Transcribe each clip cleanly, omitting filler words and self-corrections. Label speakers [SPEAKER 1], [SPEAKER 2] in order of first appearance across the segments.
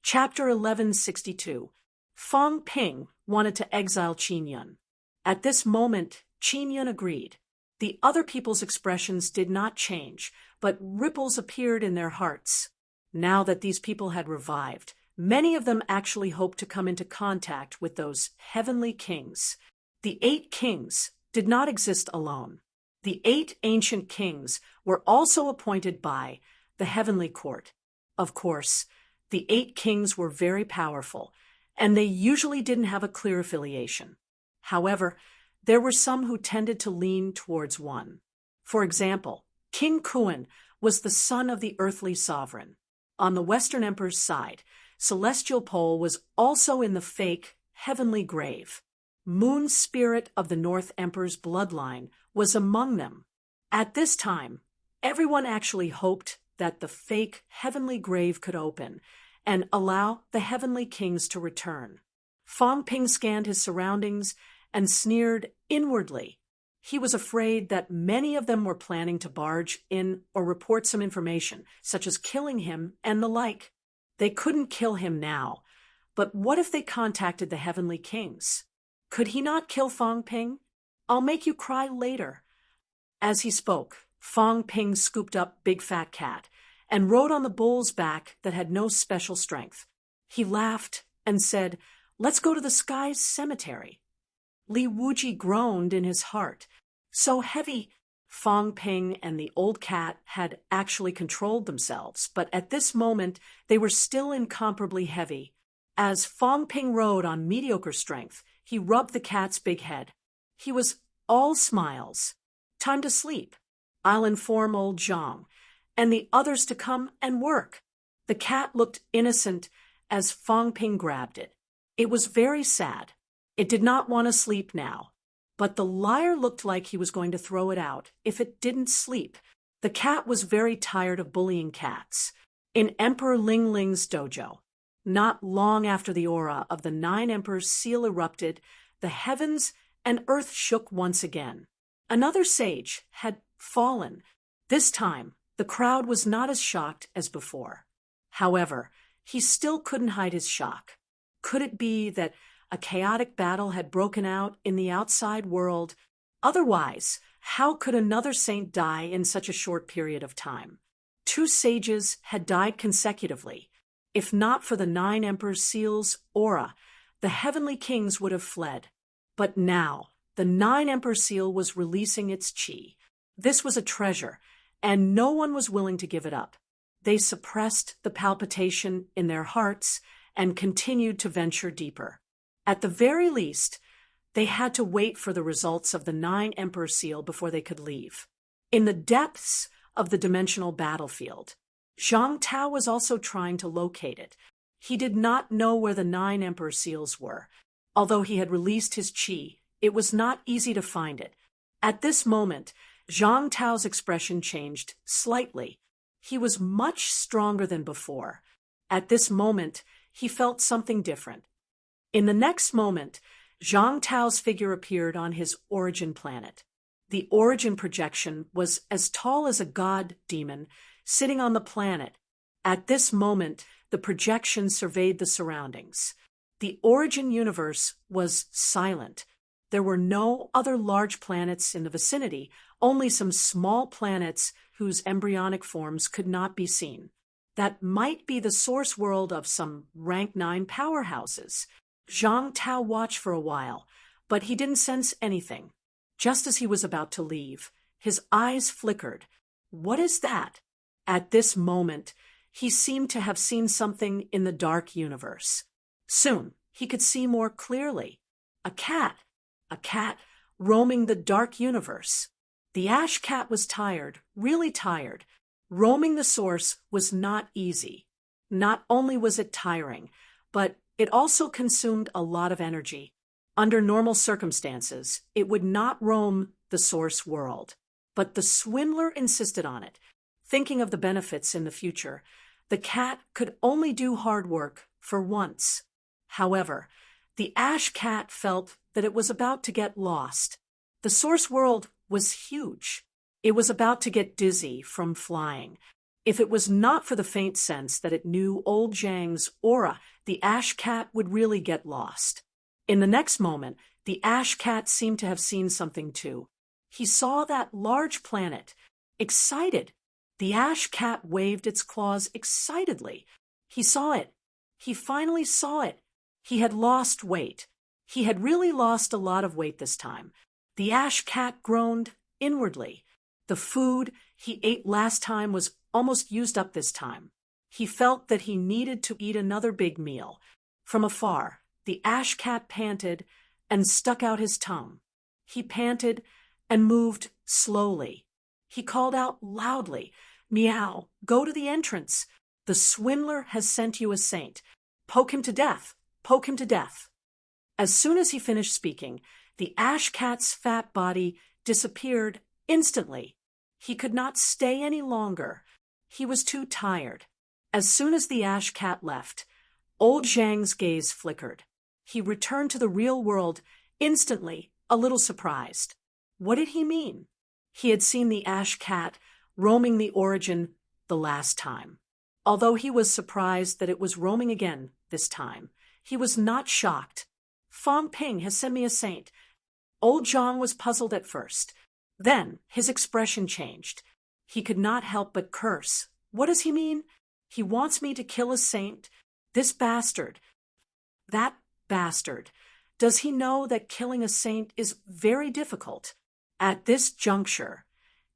[SPEAKER 1] Chapter 1162. Fang Ping wanted to exile Qin Yun. At this moment, Qin Yun agreed. The other people's expressions did not change, but ripples appeared in their hearts. Now that these people had revived, many of them actually hoped to come into contact with those heavenly kings. The 8 kings did not exist alone. The 8 ancient kings were also appointed by the heavenly court. Of course, the 8 kings were very powerful, and they usually didn't have a clear affiliation. However, there were some who tended to lean towards one. For example, King Kuan was the son of the earthly sovereign. On the Western Emperor's side, Celestial Pole was also in the fake heavenly grave. Moon Spirit of the North Emperor's bloodline was among them. At this time, everyone actually hoped that the fake heavenly grave could open and allow the heavenly kings to return. Fang Ping scanned his surroundings and sneered inwardly. He was afraid that many of them were planning to barge in or report some information, such as killing him and the like. They couldn't kill him now, but what if they contacted the heavenly kings? Could he not kill Fang Ping? I'll make you cry later. As he spoke, Fang Ping scooped up Big Fat Cat and rode on the bull's back that had no special strength. He laughed and said, "Let's go to the sky's cemetery." Li Wuji groaned in his heart. So heavy. Fang Ping and the old cat had actually controlled themselves, but at this moment they were still incomparably heavy. As Fang Ping rode on mediocre strength, he rubbed the cat's big head. He was all smiles. "Time to sleep. I'll inform old Zhang and the others to come and work." The cat looked innocent as Fang Ping grabbed it. It was very sad. It did not want to sleep now, but the lyre looked like he was going to throw it out if it didn't sleep. The cat was very tired of bullying cats. In Emperor Ling Ling's dojo, not long after the aura of the 9 emperors seal erupted, the heavens and earth shook once again. Another sage had fallen. This time, the crowd was not as shocked as before. However, he still couldn't hide his shock. Could it be that a chaotic battle had broken out in the outside world? Otherwise, how could another saint die in such a short period of time? 2 sages had died consecutively. If not for the 9 emperors' seal's aura, the heavenly kings would have fled. But now, the 9 emperor seal was releasing its qi. This was a treasure, and no one was willing to give it up. They suppressed the palpitation in their hearts and continued to venture deeper. At the very least, they had to wait for the results of the 9 emperor seal before they could leave. In the depths of the dimensional battlefield, Zhang Tao was also trying to locate it. He did not know where the 9 emperor seals were. Although he had released his qi, it was not easy to find it. At this moment, Zhang Tao's expression changed slightly. He was much stronger than before. At this moment, he felt something different. In the next moment, Zhang Tao's figure appeared on his origin planet. The origin projection was as tall as a god demon sitting on the planet. At this moment, the projection surveyed the surroundings. The origin universe was silent. There were no other large planets in the vicinity, only some small planets whose embryonic forms could not be seen. That might be the source world of some rank 9 powerhouses. Zhang Tao watched for a while, but he didn't sense anything. Just as he was about to leave, his eyes flickered. What is that? At this moment, he seemed to have seen something in the dark universe. Soon, he could see more clearly. A cat roaming the dark universe. The ash cat was tired, really tired. Roaming the source was not easy. Not only was it tiring, but it also consumed a lot of energy. Under normal circumstances, it would not roam the source world. But the swindler insisted on it. Thinking of the benefits in the future, the cat could only do hard work for once. However, the ash cat felt that it was about to get lost. The source world was huge. It was about to get dizzy from flying. If it was not for the faint sense that it knew old Zhang's aura, the ash cat would really get lost. In the next moment, the ash cat seemed to have seen something too. He saw that large planet. Excited, the ash cat waved its claws excitedly. He saw it. He finally saw it. He had lost weight. He had really lost a lot of weight this time. The ash cat groaned inwardly. The food he ate last time was almost used up this time. He felt that he needed to eat another big meal. From afar, the ash cat panted and stuck out his tongue. He panted and moved slowly. He called out loudly, "Meow, go to the entrance. The swindler has sent you a saint. Poke him to death. Poke him to death." As soon as he finished speaking, the ash cat's fat body disappeared instantly. He could not stay any longer. He was too tired. As soon as the ash cat left, old Zhang's gaze flickered. He returned to the real world instantly, a little surprised. What did he mean? He had seen the ash cat roaming the origin the last time. Although he was surprised that it was roaming again this time, he was not shocked. "Fong Ping has sent me a saint." Old Zhang was puzzled at first. Then his expression changed. He could not help but curse. "What does he mean? He wants me to kill a saint? This bastard. That bastard. Does he know that killing a saint is very difficult? At this juncture,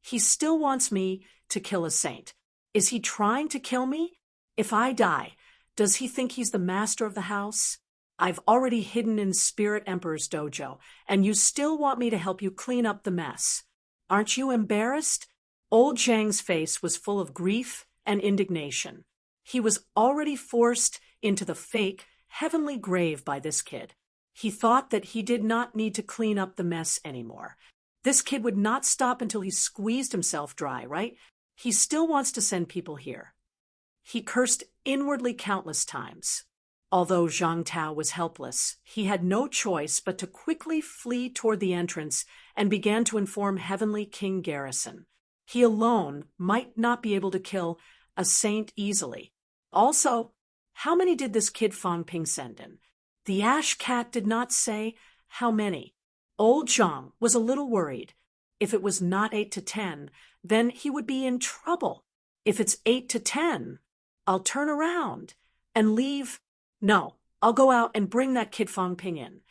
[SPEAKER 1] he still wants me to kill a saint. Is he trying to kill me? If I die, does he think he's the master of the house? I've already hidden in Spirit Emperor's dojo, and you still want me to help you clean up the mess. Aren't you embarrassed?" Old Zhang's face was full of grief and indignation. He was already forced into the fake, heavenly grave by this kid. He thought that he did not need to clean up the mess anymore. This kid would not stop until he squeezed himself dry, right? He still wants to send people here. He cursed inwardly countless times. Although Zhang Tao was helpless, he had no choice but to quickly flee toward the entrance and began to inform Heavenly King Garrison. He alone might not be able to kill a saint easily. Also, how many did this kid Fong Ping send in? The ash cat did not say how many. Old Zhang was a little worried. If it was not 8 to 10, then he would be in trouble. If it's 8 to 10, I'll turn around and leave. No, I'll go out and bring that kid Fong Ping in.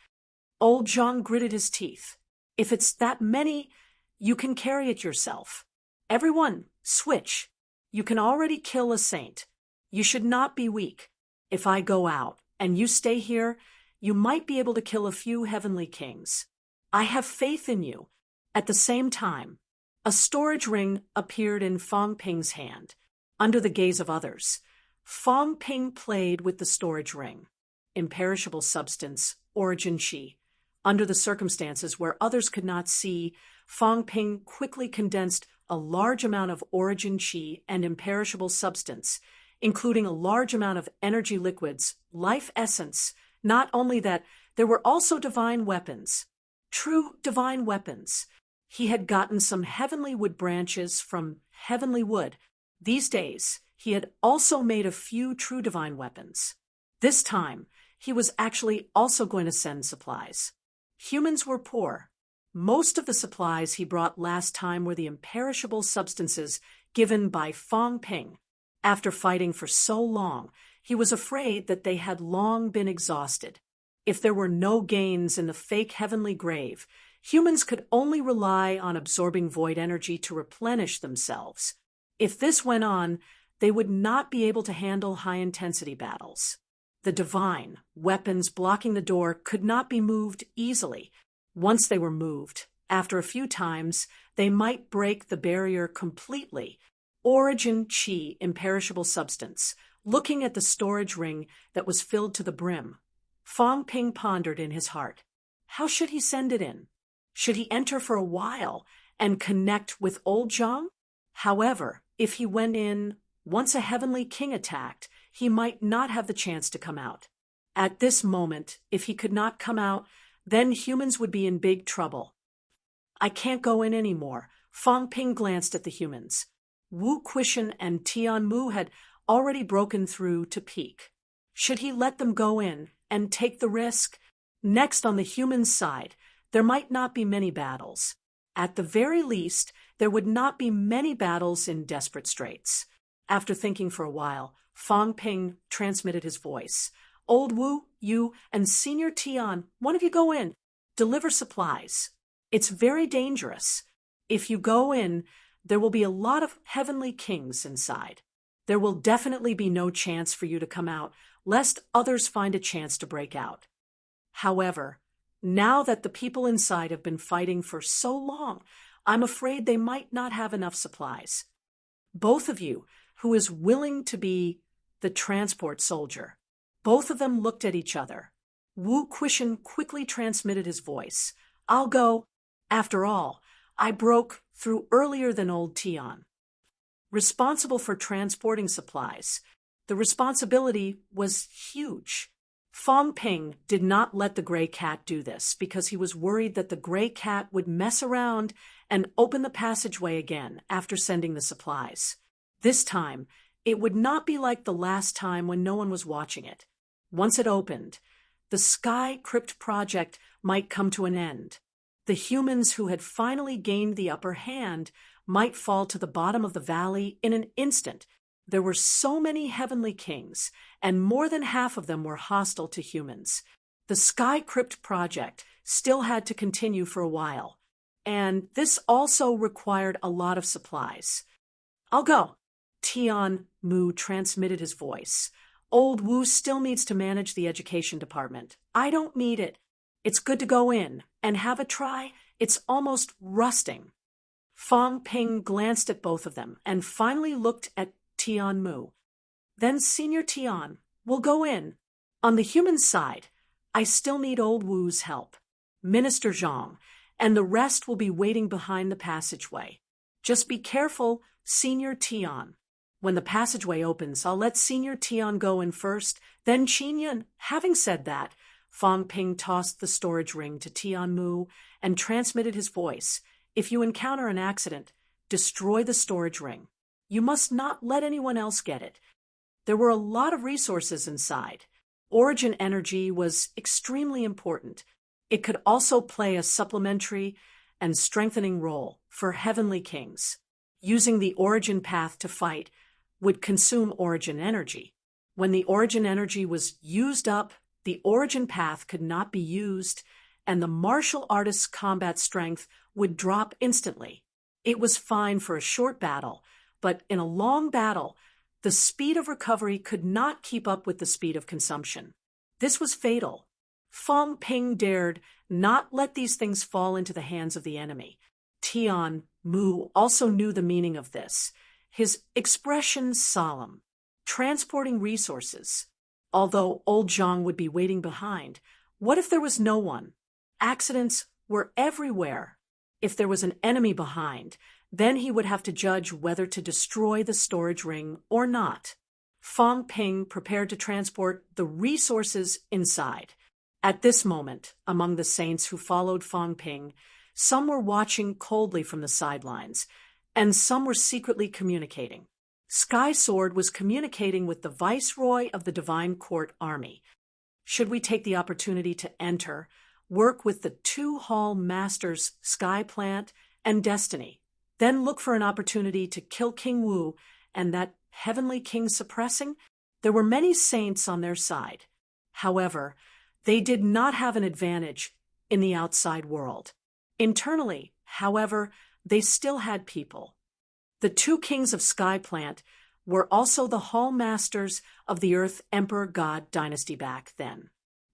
[SPEAKER 1] Old Zhang gritted his teeth. If it's that many, you can carry it yourself. Everyone, switch. You can already kill a saint. You should not be weak. If I go out and you stay here, you might be able to kill a few heavenly kings. I have faith in you. At the same time, a storage ring appeared in Fong Ping's hand. Under the gaze of others, Fong Ping played with the storage ring. Imperishable substance, origin chi. Under the circumstances where others could not see, Fong Ping quickly condensed a large amount of origin chi and imperishable substance, including a large amount of energy liquids, life essence. Not only that, there were also divine weapons. True divine weapons. He had gotten some heavenly wood branches from heavenly wood. These days, he had also made a few true divine weapons. This time, he was actually also going to send supplies. Humans were poor. Most of the supplies he brought last time were the imperishable substances given by Fong Ping. After fighting for so long, he was afraid that they had long been exhausted. If there were no gains in the fake heavenly grave, humans could only rely on absorbing void energy to replenish themselves. If this went on, they would not be able to handle high-intensity battles. The divine weapons blocking the door could not be moved easily. Once they were moved, after a few times, they might break the barrier completely. Origin chi, imperishable substance, looking at the storage ring that was filled to the brim. Fong Ping pondered in his heart. How should he send it in? Should he enter for a while and connect with old Zhang? However, if he went in, once a heavenly king attacked, he might not have the chance to come out. At this moment, if he could not come out, then humans would be in big trouble. I can't go in anymore. Fong Ping glanced at the humans. Wu Quishan and Tian Mu had already broken through to peak. Should he let them go in and take the risk? Next, on the human side, there might not be many battles. At the very least, there would not be many battles in desperate straits. After thinking for a while, Fang Ping transmitted his voice. Old Wu, you, and Senior Tian, one of you go in. Deliver supplies. It's very dangerous. If you go in, there will be a lot of heavenly kings inside. There will definitely be no chance for you to come out, lest others find a chance to break out. However, now that the people inside have been fighting for so long, I'm afraid they might not have enough supplies. Both of you, who is willing to be the transport soldier? Both of them looked at each other. Wu Quishan quickly transmitted his voice. I'll go. After all, I broke through earlier than old Tian. Responsible for transporting supplies, the responsibility was huge. Fang Ping did not let the gray cat do this because he was worried that the gray cat would mess around and open the passageway again after sending the supplies. This time, it would not be like the last time when no one was watching it. Once it opened, the Sky Crypt project might come to an end. The humans who had finally gained the upper hand might fall to the bottom of the valley in an instant. There were so many heavenly kings, and more than half of them were hostile to humans. The Sky Crypt project still had to continue for a while, and this also required a lot of supplies. I'll go. Tian Mu transmitted his voice. Old Wu still needs to manage the education department. I don't need it. It's good to go in and have a try. It's almost rusting. Fang Ping glanced at both of them and finally looked at Tian Mu. Then Senior Tian, we'll go in. On the human side, I still need old Wu's help. Minister Zhang and the rest will be waiting behind the passageway. Just be careful, Senior Tian. When the passageway opens, I'll let Senior Tian go in first, then Qinyan. Having said that, Fang Ping tossed the storage ring to Tian Mu and transmitted his voice. If you encounter an accident, destroy the storage ring. You must not let anyone else get it. There were a lot of resources inside. Origin energy was extremely important. It could also play a supplementary and strengthening role for heavenly kings. Using the origin path to fight would consume origin energy. When the origin energy was used up, the origin path could not be used, and the martial artist's combat strength would drop instantly. It was fine for a short battle, but in a long battle, the speed of recovery could not keep up with the speed of consumption. This was fatal. Fang Ping dared not let these things fall into the hands of the enemy. Tian Mu also knew the meaning of this. His expression solemn. Transporting resources. Although old Zhang would be waiting behind, what if there was no one? Accidents were everywhere. If there was an enemy behind, then he would have to judge whether to destroy the storage ring or not. Fang Ping prepared to transport the resources inside. At this moment, among the saints who followed Fang Ping, some were watching coldly from the sidelines, and some were secretly communicating. Sky Sword was communicating with the Viceroy of the Divine Court Army. Should we take the opportunity to enter, work with the two Hall Masters, Sky Plant and Destiny, then look for an opportunity to kill King Wu and that heavenly king suppressing? There were many saints on their side. However, they did not have an advantage in the outside world. Internally, however, they still had people. The two kings of Sky Plant were also the Hall Masters of the Earth Emperor God dynasty back then.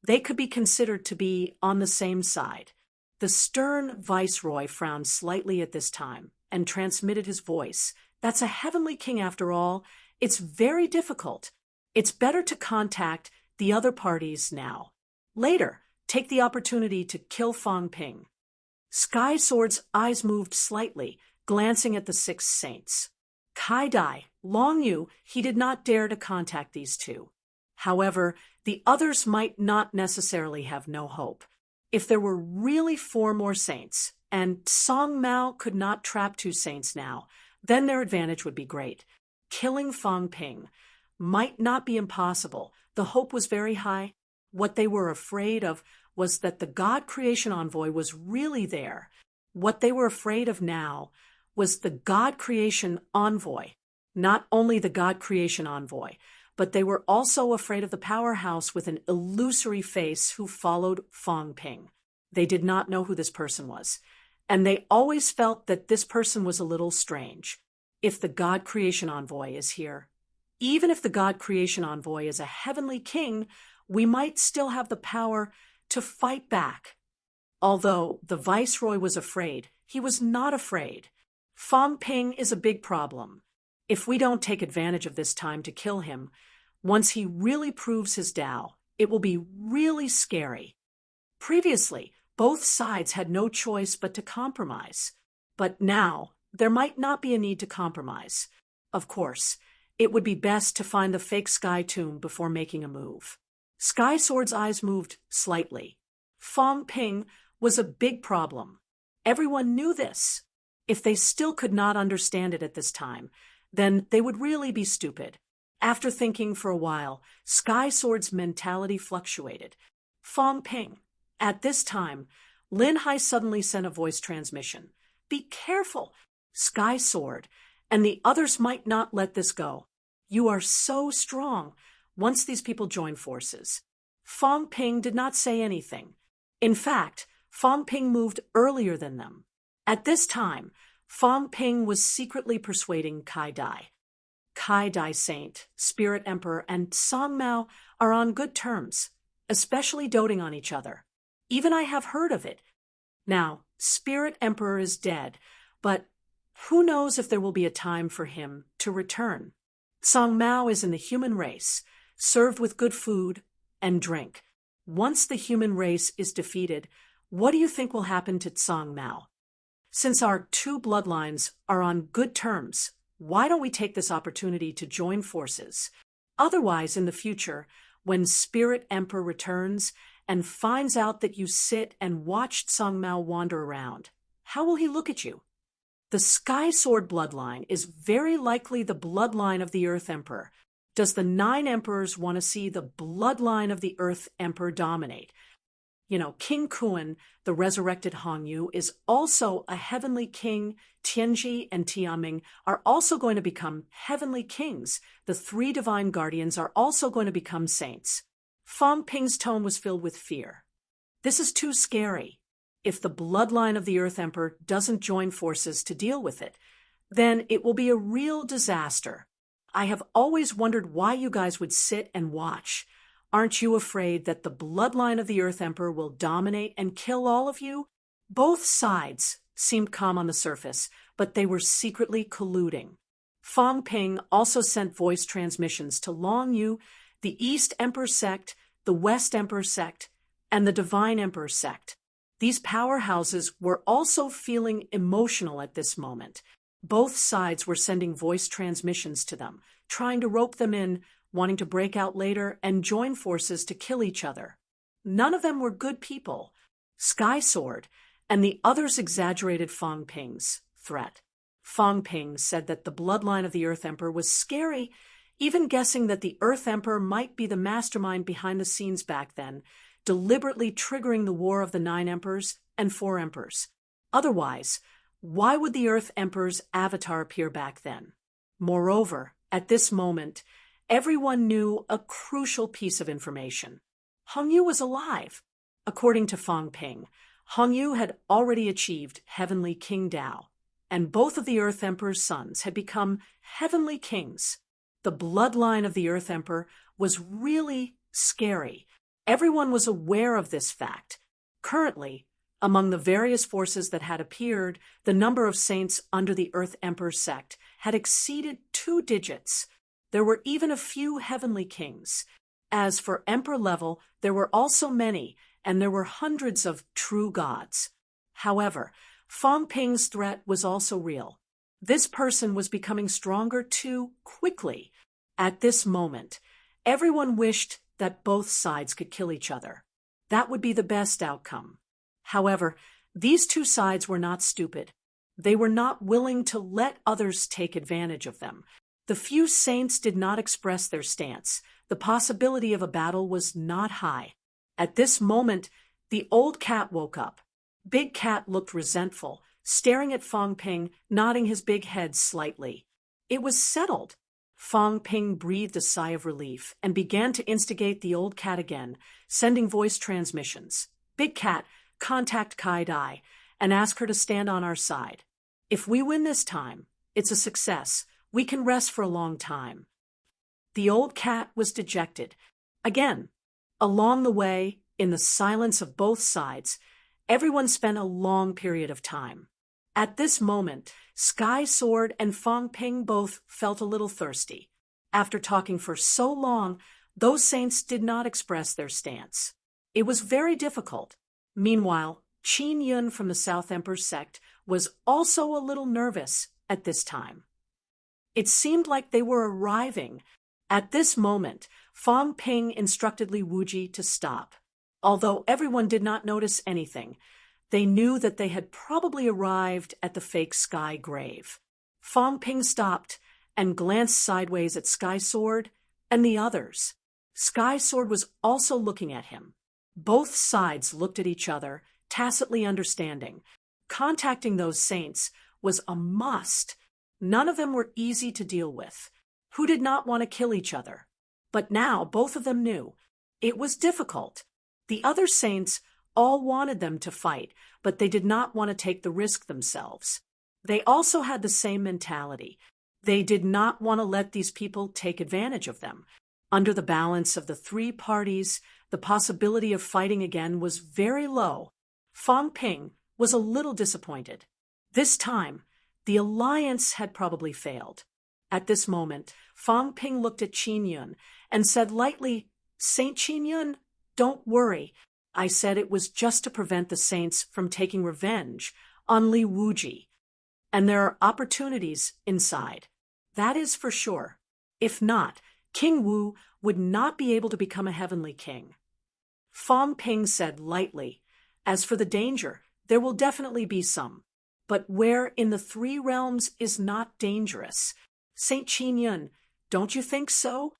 [SPEAKER 1] They could be considered to be on the same side. The stern viceroy frowned slightly at this time and transmitted his voice. That's a heavenly king after all. It's very difficult. It's better to contact the other parties now. Later, take the opportunity to kill Fang Ping. Sky Sword's eyes moved slightly, glancing at the six saints. Kai Dai, Long Yu, he did not dare to contact these two. However, the others might not necessarily have no hope. If there were really 4 more saints, and Song Mao could not trap 2 saints now, Then their advantage would be great. Killing Fang Ping might not be impossible. The hope was very high. What they were afraid of was that the God creation envoy was really there. What they were afraid of now was the God creation envoy. Not only the God creation envoy, but they were also afraid of the powerhouse with an illusory face who followed Fang Ping. They did not know who this person was, and they always felt that this person was a little strange. If the God creation envoy is here, even if the God creation envoy is a heavenly king, we might still have the power to fight back. Although the viceroy was afraid, he was not afraid. Fang Ping is a big problem. If we don't take advantage of this time to kill him, once he really proves his Tao, it will be really scary. Previously, both sides had no choice but to compromise. But now, there might not be a need to compromise. Of course, it would be best to find the fake Sky Tomb before making a move. Sky Sword's eyes moved slightly. Fang Ping was a big problem. Everyone knew this. If they still could not understand it at this time, then they would really be stupid. After thinking for a while, Sky Sword's mentality fluctuated. Fang Ping. At this time, Lin Hai suddenly sent a voice transmission. Be careful, Sky Sword, and the others might not let this go. You are so strong. Once these people join forces. Fang Ping did not say anything. In fact, Fang Ping moved earlier than them. At this time, Fang Ping was secretly persuading Kai Dai. Kai Dai Saint, Spirit Emperor, and Song Mao are on good terms, especially doting on each other. Even I have heard of it. Now, Spirit Emperor is dead, but who knows if there will be a time for him to return. Song Mao is in the human race, served with good food and drink. Once the human race is defeated, what do you think will happen to Song Mao? Since our two bloodlines are on good terms, why don't we take this opportunity to join forces? Otherwise, in the future, when Spirit Emperor returns and finds out that you sit and watched Song Mao wander around, how will he look at you? The Sky Sword bloodline is very likely the bloodline of the Earth Emperor. Does the 9 emperors want to see the bloodline of the Earth Emperor dominate? King Kuan, the resurrected Hongyu, is also a heavenly king. Tianji and Tianming are also going to become heavenly kings. The 3 divine guardians are also going to become saints. Fang Ping's tone was filled with fear. This is too scary. If the bloodline of the Earth Emperor doesn't join forces to deal with it, then it will be a real disaster. I have always wondered why you guys would sit and watch. Aren't you afraid that the bloodline of the Earth Emperor will dominate and kill all of you? Both sides seemed calm on the surface, but they were secretly colluding. Fang Ping also sent voice transmissions to Long Yu, the East Emperor sect, the West Emperor sect, and the Divine Emperor sect. These powerhouses were also feeling emotional at this moment. Both sides were sending voice transmissions to them, trying to rope them in, wanting to break out later and join forces to kill each other. None of them were good people. Sky Sword and the others exaggerated Fang Ping's threat. Fang Ping said that the bloodline of the Earth Emperor was scary, even guessing that the Earth Emperor might be the mastermind behind the scenes back then, deliberately triggering the war of the 9 emperors and 4 emperors. Otherwise, why would the Earth Emperor's avatar appear back then? Moreover, at this moment, everyone knew a crucial piece of information. Hongyu was alive. According to Fang Ping, Hongyu had already achieved heavenly King Dao, and both of the Earth Emperor's sons had become heavenly kings. The bloodline of the Earth Emperor was really scary. Everyone was aware of this fact. Currently, among the various forces that had appeared, the number of saints under the Earth Emperor sect had exceeded 2 digits. There were even a few heavenly kings. As for emperor level, there were also many, and there were hundreds of true gods. However, Fang Ping's threat was also real. This person was becoming stronger too quickly. At this moment, everyone wished that both sides could kill each other. That would be the best outcome. However, these 2 sides were not stupid. They were not willing to let others take advantage of them. The few saints did not express their stance. The possibility of a battle was not high. At this moment, the old cat woke up. Big Cat looked resentful, staring at Fong Ping, nodding his big head slightly. It was settled. Fong Ping breathed a sigh of relief and began to instigate the old cat again, sending voice transmissions. Big Cat, contact Kai Dai and ask her to stand on our side. If we win this time, it's a success. We can rest for a long time. The old cat was dejected. Again, along the way, in the silence of both sides, everyone spent a long period of time. At this moment, Sky Sword and Fong Ping both felt a little thirsty. After talking for so long, those saints did not express their stance. It was very difficult. Meanwhile, Qin Yun from the South Emperor's sect was also a little nervous at this time. It seemed like they were arriving. At this moment, Fong Ping instructed Li Wuji to stop. Although everyone did not notice anything, they knew that they had probably arrived at the fake Sky Grave. Fong Ping stopped and glanced sideways at Sky Sword and the others. Sky Sword was also looking at him. Both sides looked at each other, tacitly understanding. Contacting those saints was a must. None of them were easy to deal with. Who did not want to kill each other? But now both of them knew. It was difficult. The other saints all wanted them to fight, but they did not want to take the risk themselves. They also had the same mentality. They did not want to let these people take advantage of them. Under the balance of the three parties, the possibility of fighting again was very low. Fong Ping was a little disappointed. This time, the alliance had probably failed. At this moment, Fong Ping looked at Qin Yun and said lightly, "Saint Qin Yun, don't worry. I said it was just to prevent the saints from taking revenge on Li Wuji. And there are opportunities inside. That is for sure. If not, King Wu would not be able to become a heavenly king." Fong Ping said lightly, "As for the danger, there will definitely be some. But where in the three realms is not dangerous? Saint Qin Yun, don't you think so?"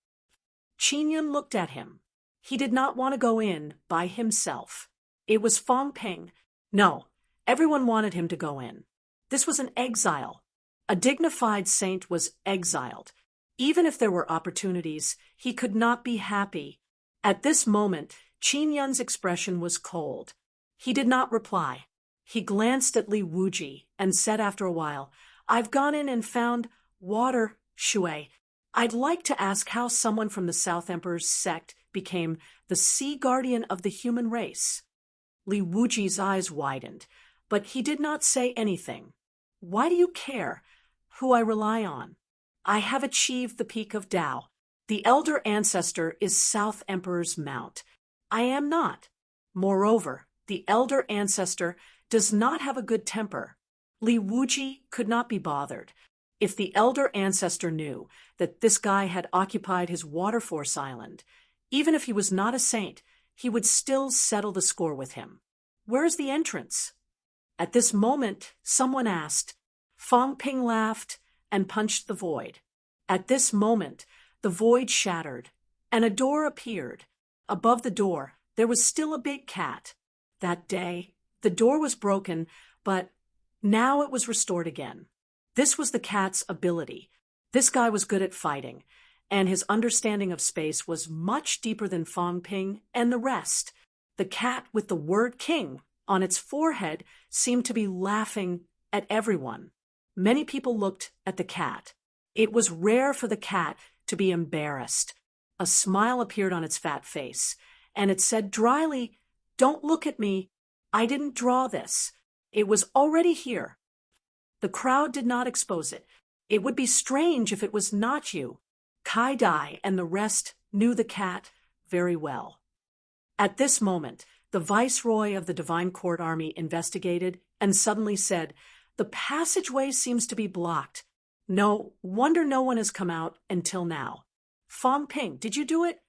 [SPEAKER 1] Qin Yun looked at him. He did not want to go in by himself. It was Fong Ping. No, everyone wanted him to go in. This was an exile. A dignified saint was exiled. Even if there were opportunities, he could not be happy. At this moment, Qin Yun's expression was cold. He did not reply. He glanced at Li Wuji and said after a while, "I've gone in and found water, Shui. I'd like to ask how someone from the South Emperor's sect became the sea guardian of the human race." Li Wuji's eyes widened, but he did not say anything. "Why do you care who I rely on? I have achieved the peak of Tao. The elder ancestor is South Emperor's mount. I am not. Moreover, the elder ancestor does not have a good temper." Li Wuji could not be bothered. If the elder ancestor knew that this guy had occupied his Waterforce Island, even if he was not a saint, he would still settle the score with him. Where is the entrance? At this moment, someone asked. Fong Ping laughed and punched the void. At this moment, the void shattered, and a door appeared. Above the door, there was still a big cat. That day, the door was broken, but now it was restored again. This was the cat's ability. This guy was good at fighting, and his understanding of space was much deeper than Fong Ping and the rest. The cat with the word king on its forehead seemed to be laughing at everyone. Many people looked at the cat. It was rare for the cat to be embarrassed. A smile appeared on its fat face, and it said dryly, "Don't look at me. I didn't draw this. It was already here." The crowd did not expose it. It would be strange if it was not you. Kai Dai and the rest knew the cat very well. At this moment, the viceroy of the Divine Court Army investigated and suddenly said, "The passageway seems to be blocked. No wonder no one has come out until now. Fong Ping, did you do it?"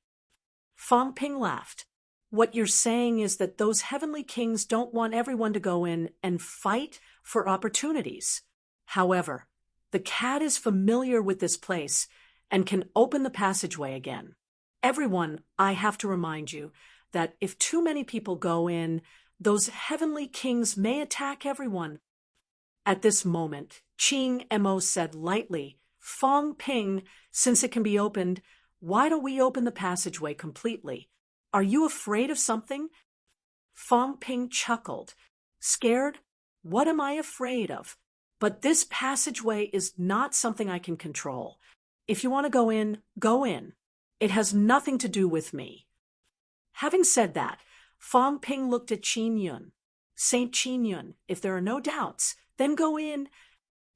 [SPEAKER 1] Fong Ping laughed. What you're saying is that those heavenly kings don't want everyone to go in and fight for opportunities. However, the cat is familiar with this place and can open the passageway again. Everyone, I have to remind you that if too many people go in, those heavenly kings may attack everyone. At this moment, Ching Mo said lightly, Fong Ping, since it can be opened, why don't we open the passageway completely? Are you afraid of something? Fong Ping chuckled. Scared? What am I afraid of? But this passageway is not something I can control. If you want to go in, go in. It has nothing to do with me. Having said that, Fong Ping looked at Qin Yun. Saint Qin Yun, if there are no doubts, then go in.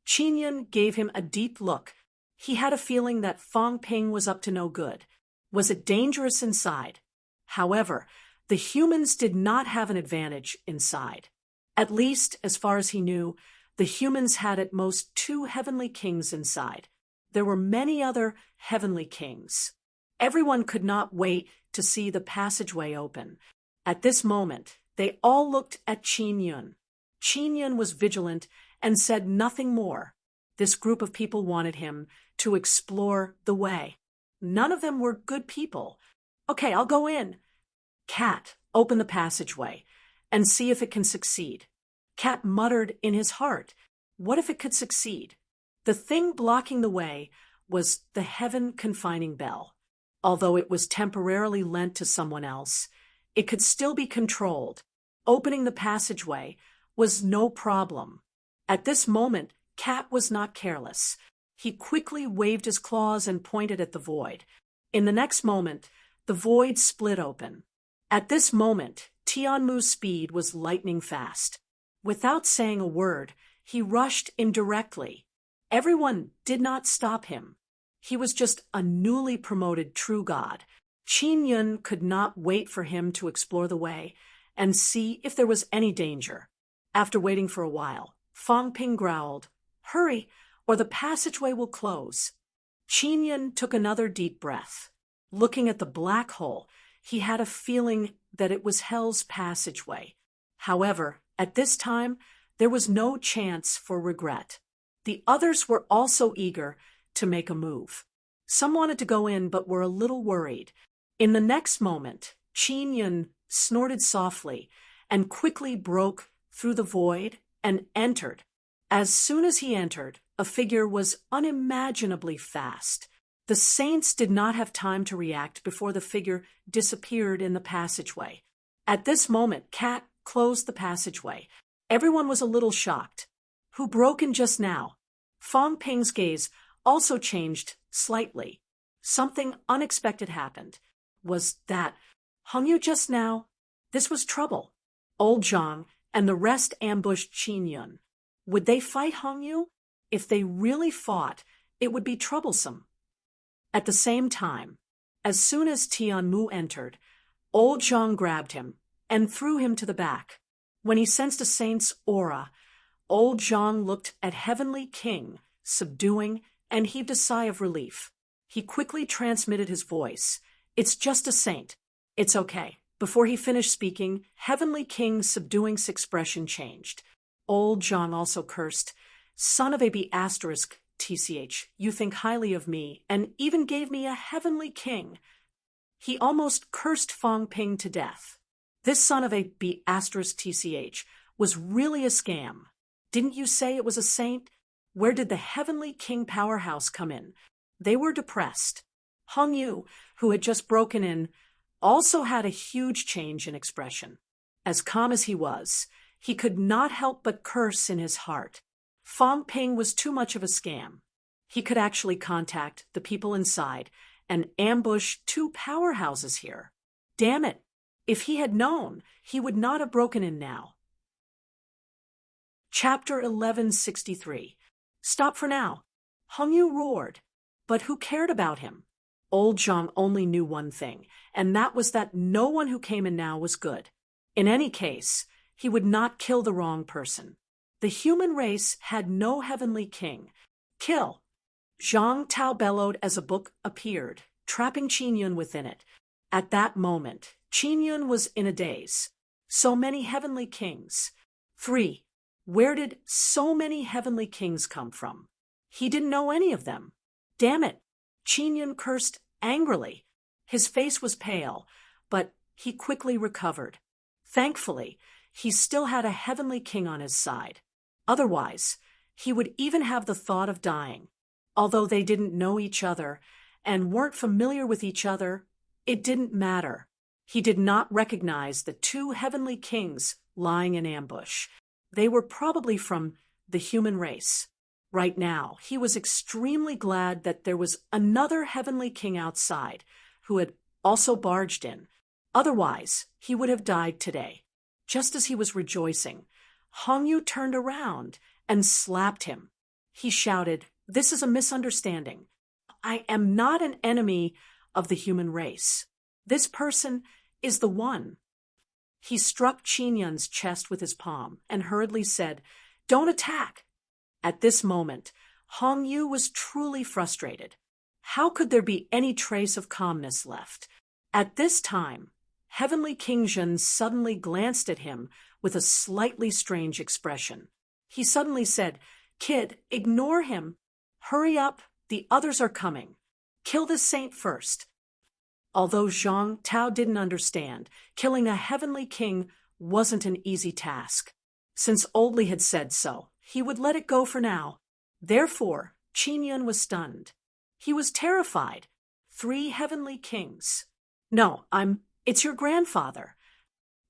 [SPEAKER 1] Qin Yun gave him a deep look. He had a feeling that Fong Ping was up to no good. Was it dangerous inside? However, the humans did not have an advantage inside. At least, as far as he knew, the humans had at most 2 heavenly kings inside. There were many other heavenly kings. Everyone could not wait to see the passageway open. At this moment, they all looked at Qin Yun. Qin Yun was vigilant and said nothing more. This group of people wanted him to explore the way. None of them were good people. Okay, I'll go in. Cat, open the passageway and see if it can succeed. Cat muttered in his heart, what if it could succeed? The thing blocking the way was the heaven confining bell. Although it was temporarily lent to someone else, it could still be controlled. Opening the passageway was no problem. At this moment, Cat was not careless. He quickly waved his claws and pointed at the void. In the next moment, the void split open. At this moment, Tianmu's speed was lightning fast. Without saying a word, he rushed indirectly. Everyone did not stop him. He was just a newly promoted true god. Qin Yun could not wait for him to explore the way and see if there was any danger. After waiting for a while, Fong Ping growled, Hurry, or the passageway will close. Qin Yun took another deep breath. Looking at the black hole, he had a feeling that it was hell's passageway. However, at this time, there was no chance for regret. The others were also eager to make a move. Some wanted to go in but were a little worried. In the next moment, Qin Yun snorted softly and quickly broke through the void and entered. As soon as he entered, a figure was unimaginably fast. The saints did not have time to react before the figure disappeared in the passageway. At this moment, Cat closed the passageway. Everyone was a little shocked. Who broke in just now? Fong Ping's gaze also changed slightly. Something unexpected happened. Was that Hongyu just now? This was trouble. Old Zhang and the rest ambushed Qin Yun. Would they fight Hongyu? If they really fought, it would be troublesome. At the same time, as soon as Tianmu entered, Old Zhang grabbed him and threw him to the back. When he sensed a saint's aura, Old Zhang looked at Heavenly King, subduing, and heaved a sigh of relief. He quickly transmitted his voice. It's just a saint. It's okay. Before he finished speaking, Heavenly King's subduing expression changed. Old Zhang also cursed, Son of a B***, TCH, you think highly of me, and even gave me a Heavenly King. He almost cursed Fong Ping to death. This son of a B***, TCH, was really a scam. Didn't you say it was a saint? Where did the Heavenly King powerhouse come in? They were depressed. Hongyu, who had just broken in, also had a huge change in expression. As calm as he was, he could not help but curse in his heart. Fong Ping was too much of a scam. He could actually contact the people inside and ambush 2 powerhouses here. Damn it! If he had known, he would not have broken in now. Chapter 1163. Stop for now. Hongyu roared. But who cared about him? Old Zhang only knew one thing, and that was that no one who came in now was good. In any case, he would not kill the wrong person. The human race had no heavenly king. Kill! Zhang Tao bellowed as a book appeared, trapping Qin Yun within it. At that moment, Qin Yun was in a daze. So many heavenly kings. 3. Where did so many heavenly kings come from? He didn't know any of them. Damn it! Qin Yun cursed angrily. His face was pale, but he quickly recovered. Thankfully, he still had a heavenly king on his side. Otherwise, he would even have the thought of dying. Although they didn't know each other and weren't familiar with each other, it didn't matter. He did not recognize the two heavenly kings lying in ambush. They were probably from the human race. Right now, he was extremely glad that there was another heavenly king outside who had also barged in. Otherwise, he would have died today. Just as he was rejoicing, Hong Yu turned around and slapped him. He shouted, "This is a misunderstanding. I am not an enemy of the human race. This person is the one." He struck Qin Yun's chest with his palm and hurriedly said, "Don't attack." At this moment, Hong Yu was truly frustrated. How could there be any trace of calmness left? At this time, Heavenly King Zhen suddenly glanced at him with a slightly strange expression. He suddenly said, "Kid, ignore him. Hurry up, the others are coming. Kill this saint first." Although Zhang Tao didn't understand, killing a heavenly king wasn't an easy task. Since Old Li had said so, he would let it go for now. Therefore, Qin Yun was stunned. He was terrified. 3 heavenly kings. "No, it's your grandfather."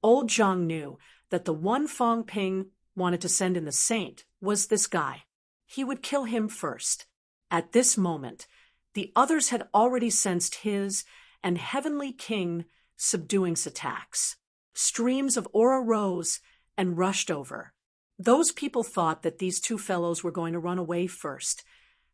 [SPEAKER 1] Old Zhang knew that the one Fong Ping wanted to send in the saint was this guy. He would kill him first. At this moment, the others had already sensed his and Heavenly King subduing attacks. Streams of aura rose and rushed over. Those people thought that these two fellows were going to run away first.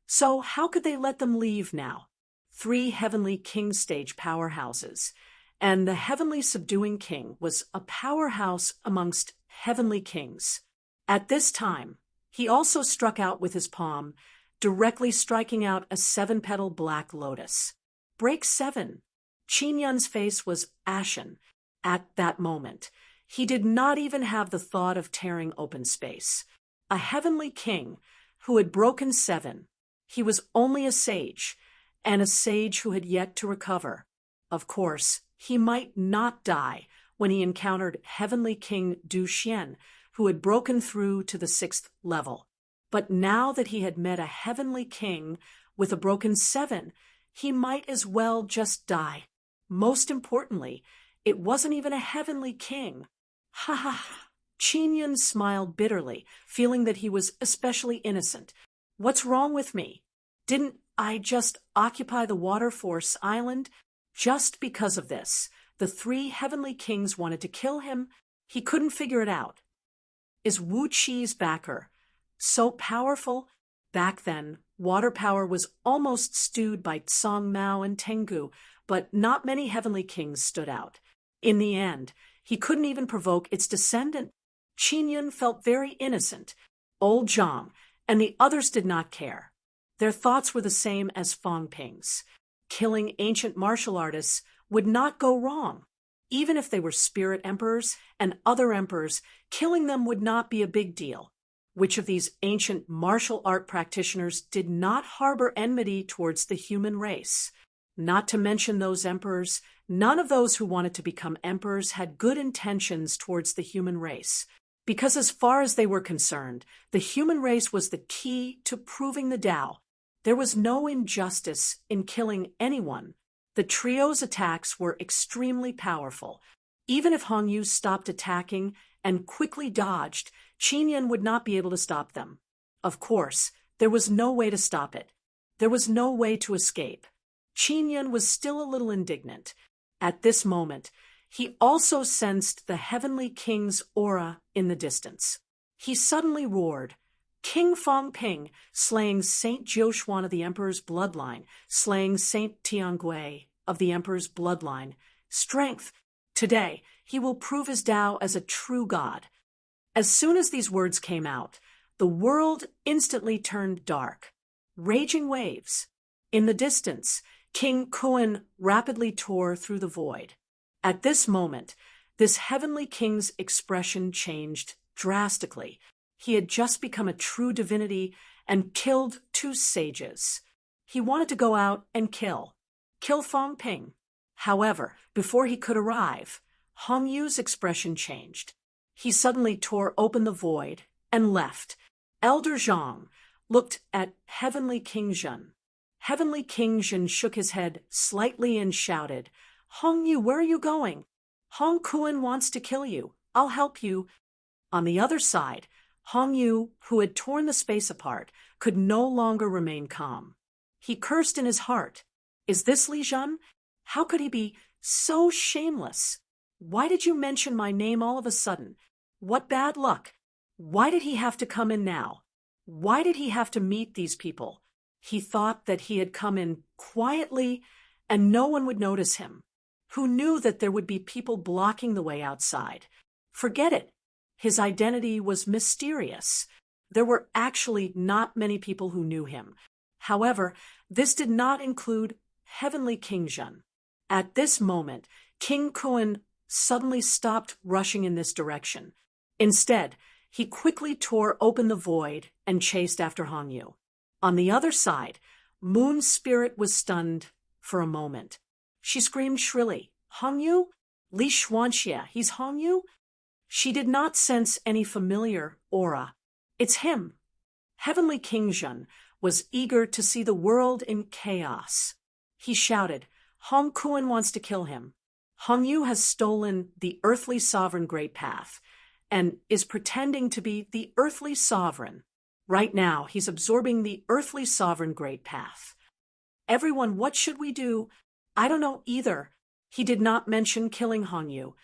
[SPEAKER 1] So how could they let them leave now? 3 Heavenly King stage powerhouses. And the Heavenly Subduing King was a powerhouse amongst Heavenly Kings. At this time, he also struck out with his palm, directly striking out a 7-petal black lotus. Break 7. Qin Yun's face was ashen. At that moment, he did not even have the thought of tearing open space. A heavenly king who had broken 7. He was only a sage, and a sage who had yet to recover. Of course, he might not die when he encountered Heavenly King Du Xian, who had broken through to the 6th level. But now that he had met a heavenly king with a broken 7, he might as well just die. Most importantly, it wasn't even a heavenly king. Ha ha ha. Qin Yun smiled bitterly, feeling that he was especially innocent. What's wrong with me? Didn't I just occupy the Water Force Island? Just because of this, the 3 heavenly kings wanted to kill him. He couldn't figure it out. Is Wu Qi's backer so powerful? Back then, water power was almost stewed by Tsang Mao and Tengu, but not many heavenly kings stood out. In the end, he couldn't even provoke its descendant. Qin Yun felt very innocent. Old Zhang and the others did not care. Their thoughts were the same as Fong Ping's. Killing ancient martial artists would not go wrong. Even if they were spirit emperors and other emperors, killing them would not be a big deal. Which of these ancient martial art practitioners did not harbor enmity towards the human race? Not to mention those emperors, none of those who wanted to become emperors had good intentions towards the human race. Because as far as they were concerned, the human race was the key to proving the Tao. There was no injustice in killing anyone. The trio's attacks were extremely powerful. Even if Hong Yu stopped attacking and quickly dodged, Qin Yun would not be able to stop them. Of course, there was no way to stop it. There was no way to escape. Qin Yun was still a little indignant. At this moment, he also sensed the Heavenly King's aura in the distance. He suddenly roared, "King Fong Ping, slaying Saint Jiuxuan of the Emperor's bloodline, slaying Saint Tiangui of the Emperor's bloodline. Strength! Today, he will prove his Tao as a true god." As soon as these words came out, the world instantly turned dark. Raging waves. In the distance, King Kuan rapidly tore through the void. At this moment, this heavenly king's expression changed drastically. He had just become a true divinity and killed 2 sages. He wanted to go out and kill Fong Ping. However, before he could arrive, Hong Yu's expression changed. He suddenly tore open the void and left. Elder Zhang looked at Heavenly King Zhen. Heavenly King Zhen shook his head slightly and shouted, "Hong Yu, where are you going? Hong Kuan wants to kill you. I'll help you." On the other side, Hong Yu, who had torn the space apart, could no longer remain calm. He cursed in his heart. "Is this Li Zhen? How could he be so shameless? Why did you mention my name all of a sudden? What bad luck! Why did he have to come in now? Why did he have to meet these people?" He thought that he had come in quietly and no one would notice him. Who knew that there would be people blocking the way outside? Forget it. His identity was mysterious. There were actually not many people who knew him. However, this did not include Heavenly King Zhen. At this moment, King Kuan suddenly stopped rushing in this direction. Instead, he quickly tore open the void and chased after Hong Yu. On the other side, Moon's spirit was stunned for a moment. She screamed shrilly, "Hong Yu? Li Xuanxie, he's Hong Yu?" She did not sense any familiar aura. "It's him." Heavenly King Zhen was eager to see the world in chaos. He shouted, "Hong Kuan wants to kill him. Hong Yu has stolen the earthly sovereign great path and is pretending to be the earthly sovereign. Right now, he's absorbing the earthly sovereign great path. Everyone, what should we do? I don't know either." He did not mention killing Hong Yu,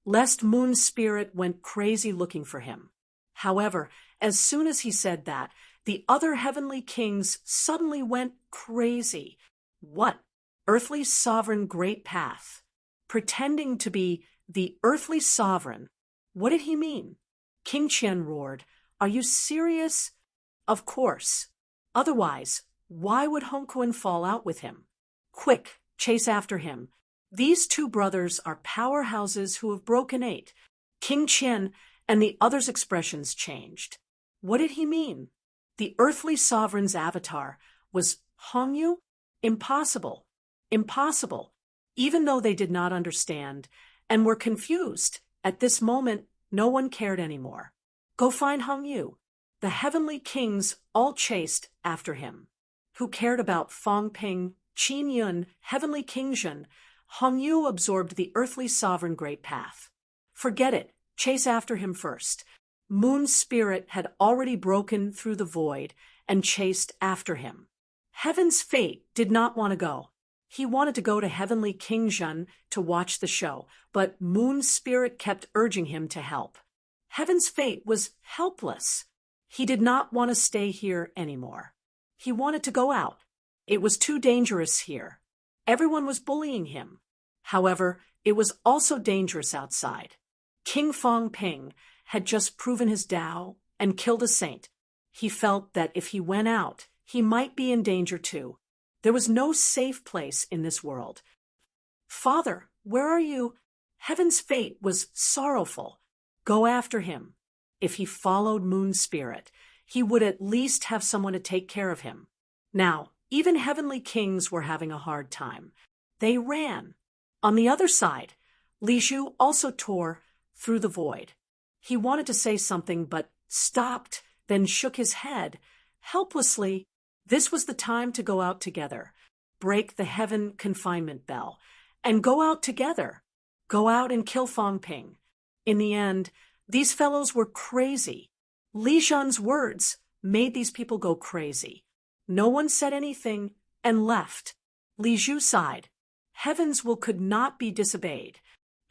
[SPEAKER 1] lest Moon's spirit went crazy looking for him. However, as soon as he said that, the other heavenly kings suddenly went crazy. What? Earthly sovereign great path? Pretending to be the earthly sovereign? What did he mean? King Qian roared, "Are you serious?" "Of course. Otherwise, why would Hong Kuan fall out with him? Quick, chase after him. These 2 brothers are powerhouses who have broken 8. King Qian and the others' expressions changed. What did he mean? The earthly sovereign's avatar was Hong Yu? Impossible. Impossible. Even though they did not understand and were confused, at this moment, no one cared anymore. Go find Hong Yu. The heavenly kings all chased after him. Who cared about Fong Ping, Qin Yun, Heavenly King Zhen? Hong Yu absorbed the earthly sovereign great path. Forget it. Chase after him first. Moon's spirit had already broken through the void and chased after him. Heaven's fate did not want to go. He wanted to go to Heavenly King Zhen to watch the show, but Moon's spirit kept urging him to help. Heaven's fate was helpless. He did not want to stay here anymore. He wanted to go out. It was too dangerous here. Everyone was bullying him. However, it was also dangerous outside. King Fong Ping had just proven his Tao and killed a saint. He felt that if he went out, he might be in danger too. There was no safe place in this world. "Father, where are you?" Heaven's fate was sorrowful. Go after him. If he followed Moon's spirit, he would at least have someone to take care of him. Now, even heavenly kings were having a hard time. They ran. On the other side, Li Zhu also tore through the void. He wanted to say something but stopped, then shook his head. Helplessly, this was the time to go out together, break the heaven confinement bell, and go out together. Go out and kill Fong Ping. In the end, these fellows were crazy. Li Zhen's words made these people go crazy. No one said anything and left. Li Zhu sighed. Heaven's will could not be disobeyed.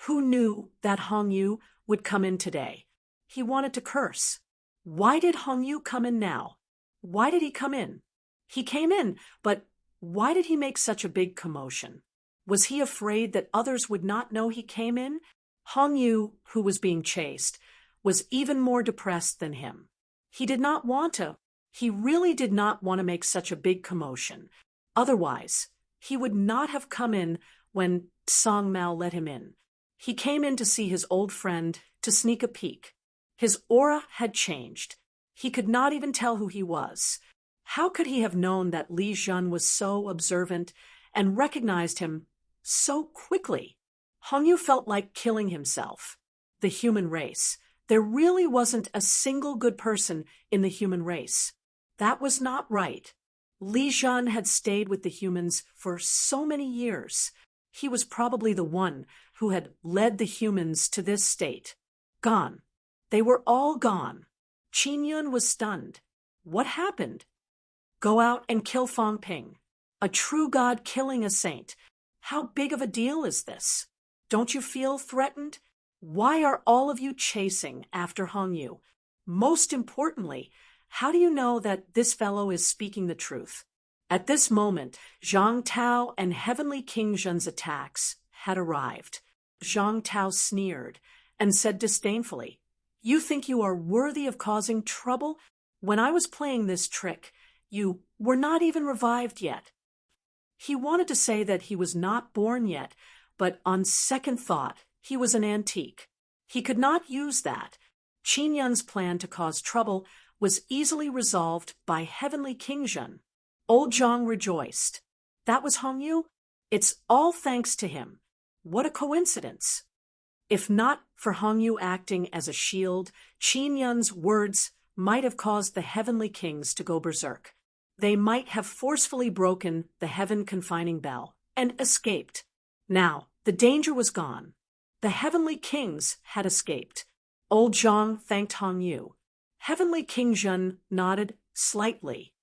[SPEAKER 1] Who knew that Hong Yu would come in today? He wanted to curse. Why did Hong Yu come in now? Why did he come in? He came in, but why did he make such a big commotion? Was he afraid that others would not know he came in? Hong Yu, who was being chased, was even more depressed than him. He did not want to. He really did not want to make such a big commotion. Otherwise, he would not have come in when Song Mao let him in. He came in to see his old friend, to sneak a peek. His aura had changed. He could not even tell who he was. How could he have known that Li Jun was so observant and recognized him so quickly? Hongyu felt like killing himself. The human race. There really wasn't a single good person in the human race. That was not right. Li Jun had stayed with the humans for so many years. He was probably the one who had led the humans to this state. Gone. They were all gone. Qin Yun was stunned. What happened? Go out and kill Fang Ping. A true god killing a saint. How big of a deal is this? Don't you feel threatened? Why are all of you chasing after Hongyu? Most importantly, how do you know that this fellow is speaking the truth? At this moment, Zhang Tao and Heavenly King Zhen's attacks had arrived. Zhang Tao sneered and said disdainfully, "You think you are worthy of causing trouble? When I was playing this trick, you were not even revived yet." He wanted to say that he was not born yet, but on second thought, he was an antique. He could not use that. Qin Yun's plan to cause trouble was easily resolved by Heavenly King Zhen. Old Zhang rejoiced. That was Hongyu? It's all thanks to him. What a coincidence. If not for Hongyu acting as a shield, Qin Yun's words might have caused the Heavenly Kings to go berserk. They might have forcefully broken the heaven-confining bell and escaped. Now, the danger was gone. The Heavenly Kings had escaped. Old Zhang thanked Hongyu. Heavenly King Zhen nodded slightly.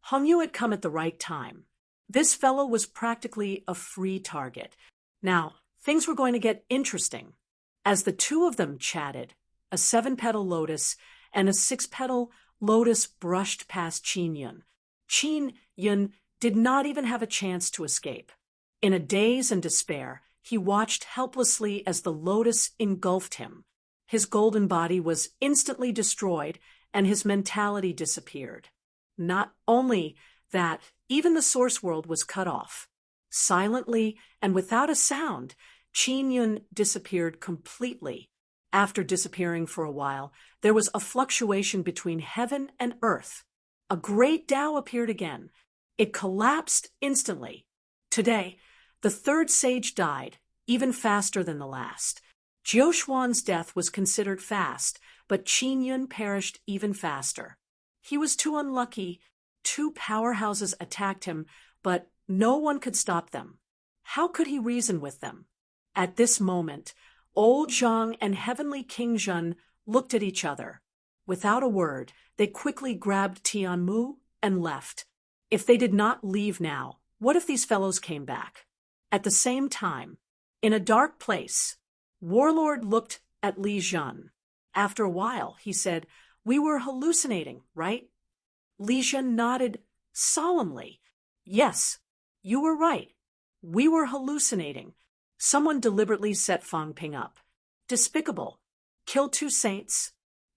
[SPEAKER 1] Hongyu had come at the right time. This fellow was practically a free target. Now, things were going to get interesting. As the two of them chatted, a 7-petal lotus and a 6-petal lotus brushed past Qin Yun. Qin Yun did not even have a chance to escape. In a daze and despair, he watched helplessly as the lotus engulfed him. His golden body was instantly destroyed, and his mentality disappeared. Not only that, even the source world was cut off. Silently and without a sound, Qin Yun disappeared completely. After disappearing for a while, there was a fluctuation between heaven and earth. A great Tao appeared again. It collapsed instantly. Today, the third sage died, even faster than the last. Jiu Xuan's death was considered fast, but Qin Yun perished even faster. He was too unlucky. 2 powerhouses attacked him, but no one could stop them. How could he reason with them? At this moment, Old Zhang and Heavenly King Zhen looked at each other. Without a word, they quickly grabbed Tianmu and left. If they did not leave now, what if these fellows came back? At the same time, in a dark place, Warlord looked at Li Jun. After a while, he said, "We were hallucinating, right?" Li Jun nodded solemnly. "Yes, you were right. We were hallucinating. Someone deliberately set Fang Ping up. Despicable. Killed 2 saints.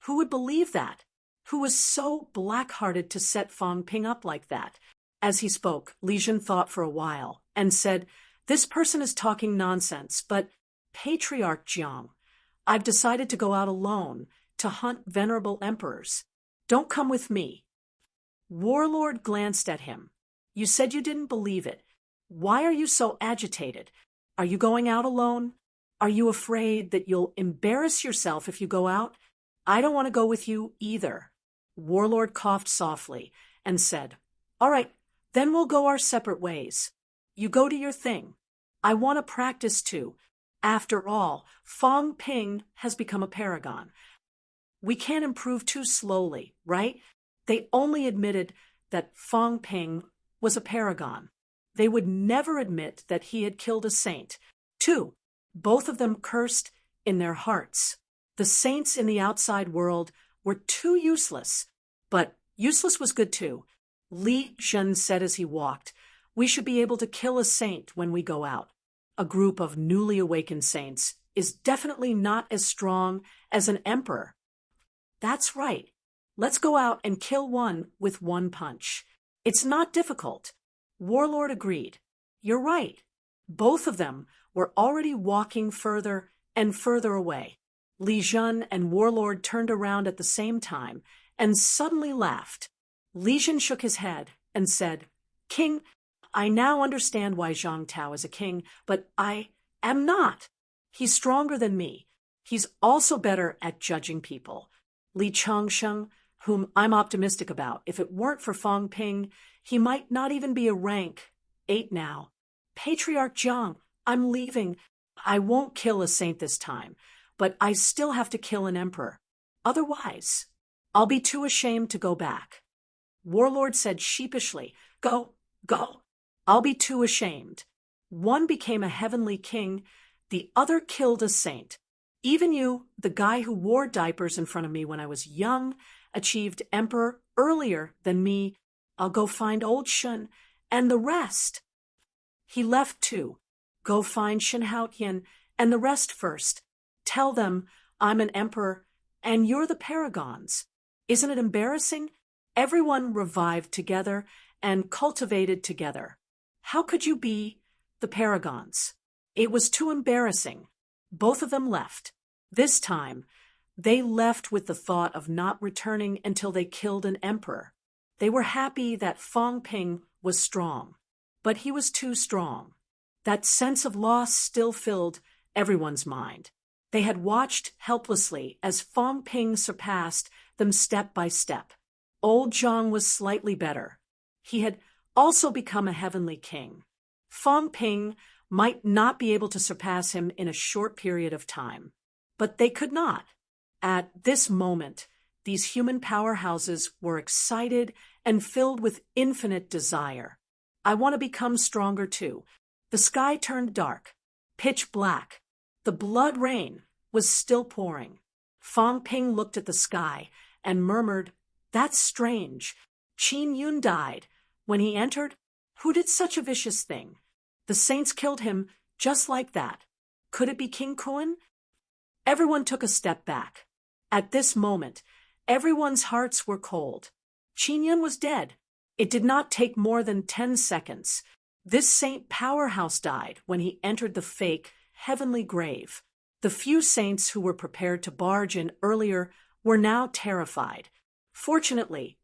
[SPEAKER 1] Who would believe that? Who was so black-hearted to set Fang Ping up like that?" As he spoke, Li Jun thought for a while and said, "This person is talking nonsense, but Patriarch Jiang, I've decided to go out alone to hunt venerable emperors. Don't come with me." Warlord glanced at him. "You said you didn't believe it. Why are you so agitated? Are you going out alone? Are you afraid that you'll embarrass yourself if you go out? I don't want to go with you either." Warlord coughed softly and said, "All right, then we'll go our separate ways. You go to your thing. I want to practice too. After all, Fang Ping has become a paragon. We can't improve too slowly, right?" They only admitted that Fang Ping was a paragon. They would never admit that he had killed a saint. 2, both of them cursed in their hearts. The saints in the outside world were too useless, but useless was good too. Li Jun said as he walked, "We should be able to kill a saint when we go out. A group of newly awakened saints is definitely not as strong as an emperor." "That's right. Let's go out and kill one with one punch. It's not difficult." Warlord agreed. "You're right." Both of them were already walking further and further away. Li Jun and Warlord turned around at the same time and suddenly laughed. Li Jun shook his head and said, "King, I now understand why Zhang Tao is a king, but I am not. He's stronger than me. He's also better at judging people. Li Changsheng, whom I'm optimistic about, if it weren't for Fang Ping, he might not even be a rank 8 now. Patriarch Zhang, I'm leaving. I won't kill a saint this time, but I still have to kill an emperor. Otherwise, I'll be too ashamed to go back." Warlord said sheepishly, "Go, go. I'll be too ashamed. One became a heavenly king, the other killed a saint. Even you, the guy who wore diapers in front of me when I was young, achieved emperor earlier than me. I'll go find old Shun and the rest." He left too. "Go find Shen Haotian and the rest first. Tell them I'm an emperor and you're the paragons. Isn't it embarrassing? Everyone revived together and cultivated together. How could you be the paragons?" It was too embarrassing. Both of them left. This time, they left with the thought of not returning until they killed an emperor. They were happy that Fang Ping was strong, but he was too strong. That sense of loss still filled everyone's mind. They had watched helplessly as Fang Ping surpassed them step by step. Old Zhang was slightly better. He had also become a heavenly king. Fang Ping might not be able to surpass him in a short period of time, but they could not. At this moment, these human powerhouses were excited and filled with infinite desire. "I want to become stronger too." The sky turned dark, pitch black. The blood rain was still pouring. Fang Ping looked at the sky and murmured, "That's strange. Qin Yun died. When he entered, who did such a vicious thing? The saints killed him just like that. Could it be King Kun?" Everyone took a step back. At this moment, everyone's hearts were cold. Qin Yun was dead. It did not take more than 10 seconds. This saint powerhouse died when he entered the fake, heavenly grave. The few saints who were prepared to barge in earlier were now terrified. Fortunately,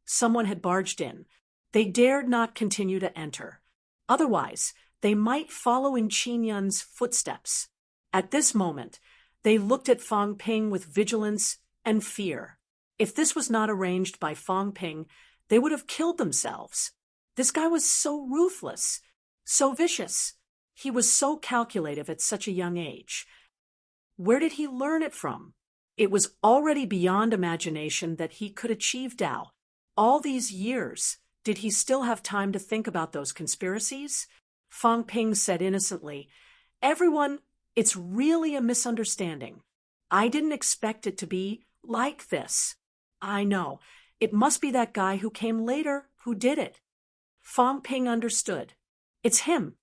[SPEAKER 1] someone had barged in. They dared not continue to enter. Otherwise, they might follow in Qin Yun's footsteps. At this moment, they looked at Fang Ping with vigilance and fear. If this was not arranged by Fang Ping, they would have killed themselves. This guy was so ruthless, so vicious. He was so calculative at such a young age. Where did he learn it from? It was already beyond imagination that he could achieve Tao. All these years, did he still have time to think about those conspiracies? Fang Ping said innocently, "Everyone, it's really a misunderstanding. I didn't expect it to be like this. I know. It must be that guy who came later who did it." Fang Ping understood. It's him,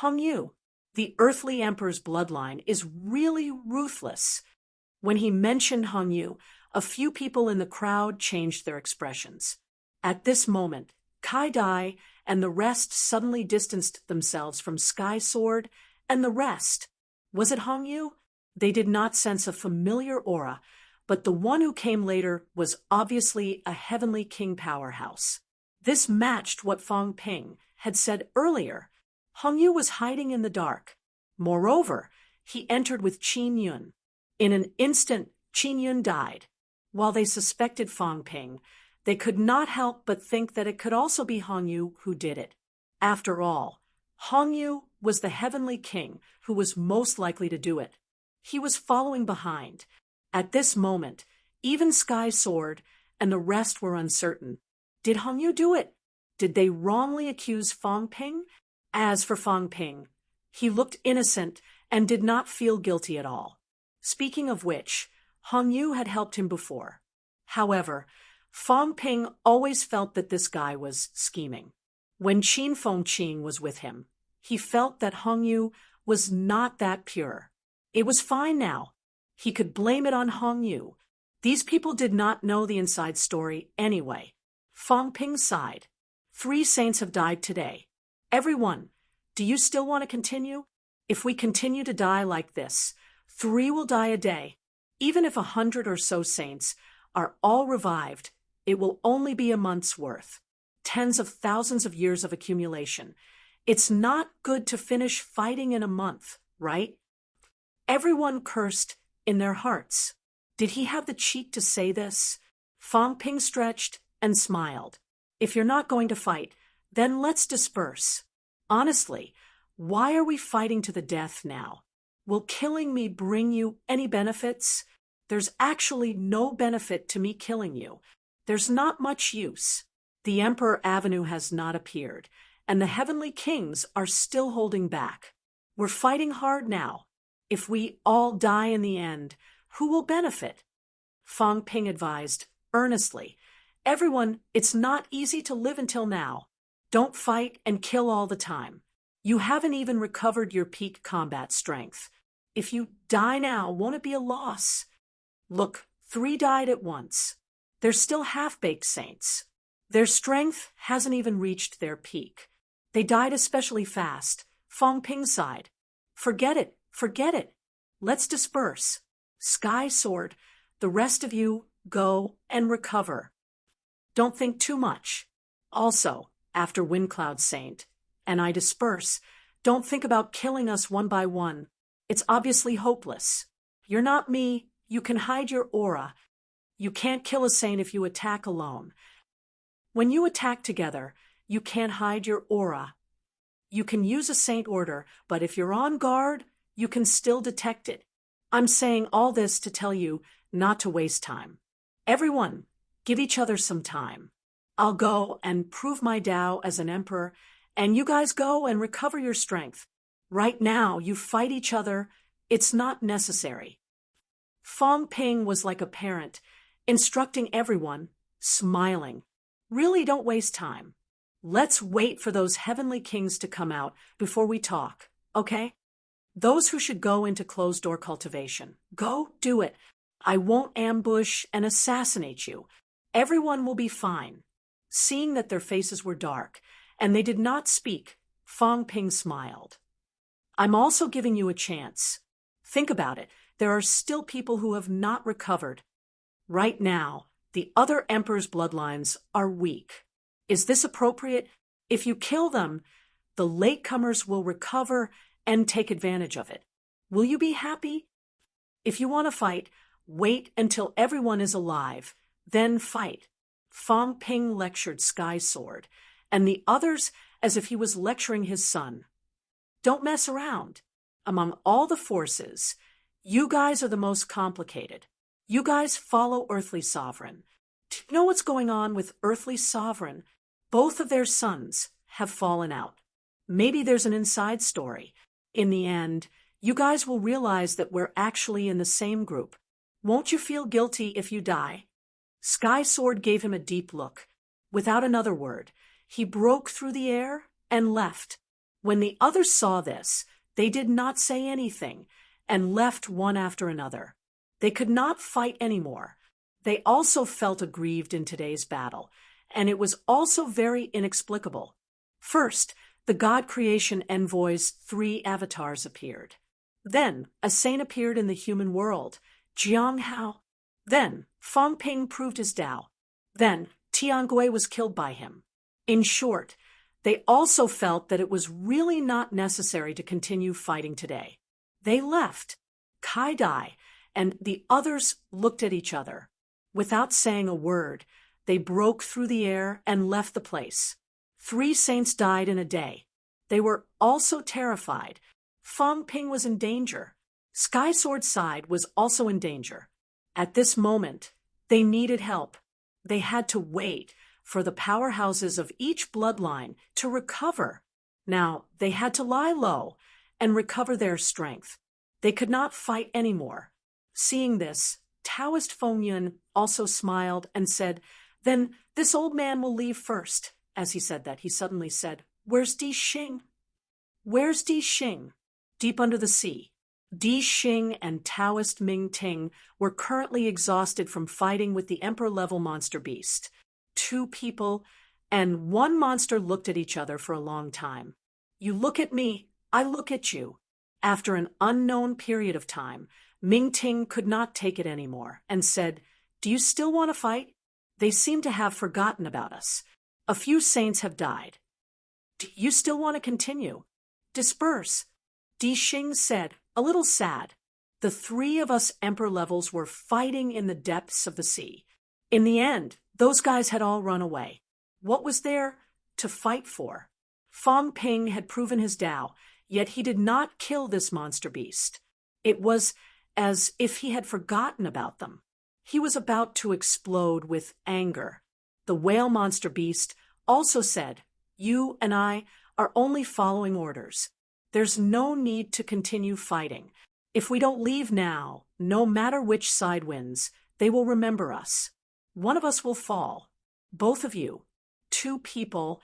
[SPEAKER 1] Hong Yu. The earthly emperor's bloodline is really ruthless. When he mentioned Hong Yu, a few people in the crowd changed their expressions. At this moment, Kai Dai and the rest suddenly distanced themselves from Sky Sword and the rest. Was it Hong Yu? They did not sense a familiar aura, but the one who came later was obviously a heavenly king powerhouse. This matched what Fang Ping had said earlier. Hong Yu was hiding in the dark. Moreover, he entered with Qin Yun. In an instant, Qin Yun died. While they suspected Fang Ping, they could not help but think that it could also be Hong Yu who did it. After all, Hong Yu was the heavenly king who was most likely to do it. He was following behind. At this moment, even Sky Sword and the rest were uncertain. Did Hong Yu do it? Did they wrongly accuse Fang Ping? As for Fang Ping, he looked innocent and did not feel guilty at all. Speaking of which, Hong Yu had helped him before. However, Fang Ping always felt that this guy was scheming. When Qin Fengqing was with him, he felt that Hong Yu was not that pure. It was fine now. He could blame it on Hong Yu. These people did not know the inside story anyway. Fang Ping sighed. 3 saints have died today. Everyone, do you still want to continue? If we continue to die like this, 3 will die a day. Even if 100 or so saints are all revived, it will only be a month's worth. Tens of thousands of years of accumulation. It's not good to finish fighting in a month, right? Everyone cursed in their hearts. Did he have the cheek to say this? Fang Ping stretched and smiled. If you're not going to fight, then let's disperse. Honestly, why are we fighting to the death now? Will killing me bring you any benefits? There's actually no benefit to me killing you. There's not much use. The Emperor Avenue has not appeared, and the heavenly kings are still holding back. We're fighting hard now. If we all die in the end, who will benefit? Fang Ping advised, earnestly. Everyone, it's not easy to live until now. Don't fight and kill all the time. You haven't even recovered your peak combat strength. If you die now, won't it be a loss? Look, 3 died at once. They're still half-baked saints. Their strength hasn't even reached their peak. They died especially fast. Fang Ping sighed. Forget it. Forget it. Let's disperse. Sky Sword, the rest of you go and recover. Don't think too much. Also, after Windcloud Saint and I disperse, don't think about killing us one by one. It's obviously hopeless. You're not me. You can hide your aura. You can't kill a saint if you attack alone. When you attack together, you can't hide your aura. You can use a saint order, but if you're on guard, you can still detect it. I'm saying all this to tell you not to waste time. Everyone, give each other some time. I'll go and prove my Tao as an emperor, and you guys go and recover your strength. Right now, you fight each other. It's not necessary. Fang Ping was like a parent, instructing everyone, smiling. Really don't waste time. Let's wait for those heavenly kings to come out before we talk, okay? Those who should go into closed-door cultivation, go do it. I won't ambush and assassinate you. Everyone will be fine. Seeing that their faces were dark, and they did not speak, Fang Ping smiled. I'm also giving you a chance. Think about it. There are still people who have not recovered. Right now, the other emperor's bloodlines are weak. Is this appropriate? If you kill them, the latecomers will recover and take advantage of it. Will you be happy? If you want to fight, wait until everyone is alive, then fight. Fang Ping lectured Sky Sword, and the others as if he was lecturing his son. Don't mess around. Among all the forces, you guys are the most complicated. You guys follow Earthly Sovereign. Do you know what's going on with Earthly Sovereign? Both of their sons have fallen out. Maybe there's an inside story. In the end, you guys will realize that we're actually in the same group. Won't you feel guilty if you die? Sky Sword gave him a deep look. Without another word, he broke through the air and left. When the others saw this, they did not say anything and left one after another. They could not fight anymore. They also felt aggrieved in today's battle, and it was also very inexplicable. First, the God creation envoy's 3 avatars appeared. Then, a saint appeared in the human world, Jiang Hao. Then, Fang Ping proved his Tao. Then, Tiangui was killed by him. In short, they also felt that it was really not necessary to continue fighting today. They left. Kai Dai and the others looked at each other. Without saying a word, they broke through the air and left the place. 3 saints died in a day. They were also terrified. Fang Ping was in danger. Sky Sword's side was also in danger. At this moment, they needed help. They had to wait for the powerhouses of each bloodline to recover. Now, they had to lie low and recover their strength. They could not fight anymore. Seeing this, Taoist Feng Yun also smiled and said, "Then this old man will leave first." As he said that, he suddenly said, "Where's Di Xing?" "Where's Di Xing?" Deep under the sea. Di Xing and Taoist Ming Ting were currently exhausted from fighting with the emperor-level monster beast. 2 people and 1 monster looked at each other for a long time. You look at me, I look at you. After an unknown period of time, Ming-Ting could not take it anymore and said, "Do you still want to fight? They seem to have forgotten about us. A few saints have died. Do you still want to continue? Disperse." Di Xing said, a little sad. The three of us emperor levels were fighting in the depths of the sea. In the end, those guys had all run away. What was there to fight for? Fang Ping had proven his Tao, yet he did not kill this monster beast. It was as if he had forgotten about them. He was about to explode with anger. The whale monster beast also said, "You and I are only following orders. There's no need to continue fighting. If we don't leave now, no matter which side wins, they will remember us. One of us will fall. Both of you, two people,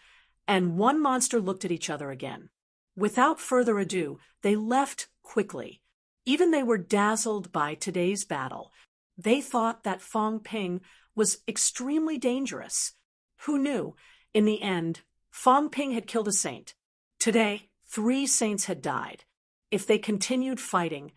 [SPEAKER 1] and one monster looked at each other again. Without further ado, they left quickly. Even they were dazzled by today's battle. They thought that Fang Ping was extremely dangerous. Who knew, in the end, Fang Ping had killed a saint. Today, 3 saints had died. If they continued fighting,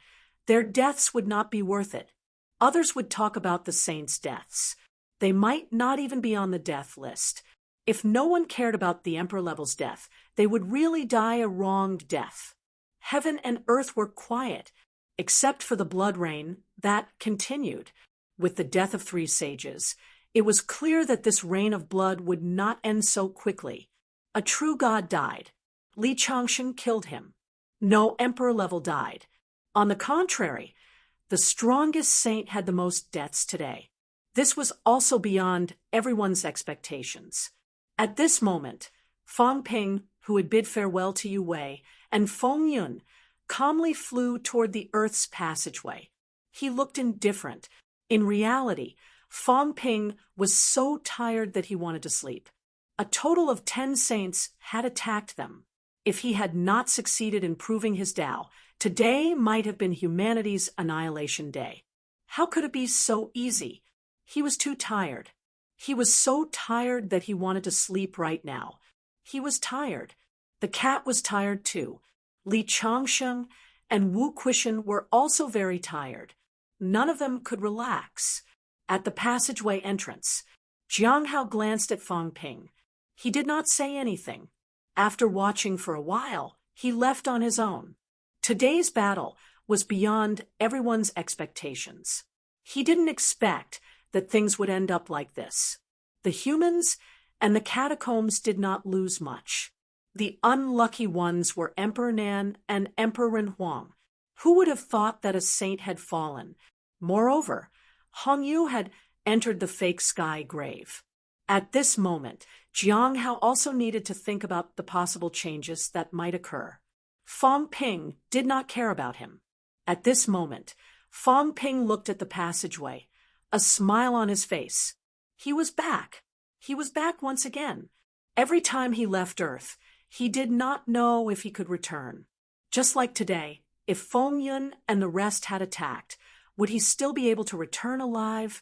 [SPEAKER 1] their deaths would not be worth it. Others would talk about the saints' deaths. They might not even be on the death list. If no one cared about the Emperor level's death, they would really die a wronged death. Heaven and earth were quiet, except for the blood rain that continued. With the death of 3 sages, it was clear that this rain of blood would not end so quickly. A true god died. Li Changshen killed him. No emperor level died. On the contrary, the strongest saint had the most deaths today. This was also beyond everyone's expectations. At this moment, Fang Ping, who had bid farewell to Yu Wei, and Feng Yun calmly flew toward the earth's passageway. He looked indifferent. In reality, Fang Ping was so tired that he wanted to sleep. A total of 10 saints had attacked them. If he had not succeeded in proving his Tao, today might have been humanity's annihilation day. How could it be so easy? He was too tired. He was so tired that he wanted to sleep right now. He was tired. The cat was tired too. Li Changsheng and Wu Quishan were also very tired. None of them could relax. At the passageway entrance, Jiang Hao glanced at Fang Ping. He did not say anything. After watching for a while, he left on his own. Today's battle was beyond everyone's expectations. He didn't expect that things would end up like this. The humans and the catacombs did not lose much. The unlucky ones were Emperor Nan and Emperor Ren Huang. Who would have thought that a saint had fallen? Moreover, Hong Yu had entered the fake sky grave. At this moment, Jiang Hao also needed to think about the possible changes that might occur. Fang Ping did not care about him. At this moment, Fang Ping looked at the passageway, a smile on his face. He was back. He was back once again. Every time he left Earth, he did not know if he could return. Just like today, if Feng Yun and the rest had attacked, would he still be able to return alive?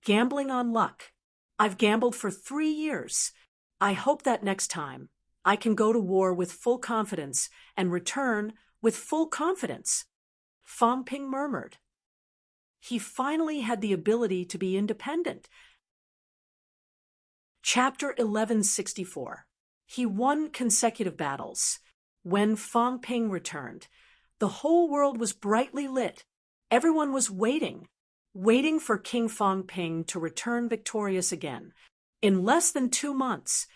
[SPEAKER 1] Gambling on luck. I've gambled for 3 years. I hope that next time I can go to war with full confidence and return with full confidence. Fang Ping murmured. He finally had the ability to be independent. Chapter 1164. He won consecutive battles. When Fang Ping returned, the whole world was brightly lit. Everyone was waiting for King Fang Ping to return victorious again. In less than 2 months,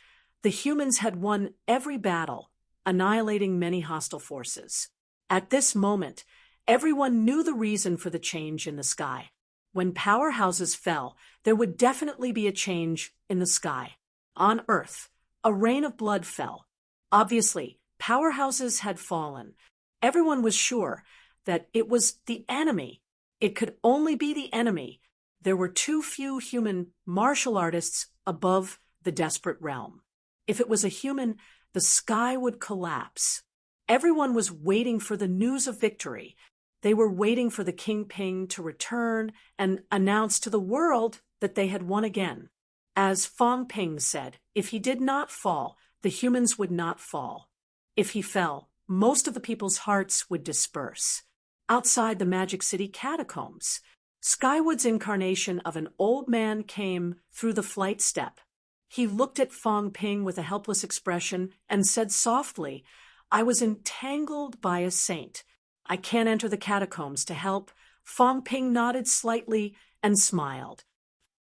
[SPEAKER 1] the humans had won every battle, annihilating many hostile forces. At this moment, everyone knew the reason for the change in the sky. When powerhouses fell, there would definitely be a change in the sky. On Earth, a rain of blood fell. Obviously, powerhouses had fallen. Everyone was sure that it was the enemy. It could only be the enemy. There were too few human martial artists above the desperate realm. If it was a human, the sky would collapse. Everyone was waiting for the news of victory. They were waiting for the King Ping to return and announce to the world that they had won again. As Fang Ping said, if he did not fall, the humans would not fall. If he fell, most of the people's hearts would disperse. Outside the Magic City catacombs, Skywood's incarnation of an old man came through the flight step. He looked at Fong Ping with a helpless expression and said softly, "I was entangled by a saint. I can't enter the catacombs to help." Fong Ping nodded slightly and smiled.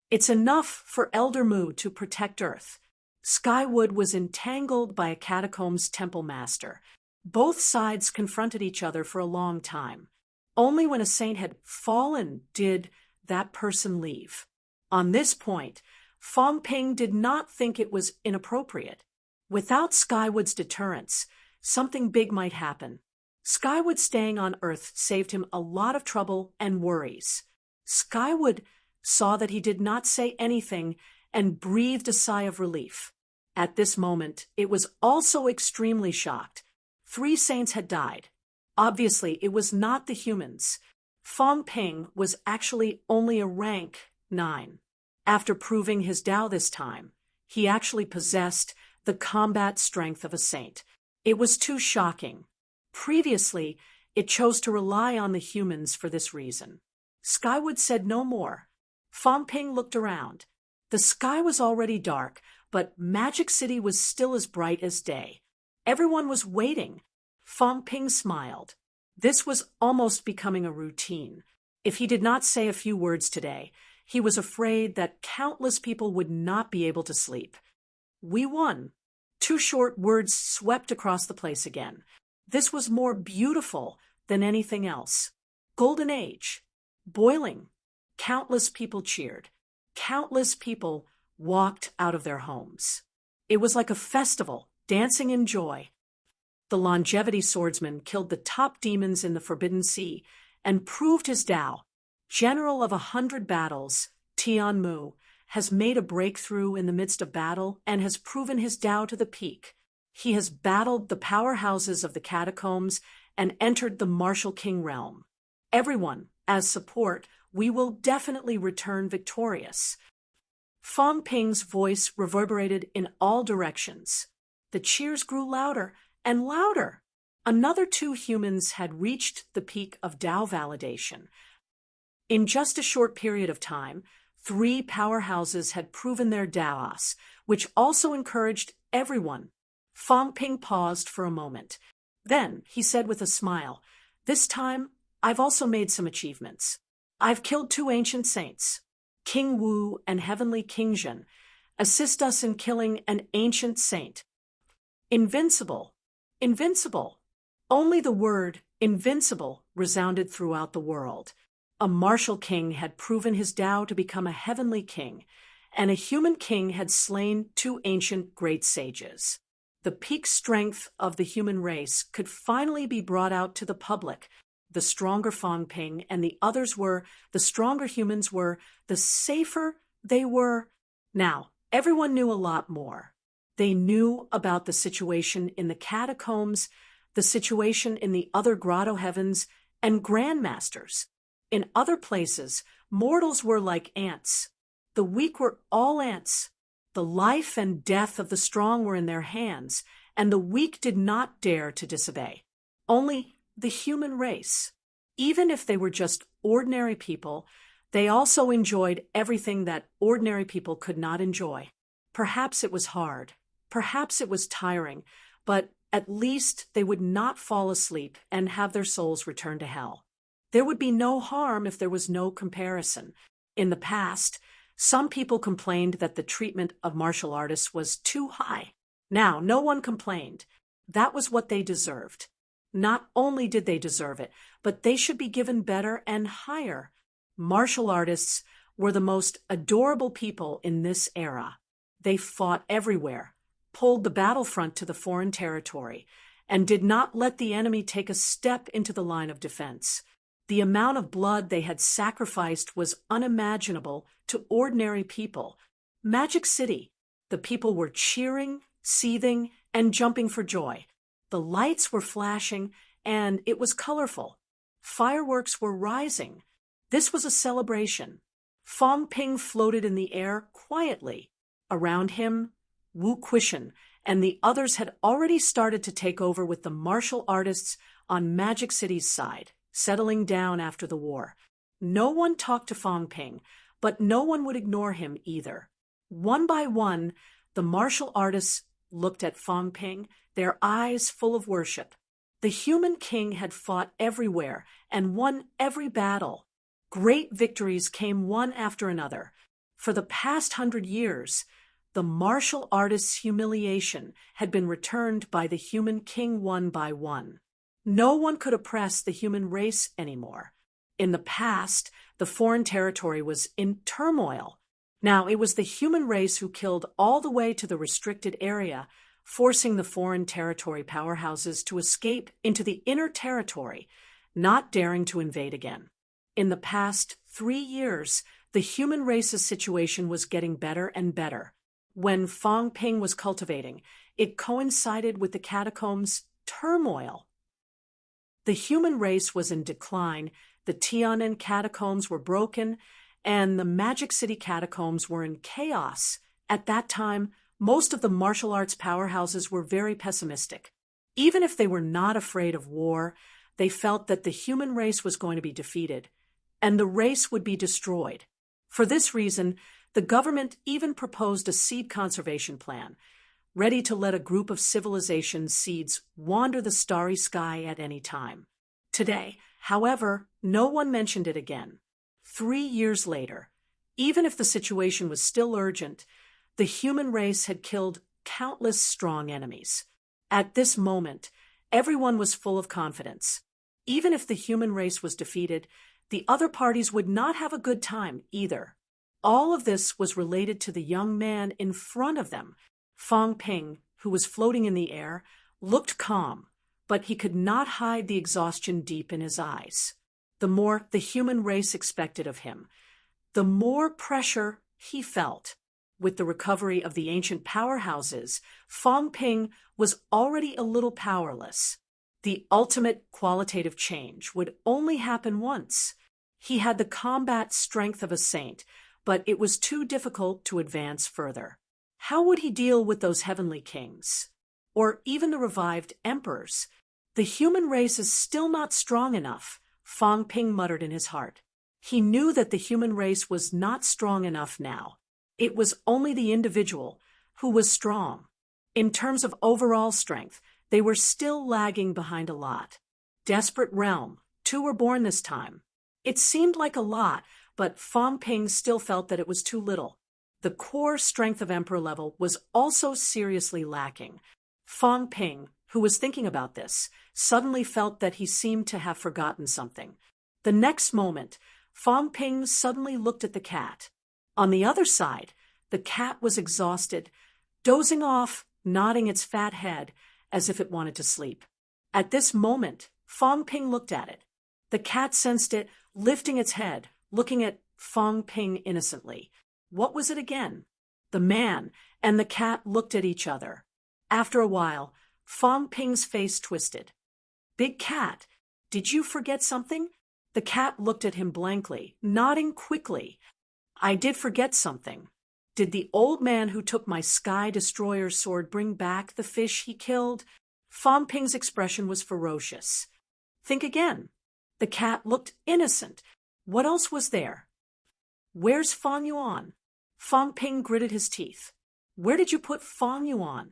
[SPEAKER 1] "It's enough for Elder Mu to protect Earth." Skywood was entangled by a catacombs temple master. Both sides confronted each other for a long time. Only when a saint had fallen did that person leave. On this point, Fong Ping did not think it was inappropriate. Without Skywood's deterrence, something big might happen. Skywood staying on Earth saved him a lot of trouble and worries. Skywood saw that he did not say anything and breathed a sigh of relief. At this moment, it was also extremely shocked. 3 saints had died. Obviously, it was not the humans. Fong Ping was actually only a rank 9. After proving his Tao this time, he actually possessed the combat strength of a saint. It was too shocking. Previously, it chose to rely on the humans for this reason. Skywood said no more. Fong Ping looked around. The sky was already dark, but Magic City was still as bright as day. Everyone was waiting. Fong Ping smiled. This was almost becoming a routine. If he did not say a few words today, he was afraid that countless people would not be able to sleep. "We won." 2 short words swept across the place again. This was more beautiful than anything else. Golden Age. Boiling. Countless people cheered. Countless people walked out of their homes. It was like a festival, dancing in joy. The longevity swordsman killed the top demons in the Forbidden Sea and proved his Tao. General of 100 battles, Tian Mu, has made a breakthrough in the midst of battle and has proven his Tao to the peak. He has battled the powerhouses of the catacombs and entered the martial king realm. Everyone, as support, we will definitely return victorious. Fong Ping's voice reverberated in all directions. The cheers grew louder and louder. Another 2 humans had reached the peak of Tao validation. In just a short period of time, 3 powerhouses had proven their Taos, which also encouraged everyone. Fong Ping paused for a moment. Then he said with a smile, "This time, I've also made some achievements. I've killed 2 ancient saints. King Wu and Heavenly King Zhen assist us in killing an ancient saint. Invincible. Invincible." Only the word invincible resounded throughout the world. A martial king had proven his Tao to become a heavenly king, and a human king had slain 2 ancient great sages. The peak strength of the human race could finally be brought out to the public. The stronger Fong Ping and the others were, the stronger humans were, the safer they were. Now, everyone knew a lot more. They knew about the situation in the catacombs, the situation in the other grotto heavens, and grandmasters. In other places, mortals were like ants. The weak were all ants. The life and death of the strong were in their hands, and the weak did not dare to disobey. Only the human race. Even if they were just ordinary people, they also enjoyed everything that ordinary people could not enjoy. Perhaps it was hard. Perhaps it was tiring, but at least they would not fall asleep and have their souls return to hell. There would be no harm if there was no comparison. In the past, some people complained that the treatment of martial artists was too high. Now, no one complained. That was what they deserved. Not only did they deserve it, but they should be given better and higher. Martial artists were the most adorable people in this era. They fought everywhere, pulled the battlefront to the foreign territory, and did not let the enemy take a step into the line of defense. The amount of blood they had sacrificed was unimaginable to ordinary people. Magic City, the people were cheering, seething, and jumping for joy. The lights were flashing, and it was colorful. Fireworks were rising. This was a celebration. Fong Ping floated in the air quietly. Around him, Wu Quishan and the others had already started to take over with the martial artists on Magic City's side, settling down after the war. No one talked to Fong Ping, but no one would ignore him either. One by one, the martial artists looked at Fong Ping, their eyes full of worship. The human king had fought everywhere and won every battle. Great victories came one after another. For the past 100 years, the martial artist's humiliation had been returned by the human king one by one. No one could oppress the human race anymore. In the past, the foreign territory was in turmoil. Now it was the human race who killed all the way to the restricted area, forcing the foreign territory powerhouses to escape into the inner territory, not daring to invade again. In the past 3 years, the human race's situation was getting better and better. When Fong Ping was cultivating, it coincided with the catacombs' turmoil. The human race was in decline, the Tian'an catacombs were broken, and the Magic City catacombs were in chaos. At that time, most of the martial arts powerhouses were very pessimistic. Even if they were not afraid of war, they felt that the human race was going to be defeated, and the race would be destroyed. For this reason, the government even proposed a seed conservation plan, ready to let a group of civilization seeds wander the starry sky at any time. Today, however, no one mentioned it again. 3 years later, even if the situation was still urgent, the human race had killed countless strong enemies. At this moment, everyone was full of confidence. Even if the human race was defeated, the other parties would not have a good time either. All of this was related to the young man in front of them. Fong Ping, who was floating in the air, looked calm, but he could not hide the exhaustion deep in his eyes. The more the human race expected of him, the more pressure he felt. With the recovery of the ancient powerhouses, Fong Ping was already a little powerless. The ultimate qualitative change would only happen once. He had the combat strength of a saint, but it was too difficult to advance further. How would he deal with those heavenly kings? Or even the revived emperors? The human race is still not strong enough, Fong Ping muttered in his heart. He knew that the human race was not strong enough now. It was only the individual who was strong. In terms of overall strength, they were still lagging behind a lot. Desperate realm, 2 were born this time. It seemed like a lot, but Fong Ping still felt that it was too little. The core strength of emperor level was also seriously lacking. Fong Ping, who was thinking about this, suddenly felt that he seemed to have forgotten something. The next moment, Fong Ping suddenly looked at the cat. On the other side, the cat was exhausted, dozing off, nodding its fat head as if it wanted to sleep. At this moment, Fong Ping looked at it. The cat sensed it, lifting its head, looking at Fong Ping innocently. What was it again? The man and the cat looked at each other. After a while, Fong Ping's face twisted. Big Cat, did you forget something? The cat looked at him blankly, nodding quickly. I did forget something. Did the old man who took my Sky Destroyer's sword bring back the fish he killed? Fong Ping's expression was ferocious. Think again. The cat looked innocent. What else was there? Where's Fong Yuan? Fong Ping gritted his teeth. Where did you put Fong Yuan?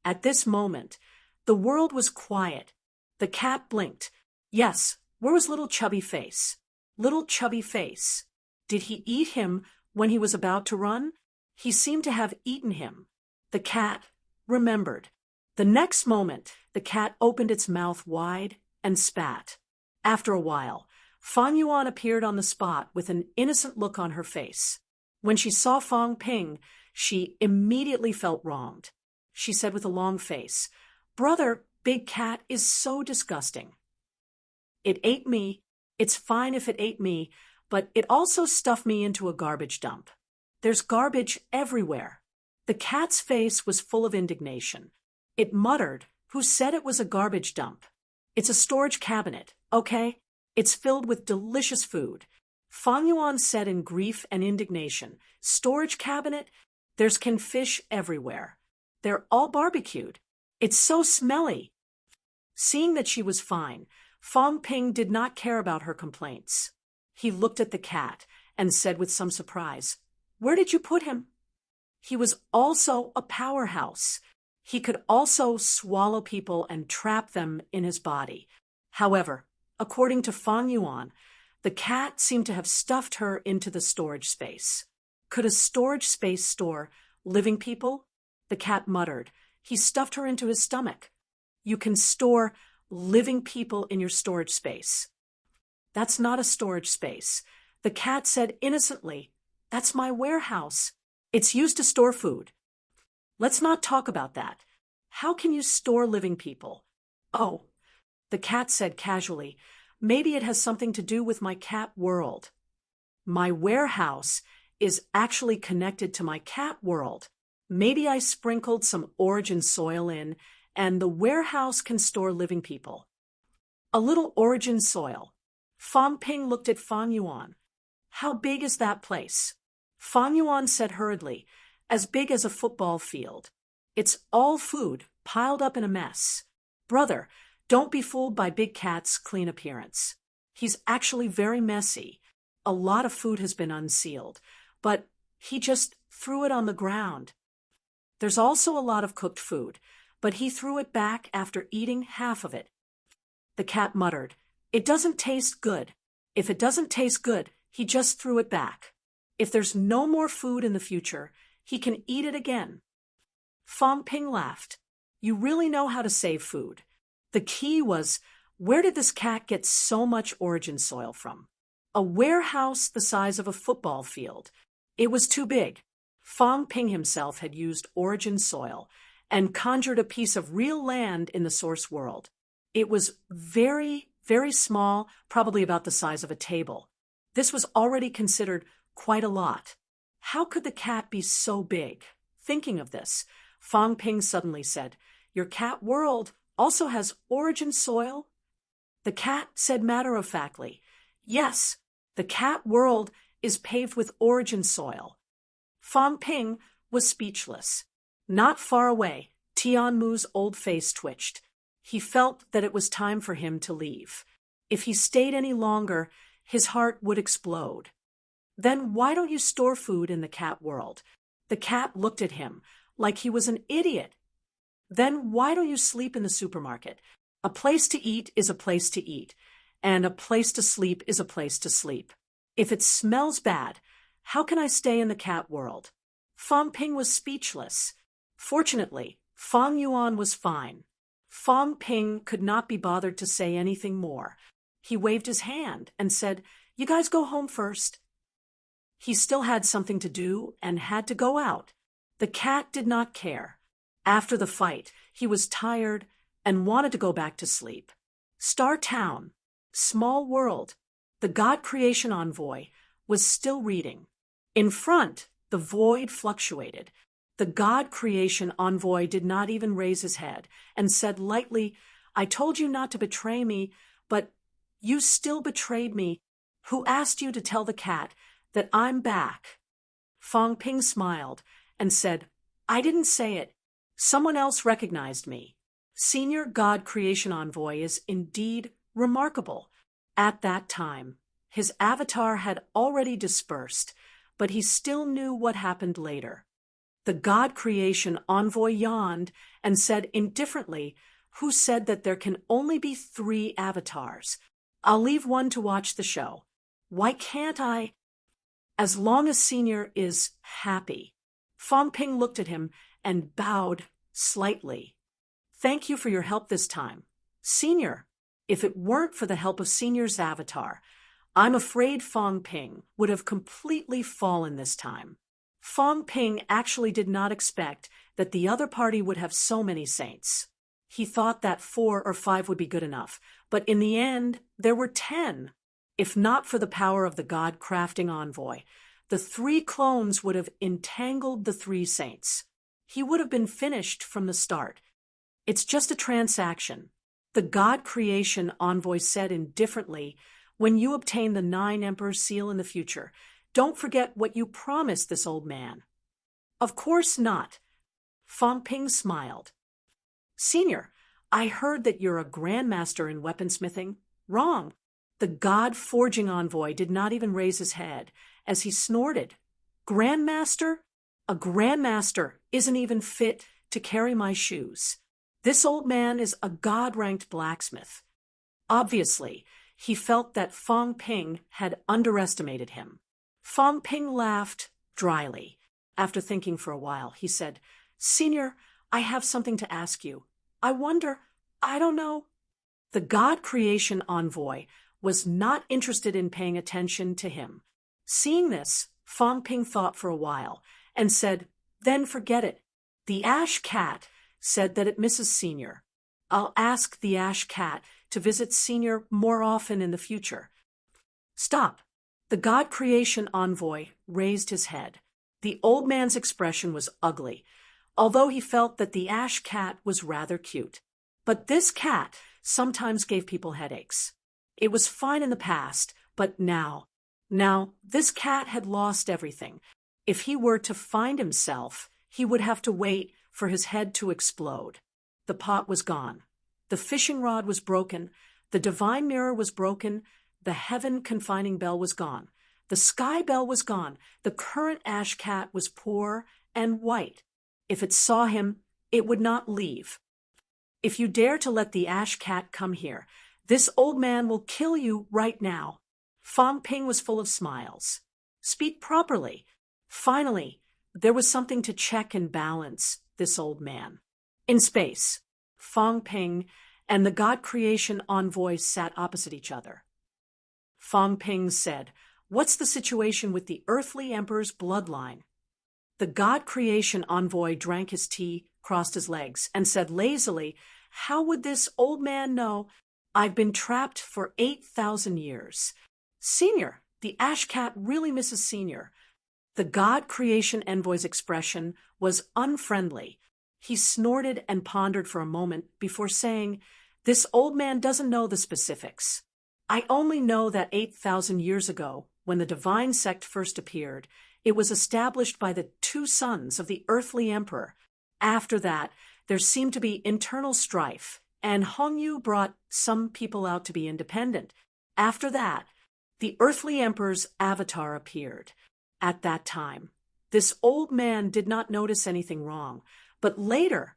[SPEAKER 1] At this moment, the world was quiet. The cat blinked. Yes, where was Little Chubby Face? Little Chubby Face. Did he eat him when he was about to run? He seemed to have eaten him. The cat remembered. The next moment, the cat opened its mouth wide and spat. After a while, Fong Yuan appeared on the spot with an innocent look on her face. When she saw Fong Ping, she immediately felt wronged. She said with a long face, "Brother, Big Cat is so disgusting. It ate me. It's fine if it ate me, but it also stuffed me into a garbage dump. There's garbage everywhere." The cat's face was full of indignation. It muttered, "Who said it was a garbage dump? It's a storage cabinet, okay? It's filled with delicious food." Fong Yuan said in grief and indignation, "Storage cabinet? There's can fish everywhere." They're all barbecued. It's so smelly. Seeing that she was fine, Fong Ping did not care about her complaints. He looked at the cat and said with some surprise, "Where did you put him?" He was also a powerhouse. He could also swallow people and trap them in his body. However, according to Fang Yuan, the cat seemed to have stuffed her into the storage space. Could a storage space store living people? The cat muttered. He stuffed her into his stomach. You can store living people in your storage space. That's not a storage space. The cat said innocently, "That's my warehouse. It's used to store food." "Let's not talk about that. How can you store living people?" "Oh," the cat said casually, "maybe it has something to do with my cat world." My warehouse is actually connected to my cat world. Maybe I sprinkled some origin soil in, and the warehouse can store living people. A little origin soil. Fang Ping looked at Fang Yuan. "How big is that place?" Fang Yuan said hurriedly, "As big as a football field. It's all food, piled up in a mess. Brother, don't be fooled by Big Cat's clean appearance. He's actually very messy. A lot of food has been unsealed, but he just threw it on the ground. There's also a lot of cooked food, but he threw it back after eating half of it." The cat muttered, "It doesn't taste good. If it doesn't taste good, he just threw it back. If there's no more food in the future, he can eat it again." Fang Ping laughed. "You really know how to save food." The key was, where did this cat get so much origin soil from? A warehouse the size of a football field. It was too big. Fang Ping himself had used origin soil and conjured a piece of real land in the source world. It was very, very small, probably about the size of a table. This was already considered quite a lot. How could the cat be so big? Thinking of this, Fang Ping suddenly said, "Your cat world also has origin soil?" The cat said matter-of-factly, "Yes, the cat world is paved with origin soil." Fang Ping was speechless. Not far away, Tianmu's old face twitched. He felt that it was time for him to leave. If he stayed any longer, his heart would explode. "Then why don't you store food in the cat world?" The cat looked at him like he was an idiot. "Then why don't you sleep in the supermarket? A place to eat is a place to eat, and a place to sleep is a place to sleep. If it smells bad, how can I stay in the cat world?" Fang Ping was speechless. Fortunately, Fang Yuan was fine. Fang Ping could not be bothered to say anything more. He waved his hand and said, "You guys go home first." He still had something to do and had to go out. The cat did not care. After the fight, he was tired and wanted to go back to sleep. Star Town, small world. The God Creation Envoy was still reading. In front, the void fluctuated. The God Creation Envoy did not even raise his head and said lightly, "I told you not to betray me, but you still betrayed me. Who asked you to tell the cat that I'm back?" Fang Ping smiled and said, "I didn't say it. Someone else recognized me." Senior God Creation Envoy is indeed remarkable. At that time, his avatar had already dispersed, but he still knew what happened later. The God Creation Envoy yawned and said indifferently, "Who said that there can only be 3 avatars? I'll leave one to watch the show. Why can't I?" "As long as Senior is happy." Fang Ping looked at him and bowed slightly. "Thank you for your help this time. Senior, if it weren't for the help of Senior's avatar, I'm afraid Fang Ping would have completely fallen this time." Fang Ping actually did not expect that the other party would have so many saints. He thought that 4 or 5 would be good enough, but in the end, there were 10. If not for the power of the God Crafting Envoy, the 3 clones would have entangled the 3 saints. He would have been finished from the start. "It's just a transaction," the God Creation Envoy said indifferently. "When you obtain the 9 Emperor seal in the future, don't forget what you promised this old man." "Of course not." Fong Ping smiled. Senior, I heard that you're a grandmaster in weaponsmithing. Wrong. The god-forging envoy did not even raise his head as he snorted. Grandmaster? A grandmaster isn't even fit to carry my shoes. This old man is a god-ranked blacksmith. Obviously, he felt that Fong Ping had underestimated him. Fong Ping laughed dryly. After thinking for a while, he said, Senior, I have something to ask you. I don't know. The god creation envoy was not interested in paying attention to him. Seeing this, Fong Ping thought for a while and said, Then forget it. The Ash Cat said that it misses Senior. I'll ask the Ash Cat to visit Senior more often in the future. Stop. The god creation envoy raised his head. The old man's expression was ugly, although he felt that the Ash Cat was rather cute. But this cat sometimes gave people headaches. It was fine in the past, but now, this cat had lost everything. If he were to find himself, he would have to wait for his head to explode. The pot was gone. The fishing rod was broken. The divine mirror was broken. The heaven confining bell was gone. The sky bell was gone. The current Ash Cat was poor and white. If it saw him, it would not leave. If you dare to let the Ash Cat come here, this old man will kill you right now. Fong Ping was full of smiles. Speak properly. Finally, there was something to check and balance this old man. In space, Fong Ping and the god creation envoy sat opposite each other. Fong Ping said, What's the situation with the earthly emperor's bloodline? The god creation envoy drank his tea, crossed his legs, and said lazily, How would this old man know? I've been trapped for 8,000 years. Senior, the Ash Cat really misses Senior. The god creation envoy's expression was unfriendly. He snorted and pondered for a moment before saying, This old man doesn't know the specifics. I only know that 8,000 years ago, when the divine sect first appeared, it was established by the two sons of the earthly emperor. After that, there seemed to be internal strife, and Hongyu brought some people out to be independent. After that, the earthly emperor's avatar appeared. At that time, this old man did not notice anything wrong, but later,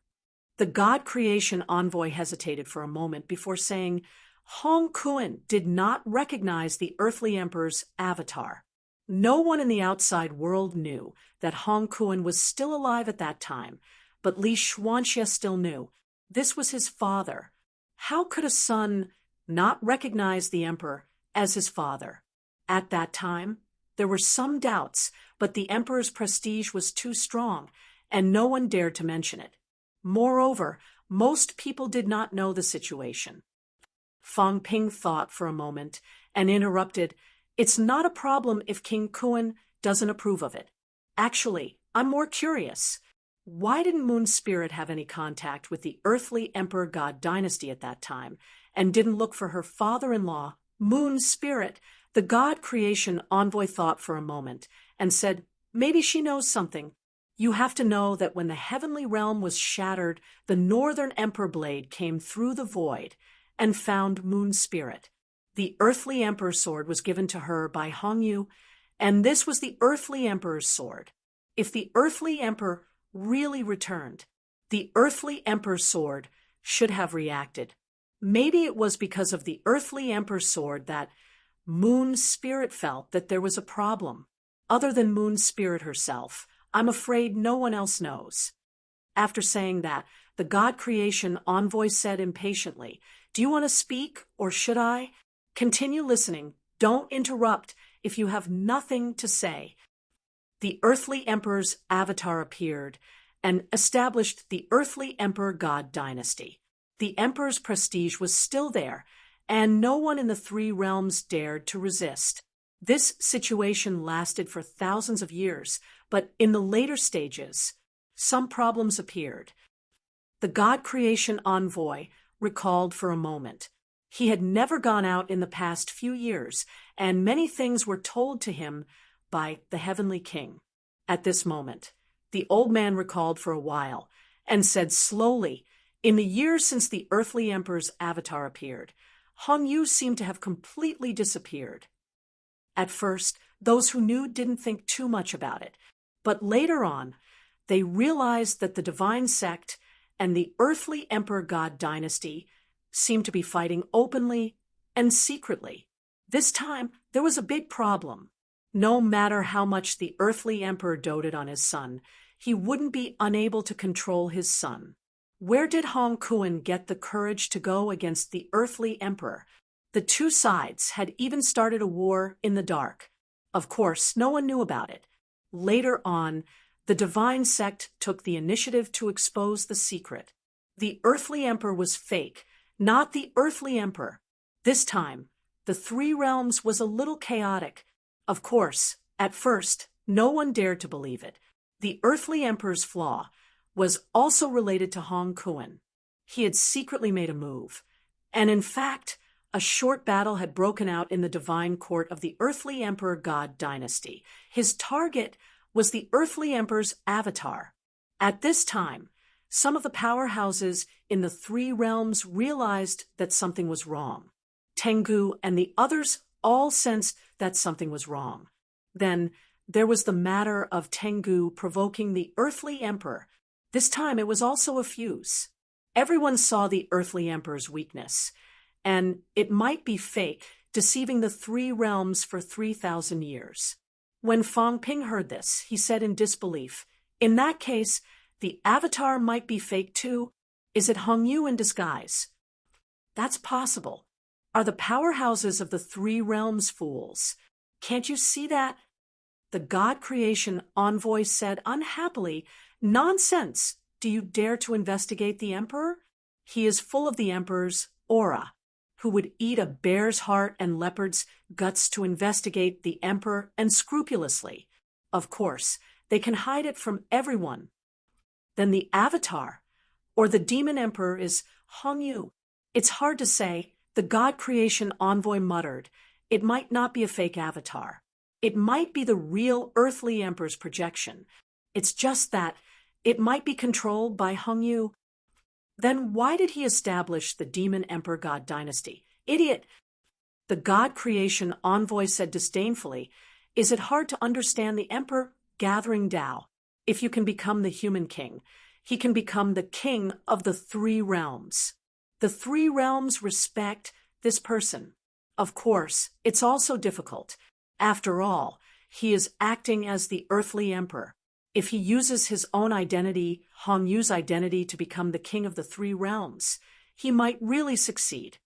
[SPEAKER 1] the god creation envoy hesitated for a moment before saying, Hong Kuan did not recognize the earthly emperor's avatar. No one in the outside world knew that Hong Kuan was still alive at that time, but Li Xuanxia still knew. This was his father. How could a son not recognize the emperor as his father? At that time, there were some doubts, but the emperor's prestige was too strong, and no one dared to mention it. Moreover, most people did not know the situation. Fong Ping thought for a moment and interrupted, It's not a problem if King Kuan doesn't approve of it. Actually, I'm more curious. Why didn't Moon Spirit have any contact with the earthly emperor god dynasty at that time, and didn't look for her father-in-law, Moon Spirit? The god creation envoy thought for a moment and said, Maybe she knows something. You have to know that when the heavenly realm was shattered, the northern emperor blade came through the void and found Moon Spirit. The earthly emperor's sword was given to her by Hongyu, and this was the earthly emperor's sword. If the earthly emperor really returned, the earthly emperor's sword should have reacted. Maybe it was because of the earthly emperor's sword that Moon Spirit felt that there was a problem. Other than Moon Spirit herself, I'm afraid no one else knows. After saying that, the god creation envoy said impatiently, Do you want to speak, or should I? Continue listening. Don't interrupt if you have nothing to say. The earthly emperor's avatar appeared and established the earthly emperor god dynasty. The emperor's prestige was still there, and no one in the three realms dared to resist. This situation lasted for thousands of years, but in the later stages, some problems appeared. The god creation envoy recalled for a moment. He had never gone out in the past few years, and many things were told to him by the heavenly king. At this moment, the old man recalled for a while and said slowly, "In the years since the earthly emperor's avatar appeared, Hong Yu seemed to have completely disappeared." At first, those who knew didn't think too much about it, but later on, they realized that the divine sect and the earthly emperor god dynasty seemed to be fighting openly and secretly. This time, there was a big problem. No matter how much the earthly emperor doted on his son, he wouldn't be unable to control his son. Where did Hong Kuan get the courage to go against the earthly emperor? The two sides had even started a war in the dark. Of course, no one knew about it. Later on, the divine sect took the initiative to expose the secret. The earthly emperor was fake, not the earthly emperor. This time, the three realms was a little chaotic. Of course, at first, no one dared to believe it. The earthly emperor's flaw was also related to Hong Kuan. He had secretly made a move. And in fact, a short battle had broken out in the divine court of the earthly emperor god dynasty. His target was the earthly emperor's avatar. At this time, some of the powerhouses in the three realms realized that something was wrong. Tengu and the others all sensed that something was wrong. Then there was the matter of Tengu provoking the earthly emperor. This time it was also a fuse. Everyone saw the earthly emperor's weakness, and it might be fake, deceiving the three realms for 3,000 years. When Fang Ping heard this, he said in disbelief, "In that case, the avatar might be fake too. Is it Hong Yu in disguise?" "That's possible. Are the powerhouses of the three realms fools? Can't you see that?" The God creation envoy said unhappily, "Nonsense! Do you dare to investigate the emperor? He is full of the emperor's aura. Who would eat a bear's heart and leopard's guts to investigate the emperor, and scrupulously? Of course, they can hide it from everyone. Then the avatar, or the demon emperor, is Hong Yu. It's hard to say," the God creation envoy muttered. "It might not be a fake avatar. It might be the real earthly emperor's projection. It's just that it might be controlled by Hong Yu." "Then why did he establish the demon emperor god dynasty?" "Idiot!" The God creation envoy said disdainfully. "Is it hard to understand the emperor gathering Tao? If you can become the human king, he can become the king of the three realms. The three realms respect this person. Of course, it's also difficult. After all, he is acting as the earthly emperor. If he uses his own identity, Hong Yu's identity, to become the king of the three realms, he might really succeed."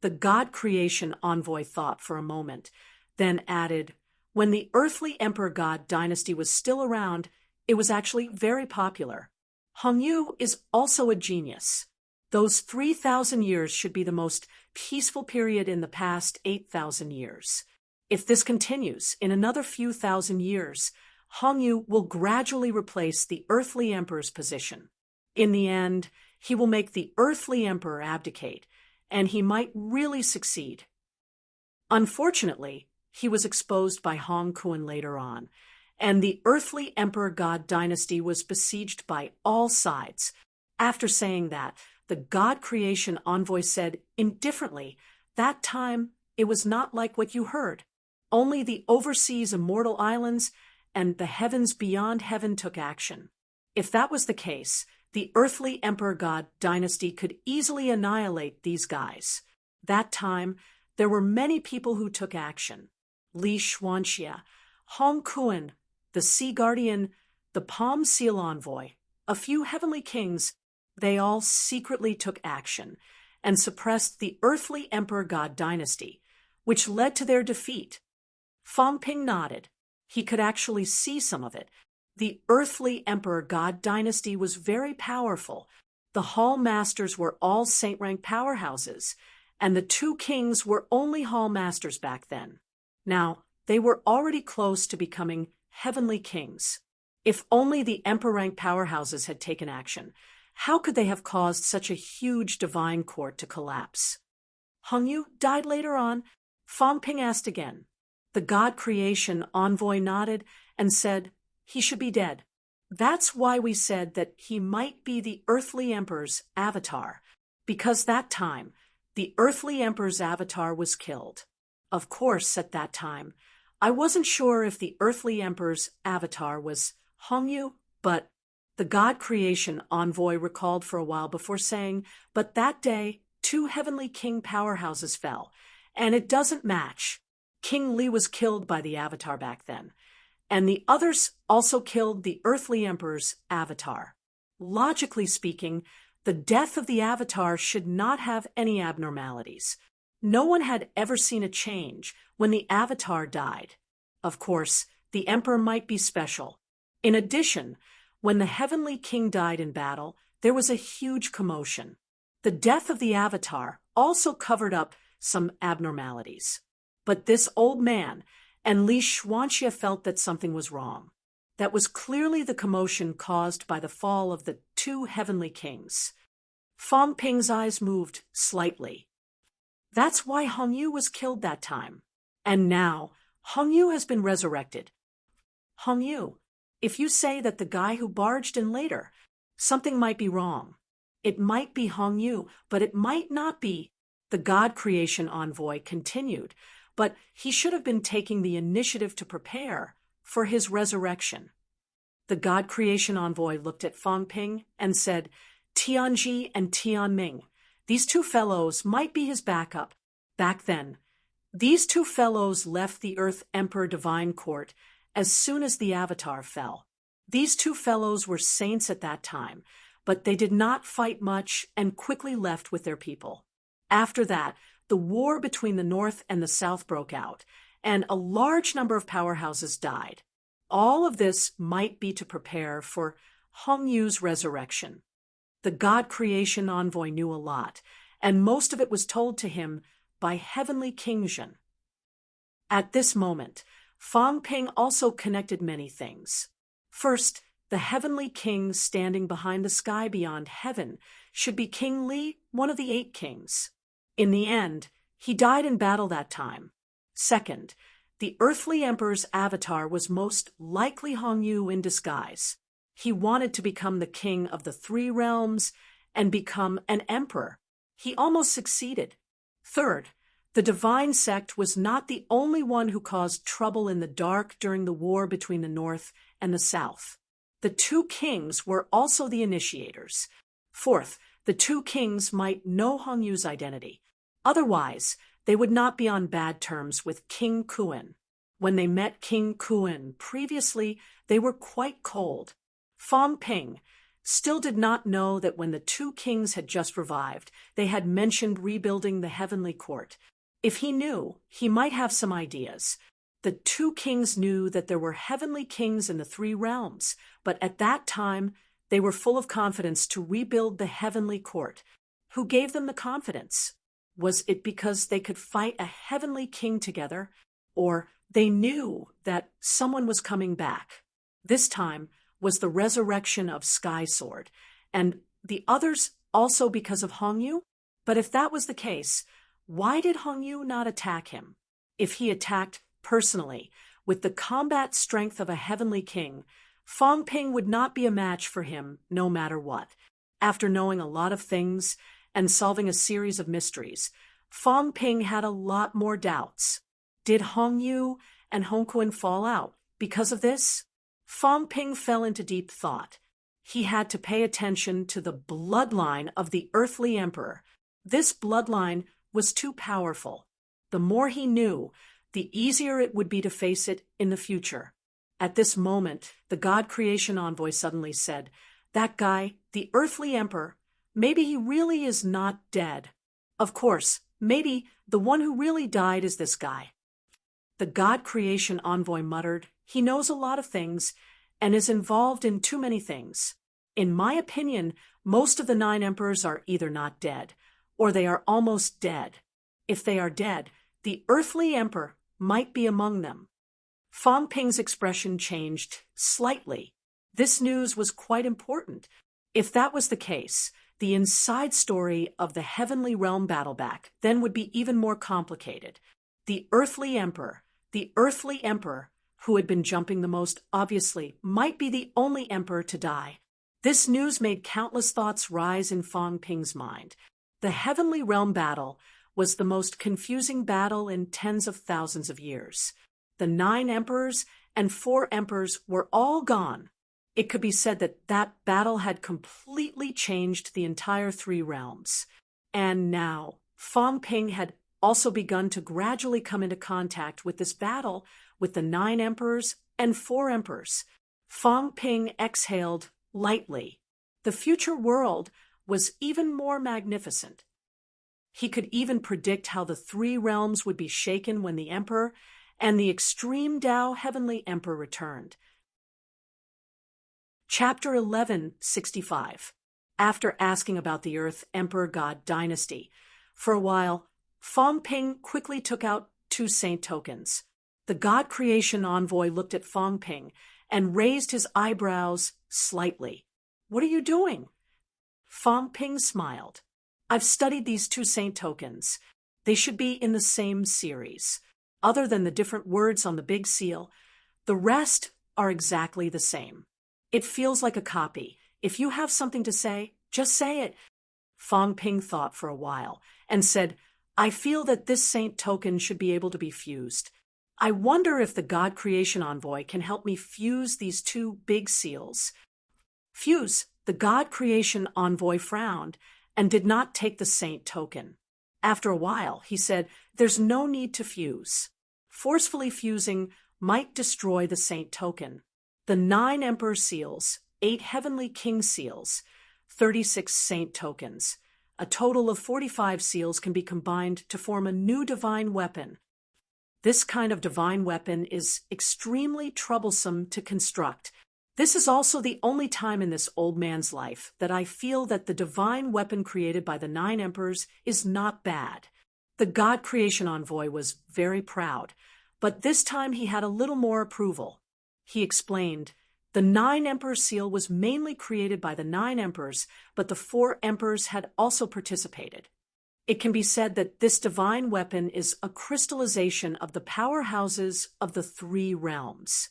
[SPEAKER 1] The God creation envoy thought for a moment, then added, "When the earthly emperor god dynasty was still around, it was actually very popular. Hong Yu is also a genius. Those 3,000 years should be the most peaceful period in the past 8,000 years. If this continues, in another few thousand years, Hong Yu will gradually replace the earthly emperor's position. In the end, he will make the earthly emperor abdicate, and he might really succeed." Unfortunately, he was exposed by Hong Kuan later on, and the earthly emperor god dynasty was besieged by all sides. After saying that, the God creation envoy said indifferently, "That time, it was not like what you heard. Only the overseas immortal islands and the heavens beyond heaven took action. If that was the case, the earthly emperor god dynasty could easily annihilate these guys. That time, there were many people who took action. Li Xuanxia, Hong Kuan, the Sea Guardian, the Palm Seal Envoy, a few heavenly kings, they all secretly took action and suppressed the earthly emperor god dynasty, which led to their defeat." Fang Ping nodded. He could actually see some of it. The earthly emperor god dynasty was very powerful. The hall masters were all saint-rank powerhouses, and the two kings were only hall masters back then. Now, they were already close to becoming heavenly kings. If only the emperor-rank powerhouses had taken action, how could they have caused such a huge divine court to collapse? Hong Yu died later on. Fang Ping asked again. The God creation envoy nodded and said he should be dead. That's why we said that he might be the earthly emperor's avatar, because that time, the earthly emperor's avatar was killed. Of course, at that time, I wasn't sure if the earthly emperor's avatar was Hongyu, but the God creation envoy recalled for a while before saying, but that day, two heavenly king powerhouses fell, and it doesn't match. King Li was killed by the avatar back then, and the others also killed the earthly emperor's avatar. Logically speaking, the death of the avatar should not have any abnormalities. No one had ever seen a change when the avatar died. Of course, the emperor might be special. In addition, when the heavenly king died in battle, there was a huge commotion. The death of the avatar also covered up some abnormalities. But this old man and Li Xuanxia felt that something was wrong. That was clearly the commotion caused by the fall of the two heavenly kings. Fang Ping's eyes moved slightly. That's why Hongyu was killed that time. And now, Hongyu has been resurrected. Hongyu, if you say that the guy who barged in later, something might be wrong. It might be Hongyu, but it might not be. The God creation envoy continued, but he should have been taking the initiative to prepare for his resurrection. The God creation envoy looked at Fang Ping and said, Tianji and Tianming, these two fellows might be his backup. Back then, these two fellows left the Earth Emperor Divine Court as soon as the Avatar fell. These two fellows were saints at that time, but they did not fight much and quickly left with their people. After that, the war between the North and the South broke out, and a large number of powerhouses died. All of this might be to prepare for Hongyu's resurrection. The God creation envoy knew a lot, and most of it was told to him by Heavenly King Zhen. At this moment, Fang Ping also connected many things. First, the Heavenly King standing behind the sky beyond heaven should be King Li, one of the 8 kings. In the end, he died in battle that time. Second, the earthly emperor's avatar was most likely Hongyu in disguise. He wanted to become the king of the 3 realms and become an emperor. He almost succeeded. Third, the divine sect was not the only one who caused trouble in the dark during the war between the North and the South. The 2 kings were also the initiators. Fourth, the 2 kings might know Hongyu's identity. Otherwise, they would not be on bad terms with King Kuan. When they met King Kuan previously, they were quite cold. Fang Ping still did not know that when the 2 kings had just revived, they had mentioned rebuilding the heavenly court. If he knew, he might have some ideas. The 2 kings knew that there were heavenly kings in the 3 realms, but at that time, they were full of confidence to rebuild the heavenly court. Who gave them the confidence? Was it because they could fight a heavenly king together, or they knew that someone was coming back? This time was the resurrection of Sky Sword, and the others also because of Hongyu? But if that was the case, why did Hongyu not attack him? If he attacked personally, with the combat strength of a heavenly king, Fang Ping would not be a match for him no matter what. After knowing a lot of things and solving a series of mysteries, Fang Ping had a lot more doubts. Did Hongyu and Hong Kuan fall out because of this? Fang Ping fell into deep thought. He had to pay attention to the bloodline of the earthly emperor. This bloodline was too powerful. The more he knew, the easier it would be to face it in the future. At this moment, the God creation envoy suddenly said, "That guy, the earthly emperor, maybe he really is not dead. Of course, maybe the one who really died is this guy." The God creation envoy muttered, "He knows a lot of things and is involved in too many things. In my opinion, most of the 9 emperors are either not dead, or they are almost dead. If they are dead, the earthly emperor might be among them." Fang Ping's expression changed slightly. This news was quite important. If that was the case, the inside story of the Heavenly Realm battleback then would be even more complicated. The earthly emperor, who had been jumping the most obviously, might be the only emperor to die. This news made countless thoughts rise in Fang Ping's mind. The Heavenly Realm battle was the most confusing battle in tens of thousands of years. The 9 emperors and 4 emperors were all gone. It could be said that that battle had completely changed the entire 3 realms. And now, Fang Ping had also begun to gradually come into contact with this battle with the 9 emperors and 4 emperors. Fang Ping exhaled lightly. The future world was even more magnificent. He could even predict how the 3 realms would be shaken when the emperor and the extreme Tao Heavenly Emperor returned. Chapter 1165. After asking about the Earth Emperor God dynasty, for a while, Fang Ping quickly took out 2 saint tokens. The God Creation Envoy looked at Fang Ping and raised his eyebrows slightly. "What are you doing?" Fang Ping smiled. "I've studied these 2 saint tokens. They should be in the same series. Other than the different words on the big seal, the rest are exactly the same. It feels like a copy. If you have something to say, just say it." Fang Ping thought for a while and said, "I feel that this saint token should be able to be fused. I wonder if the God Creation Envoy can help me fuse these 2 big seals." Fuse. The God Creation Envoy frowned and did not take the saint token. After a while, he said, "There's no need to fuse. Forcefully fusing might destroy the saint token. The 9 Emperor seals, 8 Heavenly King seals, 36 saint tokens. A total of 45 seals can be combined to form a new divine weapon. This kind of divine weapon is extremely troublesome to construct. This is also the only time in this old man's life that I feel that the divine weapon created by the 9 emperors is not bad." The God Creation Envoy was very proud, but this time he had a little more approval. He explained, "The 9 Emperor seal was mainly created by the 9 emperors, but the 4 emperors had also participated. It can be said that this divine weapon is a crystallization of the powerhouses of the 3 realms.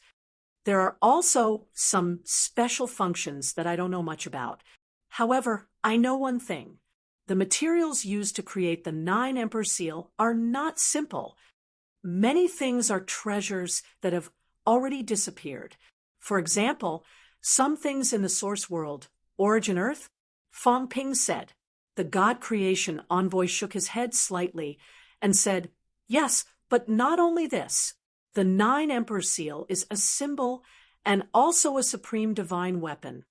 [SPEAKER 1] There are also some special functions that I don't know much about. However, I know one thing. The materials used to create the 9 Emperor seal are not simple. Many things are treasures that have already disappeared. For example, some things in the source world, Origin Earth," Fang Ping said. The God Creation Envoy shook his head slightly and said, "Yes, but not only this. The 9 Emperor seal is a symbol and also a supreme divine weapon.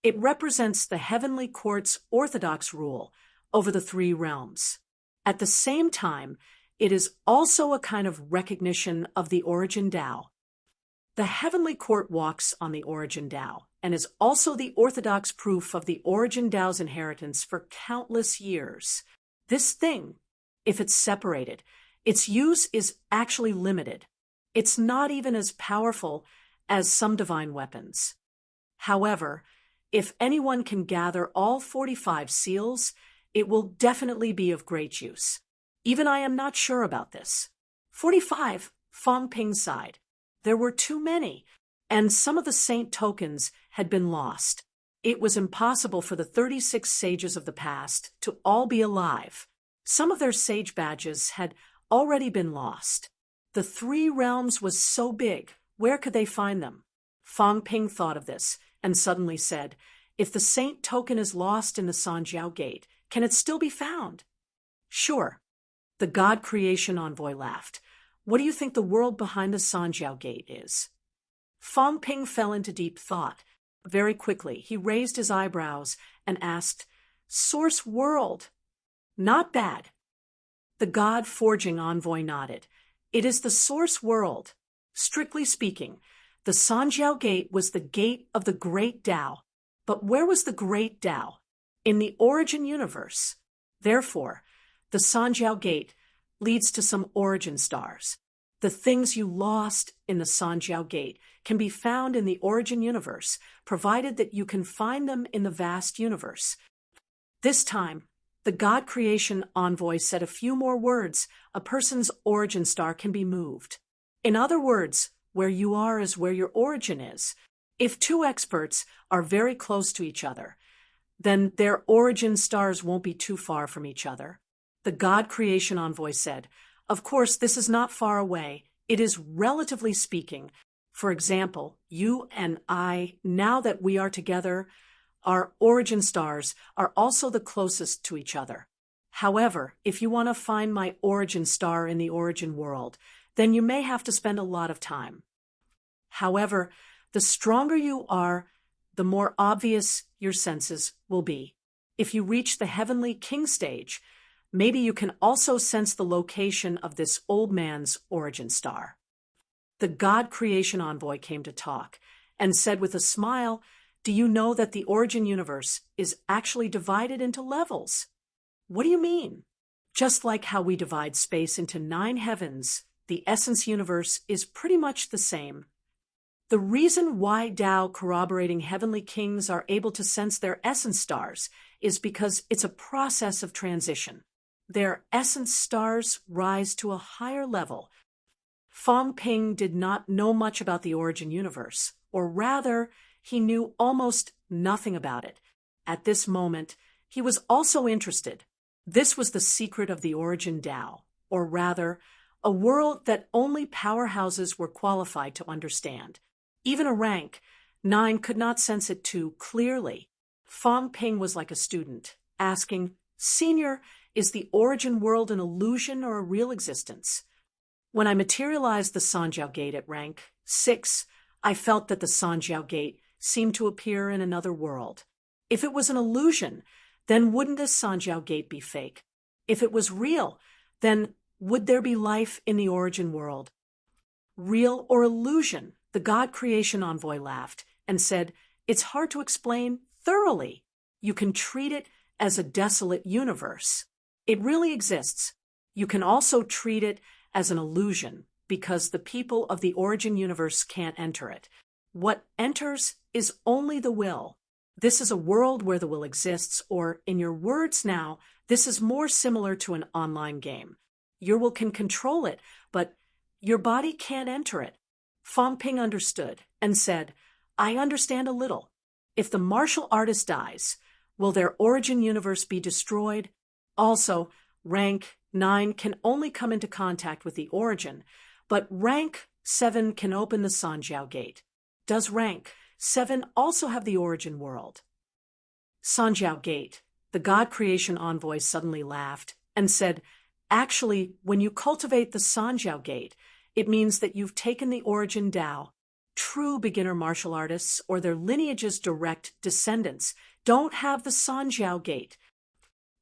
[SPEAKER 1] It represents the Heavenly Court's orthodox rule over the 3 realms. At the same time, it is also a kind of recognition of the Origin Tao. The Heavenly Court walks on the Origin Tao and is also the orthodox proof of the Origin Tao's inheritance for countless years. This thing, if it's separated, its use is actually limited. It's not even as powerful as some divine weapons. However, if anyone can gather all 45 seals, it will definitely be of great use. Even I am not sure about this." 45, Fang Ping sighed. There were too many, and some of the saint tokens had been lost. It was impossible for the 36 sages of the past to all be alive. Some of their sage badges had already been lost. The 3 realms was so big, where could they find them? Fang Ping thought of this and suddenly said, "If the saint token is lost in the Sanjiao Gate, can it still be found?" "Sure." The God Creation Envoy laughed. "What do you think the world behind the Sanjiao Gate is?" Fang Ping fell into deep thought. Very quickly, he raised his eyebrows and asked, "Source world." "Not bad." The God Forging Envoy nodded. "It is the source world. Strictly speaking, the Sanjiao Gate was the gate of the Great Tao. But where was the Great Tao? In the Origin universe. Therefore, the Sanjiao Gate leads to some origin stars. The things you lost in the Sanjiao Gate can be found in the Origin universe, provided that you can find them in the vast universe." This time, the God Creation Envoy said a few more words. A person's origin star can be moved. In other words, where you are is where your origin is. If two experts are very close to each other, then their origin stars won't be too far from each other. The God Creation Envoy said, "Of course, this is not far away. It is relatively speaking. For example, you and I, now that we are together, our origin stars are also the closest to each other. However, if you want to find my origin star in the origin world, then you may have to spend a lot of time. However, the stronger you are, the more obvious your senses will be. If you reach the heavenly king stage, maybe you can also sense the location of this old man's origin star." The God Creation Envoy came to talk and said with a smile, "Do you know that the origin universe is actually divided into levels?" "What do you mean?" "Just like how we divide space into 9 heavens, the essence universe is pretty much the same. The reason why Tao corroborating heavenly kings are able to sense their essence stars is because it's a process of transition. Their essence stars rise to a higher level." Fang Ping did not know much about the origin universe, or rather, he knew almost nothing about it. At this moment, he was also interested. This was the secret of the origin Tao, or rather, a world that only powerhouses were qualified to understand. Even a rank 9 could not sense it too clearly. Fang Ping was like a student, asking, "Senior, is the origin world an illusion or a real existence?" When I materialized the Sanjiao Gate at rank 6, I felt that the Sanjiao Gate seemed to appear in another world. If it was an illusion, then wouldn't this Sanjiao Gate be fake? If it was real, then would there be life in the origin world? Real or illusion? The God Creation Envoy laughed and said, "It's hard to explain thoroughly. You can treat it as a desolate universe. It really exists. You can also treat it as an illusion because the people of the origin universe can't enter it. What enters is only the will. This is a world where the will exists, or in your words now, this is more similar to an online game. Your will can control it, but your body can't enter it." Fang Ping understood and said, "I understand a little. If the martial artist dies, will their origin universe be destroyed? Also, rank 9 can only come into contact with the origin, but rank 7 can open the Sanjiao Gate. Does rank 7 also have the origin world?" Sanjiao Gate. The God Creation Envoy suddenly laughed and said, "Actually, when you cultivate the Sanjiao Gate, it means that you've taken the origin Tao. True beginner martial artists or their lineage's direct descendants don't have the Sanjiao Gate.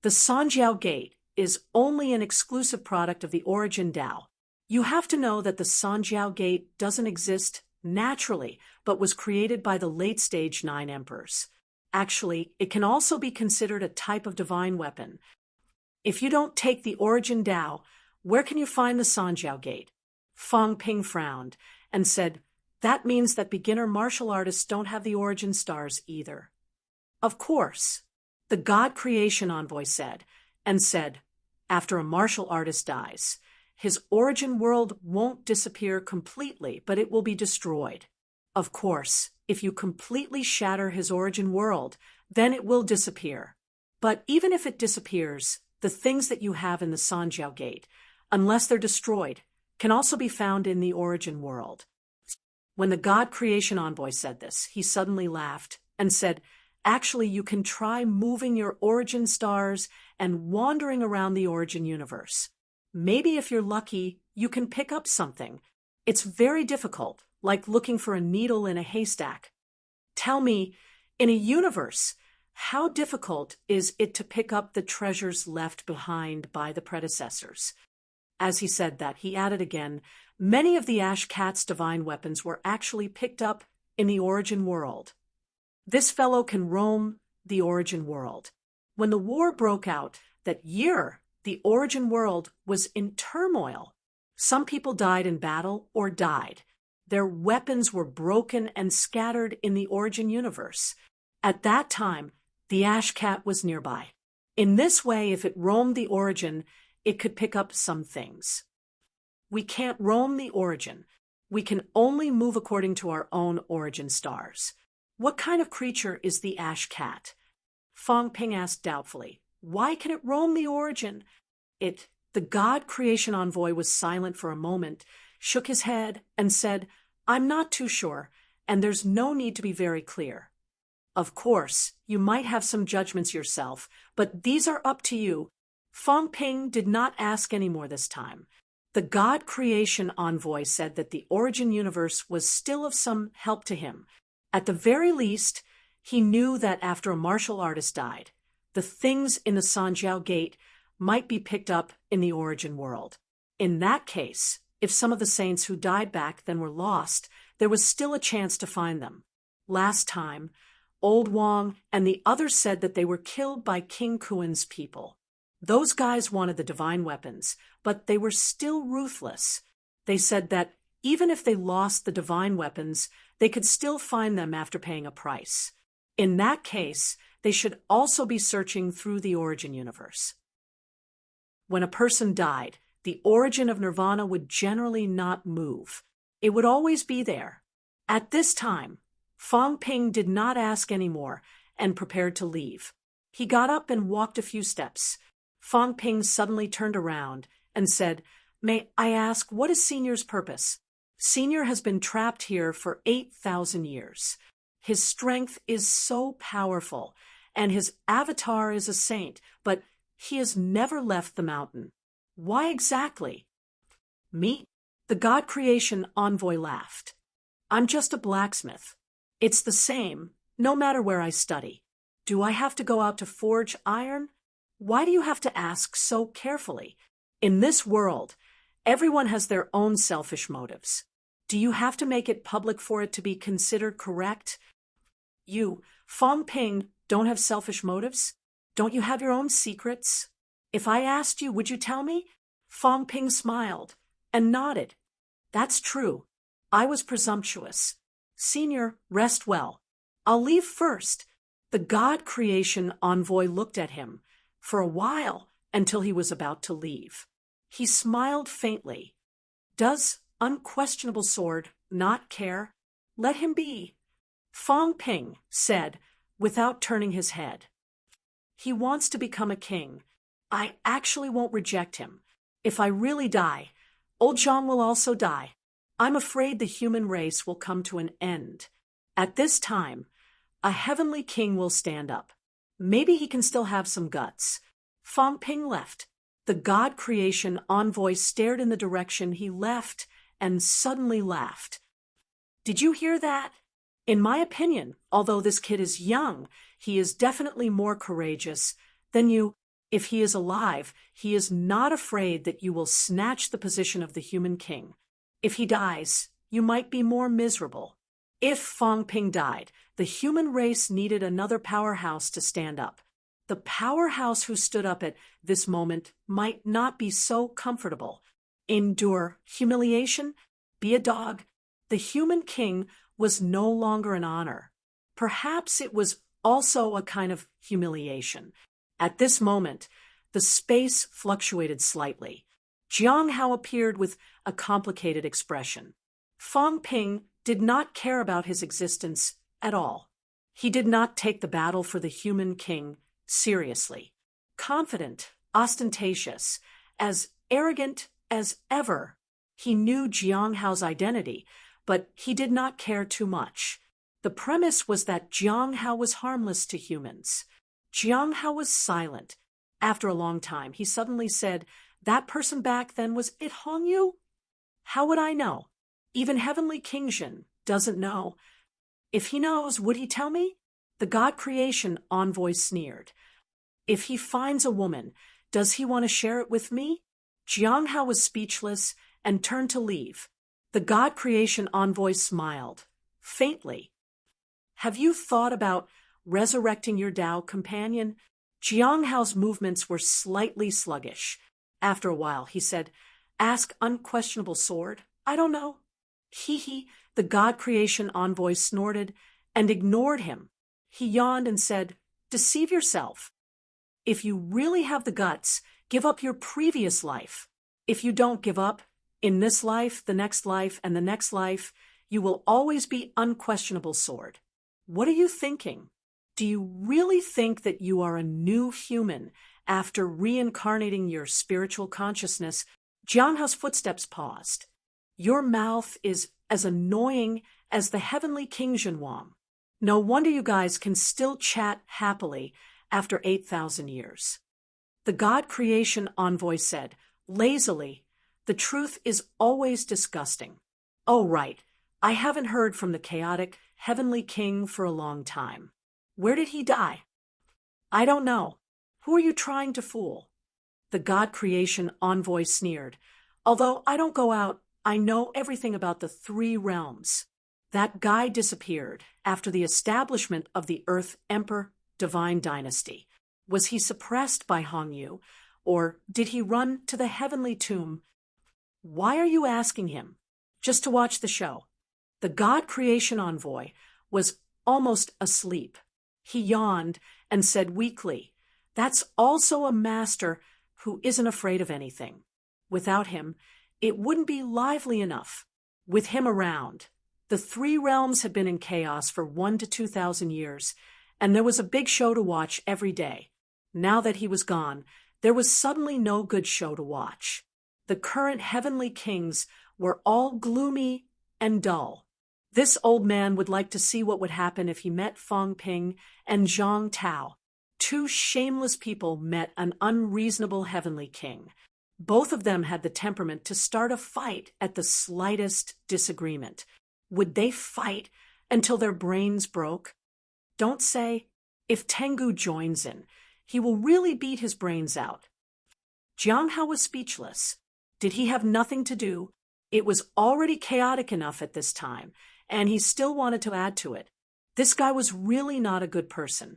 [SPEAKER 1] The Sanjiao Gate is only an exclusive product of the origin Tao. You have to know that the Sanjiao Gate doesn't exist naturally, but was created by the late-stage 9 emperors. Actually, it can also be considered a type of divine weapon. If you don't take the origin Tao, where can you find the Sanjiao Gate?" Fang Ping frowned and said, "That means that beginner martial artists don't have the origin stars either." "Of course," the God Creation Envoy said, "after a martial artist dies, his origin world won't disappear completely, but it will be destroyed. Of course, if you completely shatter his origin world, then it will disappear. But even if it disappears, the things that you have in the Sanjiao Gate, unless they're destroyed, can also be found in the origin world." When the God Creation Envoy said this, he suddenly laughed and said, "Actually, you can try moving your origin stars and wandering around the origin universe. Maybe if you're lucky, you can pick up something. It's very difficult, like looking for a needle in a haystack. Tell me, in a universe, how difficult is it to pick up the treasures left behind by the predecessors?" As he said that, he added again, "Many of the Ash Cat's divine weapons were actually picked up in the origin world. This fellow can roam the origin world. When the war broke out that year, the origin world was in turmoil. Some people died in battle or died. Their weapons were broken and scattered in the origin universe. At that time, the Ash Cat was nearby. In this way, if it roamed the origin, it could pick up some things. We can't roam the origin. We can only move according to our own origin stars. What kind of creature is the ash cat? Fong Ping asked doubtfully. Why can it roam the origin? The God creation envoy was silent for a moment, shook his head, and said, I'm not too sure, and there's no need to be very clear. Of course, you might have some judgments yourself, but these are up to you. Fong Ping did not ask any more this time. The God creation envoy said that the origin universe was still of some help to him. At the very least, he knew that after a martial artist died, the things in the Sanjiao Gate might be picked up in the origin world. In that case, if some of the saints who died back then were lost, there was still a chance to find them. Last time, Old Wong and the others said that they were killed by King Kuan's people. Those guys wanted the divine weapons, but they were still ruthless. They said that even if they lost the divine weapons, they could still find them after paying a price. In that case, they should also be searching through the origin universe. When a person died, the origin of nirvana would generally not move. It would always be there. At this time, Fong Ping did not ask any more and prepared to leave. He got up and walked a few steps. Fong Ping suddenly turned around and said, May I ask, what is Senior's purpose? Senior has been trapped here for 8,000 years. His strength is so powerful, and his avatar is a saint, but he has never left the mountain. Why exactly? Me? The God creation envoy laughed. I'm just a blacksmith. It's the same, no matter where I study. Do I have to go out to forge iron? Why do you have to ask so carefully? In this world, everyone has their own selfish motives. Do you have to make it public for it to be considered correct? You, Fong Ping, don't have selfish motives? Don't you have your own secrets? If I asked you, would you tell me? Fong Ping smiled and nodded. That's true. I was presumptuous. Senior, rest well. I'll leave first. The God creation envoy looked at him for a while until he was about to leave. He smiled faintly. Does Unquestionable Sword not care? Let him be. Fong Ping said without turning his head. He wants to become a king. I actually won't reject him. If I really die, old Zhang will also die. I'm afraid the human race will come to an end. At this time, a heavenly king will stand up. Maybe he can still have some guts. Fong Ping left. The God creation envoy stared in the direction he left and suddenly laughed. Did you hear that? In my opinion, although this kid is young, he is definitely more courageous than you. If he is alive, he is not afraid that you will snatch the position of the human king. If he dies, you might be more miserable. If Fong Ping died, the human race needed another powerhouse to stand up. The powerhouse who stood up at this moment might not be so comfortable. Endure humiliation? Be a dog? The human king was no longer an honor. Perhaps it was also a kind of humiliation. At this moment, the space fluctuated slightly. Jiang Hao appeared with a complicated expression. Fong Ping did not care about his existence at all. He did not take the battle for the human king seriously. Confident, ostentatious, as arrogant as ever, he knew Jiang Hao's identity, but he did not care too much. The premise was that Jiang Hao was harmless to humans. Jiang Hao was silent. After a long time, he suddenly said, That person back then was it Hongyu? How would I know? Even Heavenly King Jin doesn't know. If he knows, would he tell me? The God creation envoy sneered. If he finds a woman, does he want to share it with me? Jiang Hao was speechless and turned to leave. The God creation envoy smiled, faintly. Have you thought about resurrecting your Dao companion? Jiang Hao's movements were slightly sluggish. After a while, he said, Ask Unquestionable Sword. I don't know. Hee, the God creation envoy snorted and ignored him. He yawned and said, Deceive yourself. If you really have the guts, give up your previous life. If you don't give up, In this life, the next life, and the next life, you will always be unquestionable sword. What are you thinking? Do you really think that you are a new human after reincarnating your spiritual consciousness? Jiang Hao's footsteps paused. Your mouth is as annoying as the heavenly King Zhenwang. No wonder you guys can still chat happily after 8,000 years. The God creation envoy said, lazily, the truth is always disgusting. Oh, right. I haven't heard from the chaotic heavenly king for a long time. Where did he die? I don't know. Who are you trying to fool? The God creation envoy sneered. Although I don't go out, I know everything about the three realms. That guy disappeared after the establishment of the Earth Emperor Divine Dynasty. Was he suppressed by Hongyu, or did he run to the heavenly tomb? Why are you asking him? Just to watch the show. The God creation envoy was almost asleep. He yawned and said weakly, that's also a master who isn't afraid of anything. Without him, it wouldn't be lively enough. With him around, the three realms had been in chaos for 1,000 to 2,000 years, and there was a big show to watch every day. Now that he was gone, there was suddenly no good show to watch. The current heavenly kings were all gloomy and dull. This old man would like to see what would happen if he met Fang Ping and Zhang Tao. Two shameless people met an unreasonable heavenly king. Both of them had the temperament to start a fight at the slightest disagreement. Would they fight until their brains broke? Don't say, if Tengu joins in, he will really beat his brains out. Jiang Hao was speechless. Did he have nothing to do? It was already chaotic enough at this time, and he still wanted to add to it. This guy was really not a good person.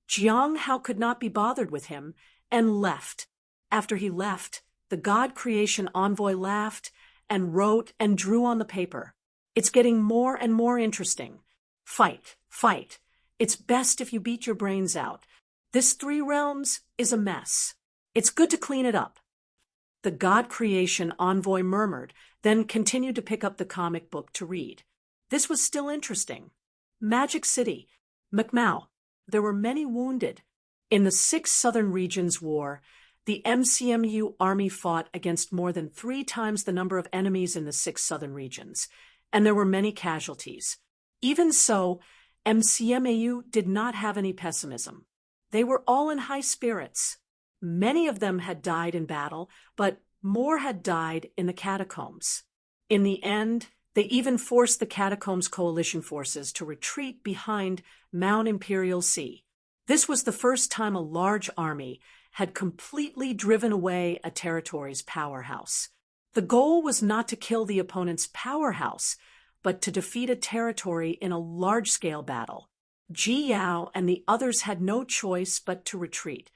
[SPEAKER 1] Jiang Hao could not be bothered with him and left. After he left, the God creation envoy laughed and wrote and drew on the paper. It's getting more and more interesting. Fight, fight. It's best if you beat your brains out. This three realms is a mess. It's good to clean it up. The God creation envoy murmured, then continued to pick up the comic book to read. This was still interesting. Magic City, Macmao. There were many wounded. In the 6 Southern Regions War, the MCMU Army fought against more than 3 times the number of enemies in the 6 Southern Regions, and there were many casualties. Even so, MCMAU did not have any pessimism. They were all in high spirits. Many of them had died in battle, but more had died in the catacombs. In the end, they even forced the Catacombs Coalition forces to retreat behind Mount Imperial Sea. This was the first time a large army had completely driven away a territory's powerhouse. The goal was not to kill the opponent's powerhouse, but to defeat a territory in a large-scale battle. Ji Yao and the others had no choice but to retreat.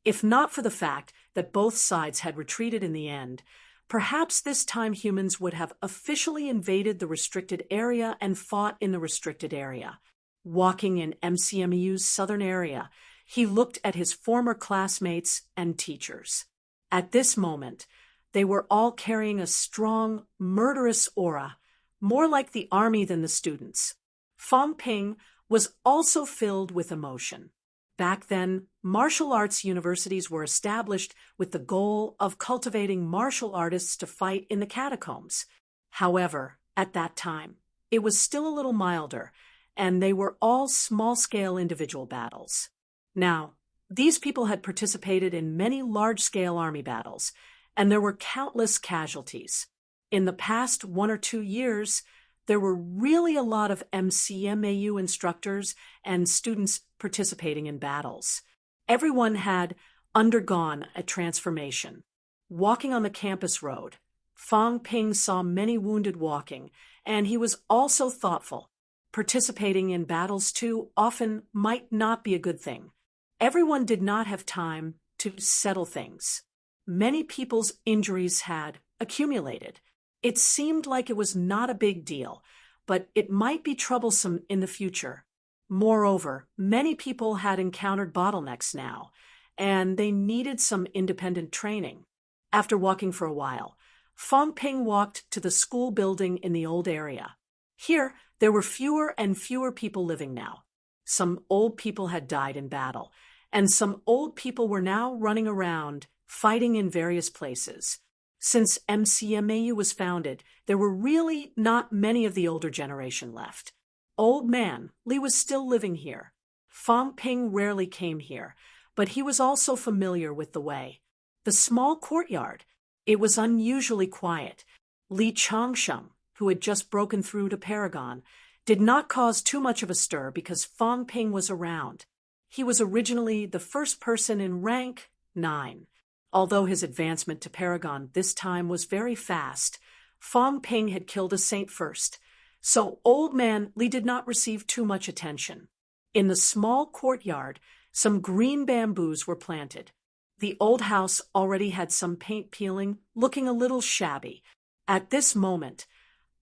[SPEAKER 1] If not for the fact that both sides had retreated in the end, perhaps this time humans would have officially invaded the restricted area and fought in the restricted area. Walking in MCMU's southern area, he looked at his former classmates and teachers. At this moment, they were all carrying a strong, murderous aura, more like the army than the students. Fang Ping was also filled with emotion. Back then, martial arts universities were established with the goal of cultivating martial artists to fight in the catacombs. However, at that time, it was still a little milder, and they were all small-scale individual battles. Now, these people had participated in many large-scale army battles, and there were countless casualties. In the past 1 or 2 years, there were really a lot of MCMAU instructors and students participating in battles. Everyone had undergone a transformation. Walking on the campus road, Fang Ping saw many wounded walking, and he was also thoughtful. Participating in battles, too, often might not be a good thing. Everyone did not have time to settle things. Many people's injuries had accumulated. It seemed like it was not a big deal, but it might be troublesome in the future. Moreover, many people had encountered bottlenecks now, and they needed some independent training. After walking for a while, Fong Ping walked to the school building in the old area. Here, there were fewer and fewer people living now. Some old people had died in battle, and some old people were now running around, fighting in various places. Since MCMAU was founded, there were really not many of the older generation left. Old man Li was still living here. Fong Ping rarely came here, but he was also familiar with the way. The small courtyard. It was unusually quiet. Li Changsheng, who had just broken through to Paragon, did not cause too much of a stir because Fong Ping was around. He was originally the first person in rank 9. Although his advancement to Paragon this time was very fast, Fong Ping had killed a saint first, so old man Li did not receive too much attention. In the small courtyard, some green bamboos were planted. The old house already had some paint peeling, looking a little shabby. At this moment,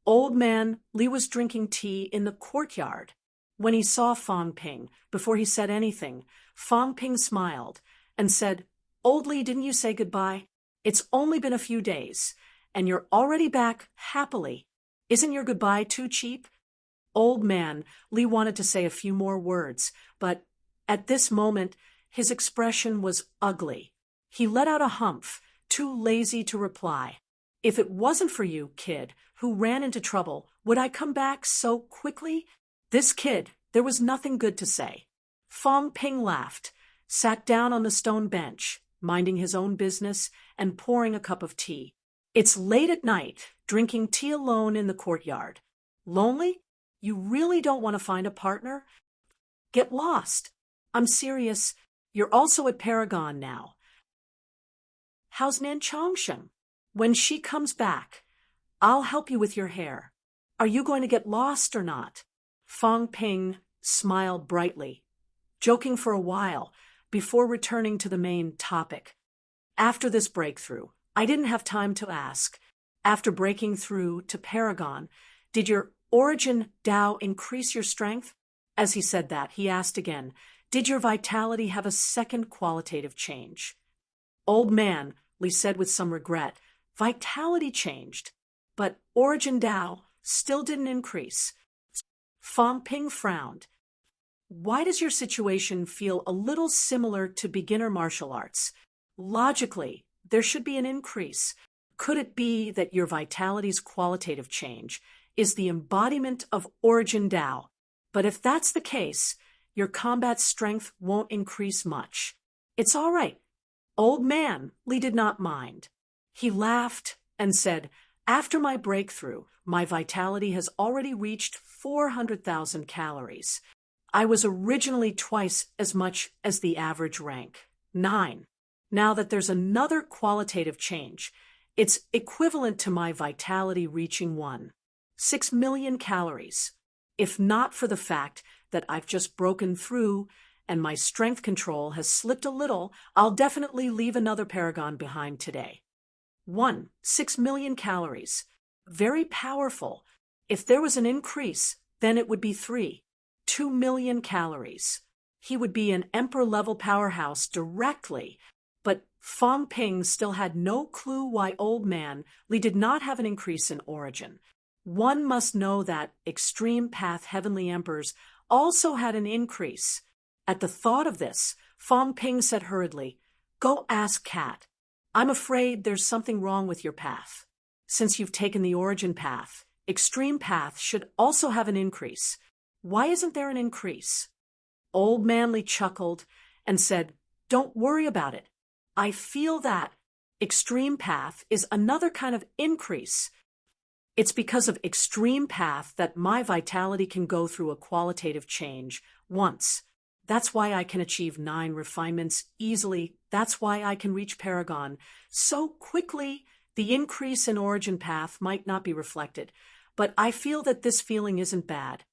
[SPEAKER 1] old man Li was drinking tea in the courtyard. When he saw Fong Ping, before he said anything, Fong Ping smiled and said, "Old Li, didn't you say goodbye? It's only been a few days, and you're already back happily. Isn't your goodbye too cheap?" Old man Li wanted to say a few more words, but at this moment his expression was ugly. He let out a humph, too lazy to reply. "If it wasn't for you, kid, who ran into trouble, would I come back so quickly?" This kid, there was nothing good to say. Fong Ping laughed, sat down on the stone bench, minding his own business and pouring a cup of tea. It's late at night, drinking tea alone in the courtyard. Lonely? You really don't want to find a partner? Get lost. I'm serious. You're also at Paragon now. How's Nan Chongsheng? When she comes back, I'll help you with your hair. Are you going to get lost or not? Fong Ping smiled brightly, joking for a while before returning to the main topic. After this breakthrough, I didn't have time to ask. After breaking through to Paragon, did your origin Dao increase your strength? As he said that, he asked again, did your vitality have a second qualitative change? Old man, Li said with some regret, vitality changed, but origin Dao still didn't increase. Fong Ping frowned. Why does your situation feel a little similar to beginner martial arts? Logically, there should be an increase. Could it be that your vitality's qualitative change is the embodiment of origin Dao? But if that's the case, your combat strength won't increase much. It's all right. Old man Li did not mind. He laughed and said, after my breakthrough, my vitality has already reached 400,000 calories. I was originally twice as much as the average rank, 9. Now that there's another qualitative change, it's equivalent to my vitality reaching 6 million calories. If not for the fact that I've just broken through and my strength control has slipped a little, I'll definitely leave another Paragon behind today. 6 million calories. Very powerful. If there was an increase, then it would be 2 million calories. He would be an emperor-level powerhouse directly. But Fong Ping still had no clue why old man Li did not have an increase in origin. One must know that Extreme Path Heavenly Emperors also had an increase. At the thought of this, Fong Ping said hurriedly, "Go ask Cat. I'm afraid there's something wrong with your path. Since you've taken the origin path, Extreme Path should also have an increase. Why isn't there an increase?" Old man Li chuckled and said, "Don't worry about it. I feel that Extreme Path is another kind of increase. It's because of Extreme Path that my vitality can go through a qualitative change once. That's why I can achieve 9 refinements easily. That's why I can reach Paragon so quickly. The increase in origin path might not be reflected, but I feel that this feeling isn't bad.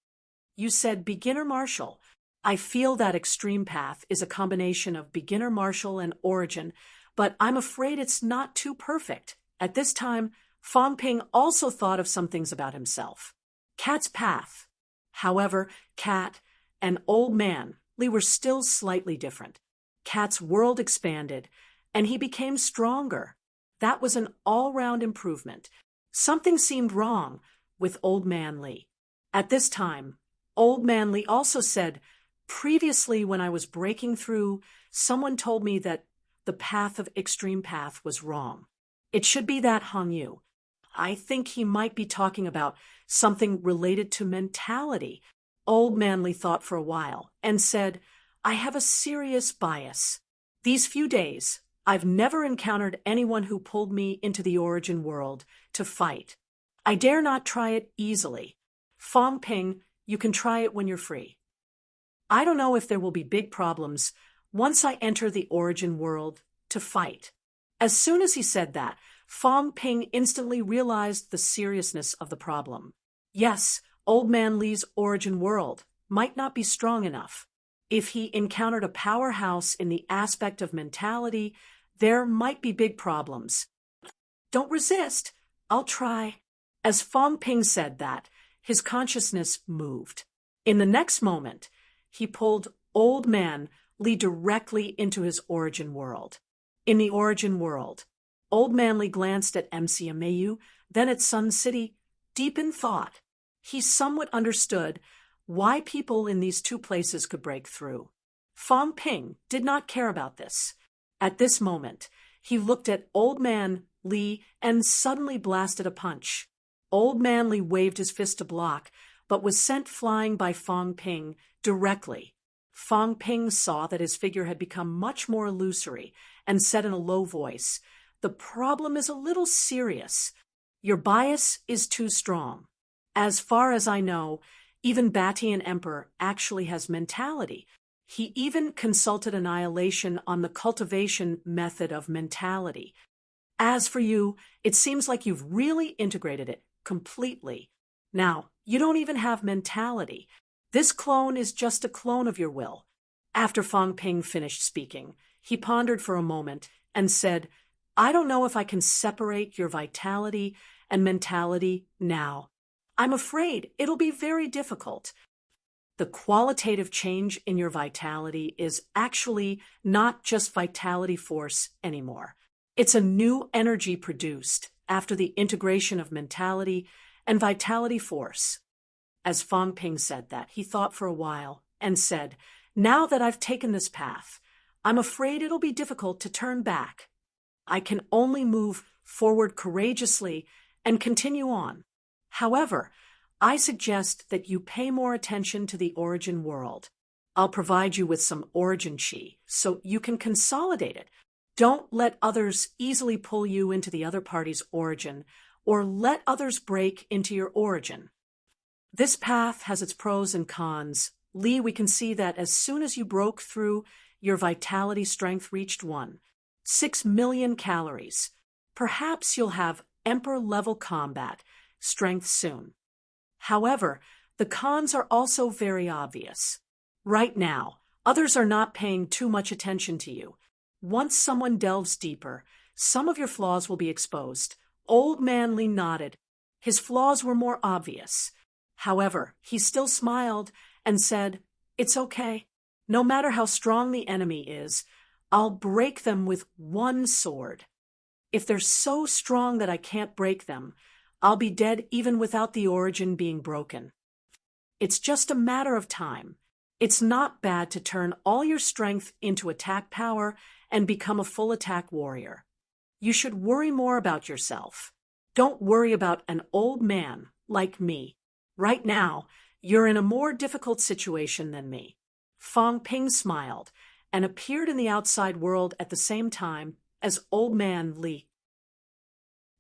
[SPEAKER 1] You said beginner martial. I feel that Extreme Path is a combination of beginner martial and origin, but I'm afraid it's not too perfect." At this time, Fong Ping also thought of some things about himself. Cat's path. However, Cat and old man Li were still slightly different. Cat's world expanded, and he became stronger. That was an all-round improvement. Something seemed wrong with Old Man Li. At this time, Old Man Li also said, "Previously, when I was breaking through, someone told me that the path of extreme path was wrong. It should be that Hangyu." I think he might be talking about something related to mentality. Old Man Li thought for a while and said, "I have a serious bias. These few days, I've never encountered anyone who pulled me into the origin world to fight. I dare not try it easily. Fong Ping, you can try it when you're free. I don't know if there will be big problems once I enter the origin world to fight." As soon as he said that, Fong Ping instantly realized the seriousness of the problem. Yes, Old Man Li's origin world might not be strong enough. If he encountered a powerhouse in the aspect of mentality, there might be big problems. "Don't resist. I'll try." As Fong Ping said that, his consciousness moved. In the next moment, he pulled Old Man Li directly into his origin world. In the origin world, Old Man Li glanced at MCMAU, then at Sun City, deep in thought. He somewhat understood why people in these two places could break through. Fong Ping did not care about this. At this moment, he looked at Old Man Li and suddenly blasted a punch. Old Man Li waved his fist to block, but was sent flying by Fong Ping directly. Fong Ping saw that his figure had become much more illusory and said in a low voice, "The problem is a little serious. Your bias is too strong. As far as I know, even Batian Emperor actually has mentality. He even consulted Annihilation on the cultivation method of mentality. As for you, it seems like you've really integrated it completely. Now, you don't even have mentality. This clone is just a clone of your will." After Fong Ping finished speaking, he pondered for a moment and said, "I don't know if I can separate your vitality and mentality now. I'm afraid it'll be very difficult. The qualitative change in your vitality is actually not just vitality force anymore. It's a new energy produced after the integration of mentality and vitality force." As Fong Ping said that, he thought for a while and said, "Now that I've taken this path, I'm afraid it'll be difficult to turn back. I can only move forward courageously and continue on. However, I suggest that you pay more attention to the origin world. I'll provide you with some origin chi so you can consolidate it. Don't let others easily pull you into the other party's origin or let others break into your origin. This path has its pros and cons. Li, we can see that as soon as you broke through, your vitality strength reached 6 million calories. Perhaps you'll have Emperor-level combat strength soon. However, the cons are also very obvious. Right now, others are not paying too much attention to you. Once someone delves deeper, some of your flaws will be exposed." Old Man Li nodded. His flaws were more obvious. However, he still smiled and said, "It's okay. No matter how strong the enemy is, I'll break them with one sword. If they're so strong that I can't break them, I'll be dead even without the origin being broken. It's just a matter of time. It's not bad to turn all your strength into attack power and become a full attack warrior. You should worry more about yourself. Don't worry about an old man like me. Right now, you're in a more difficult situation than me." Fong Ping smiled and appeared in the outside world at the same time as Old Man Li.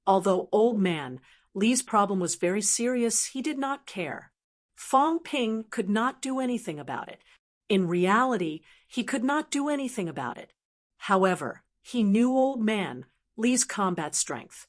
[SPEAKER 1] Although Old Man Li's problem was very serious, he did not care. Fong Ping could not do anything about it. In reality, he could not do anything about it. However, he knew Old Man Li's combat strength.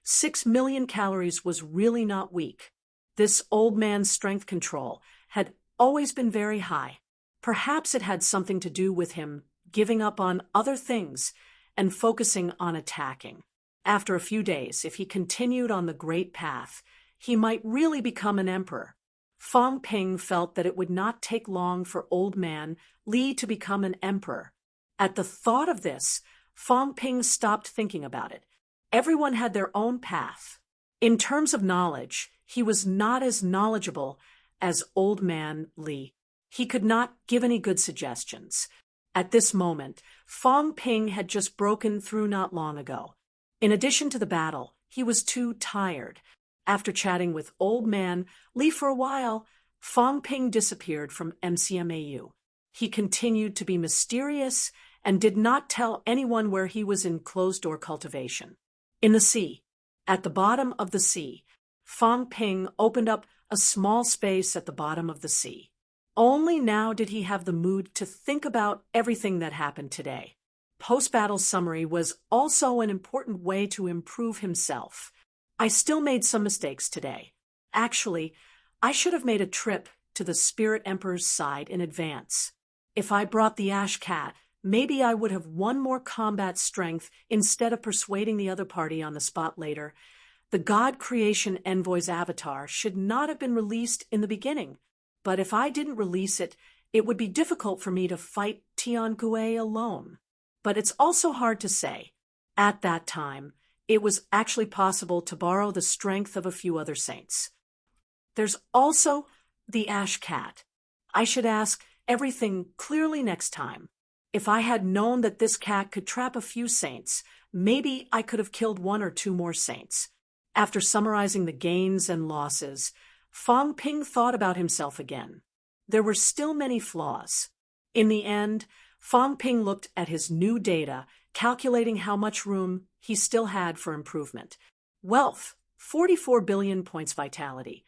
[SPEAKER 1] 6 million calories was really not weak. This old man's strength control had always been very high. Perhaps it had something to do with him giving up on other things and focusing on attacking. After a few days, if he continued on the great path, he might really become an emperor. Fong Ping felt that it would not take long for Old Man Li to become an emperor. At the thought of this, Fong Ping stopped thinking about it. Everyone had their own path. In terms of knowledge, he was not as knowledgeable as Old Man Li. He could not give any good suggestions. At this moment, Fong Ping had just broken through not long ago. In addition to the battle, he was too tired. After chatting with Old Man Li for a while, Fong Ping disappeared from MCMAU. He continued to be mysterious and did not tell anyone where he was in closed-door cultivation. In the sea, at the bottom of the sea, Fong Ping opened up a small space at the bottom of the sea. Only now did he have the mood to think about everything that happened today. Post-battle summary was also an important way to improve himself. I still made some mistakes today. Actually, I should have made a trip to the Spirit Emperor's side in advance. If I brought the Ash Cat, maybe I would have won more combat strength instead of persuading the other party on the spot later. The God Creation Envoy's avatar should not have been released in the beginning. But if I didn't release it, it would be difficult for me to fight Tian Gui alone. But it's also hard to say. At that time, it was actually possible to borrow the strength of a few other saints. There's also the Ash Cat. I should ask everything clearly next time. If I had known that this cat could trap a few saints, maybe I could have killed one or two more saints. After summarizing the gains and losses, Fong Ping thought about himself again. There were still many flaws. In the end, Fong Ping looked at his new data, calculating how much room he still had for improvement. Wealth, 44 billion points vitality.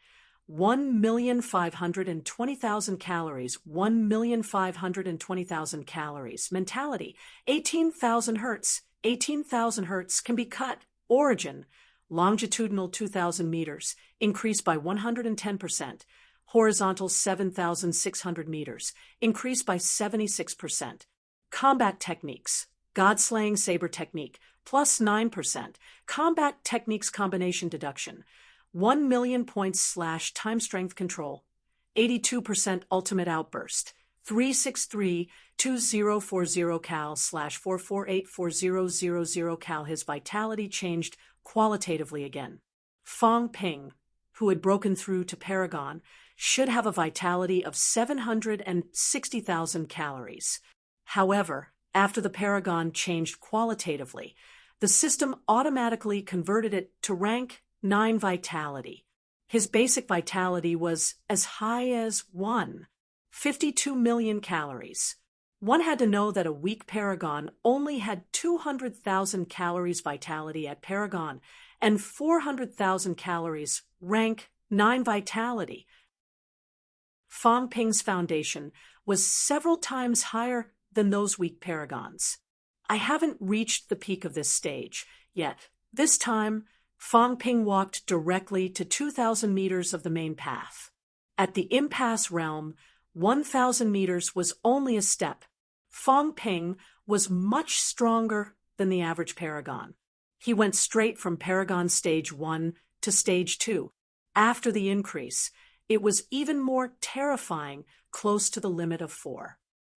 [SPEAKER 1] 1,520,000 calories, 1,520,000 calories. Mentality, 18,000 hertz. 18,000 hertz can be cut. Origin, longitudinal 2,000 meters, increased by 110%. Horizontal 7,600 meters, increased by 76%. Combat techniques, God-slaying saber technique, plus 9%. Combat techniques combination deduction, 1 million points / time strength control, 82% ultimate outburst, 363-2040 cal / 4484000 cal. His vitality changed qualitatively again. Fong Ping, who had broken through to Paragon, should have a vitality of 760,000 calories. However, after the Paragon changed qualitatively, the system automatically converted it to rank 9 vitality. His basic vitality was as high as 52 million calories. One had to know that a weak Paragon only had 200,000 calories vitality at Paragon and 400,000 calories rank 9 vitality. Fong Ping's foundation was several times higher than those weak Paragons. I haven't reached the peak of this stage yet. This time, Fong Ping walked directly to 2,000 meters of the main path. At the impasse realm, 1,000 meters was only a step. Fong Ping was much stronger than the average Paragon. He went straight from Paragon Stage 1 to Stage 2. After the increase, it was even more terrifying, close to the limit of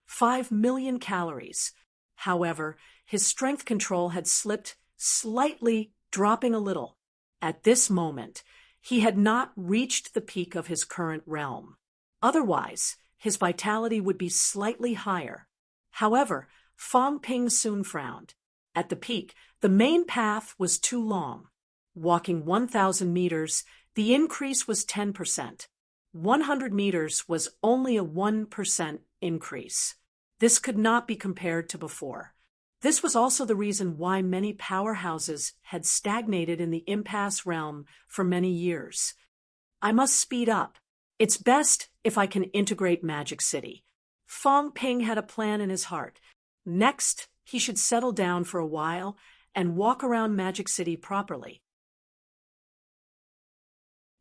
[SPEAKER 1] 5 million calories. However, his strength control had slipped slightly, dropping a little. At this moment, he had not reached the peak of his current realm. Otherwise, his vitality would be slightly higher. However, Fong Ping soon frowned. At the peak, the main path was too long. Walking 1,000 meters, the increase was 10%. 100 meters was only a 1% increase. This could not be compared to before. This was also the reason why many powerhouses had stagnated in the impasse realm for many years. I must speed up. It's best if I can integrate Magic City. Fong Ping had a plan in his heart. Next, he should settle down for a while and walk around Magic City properly.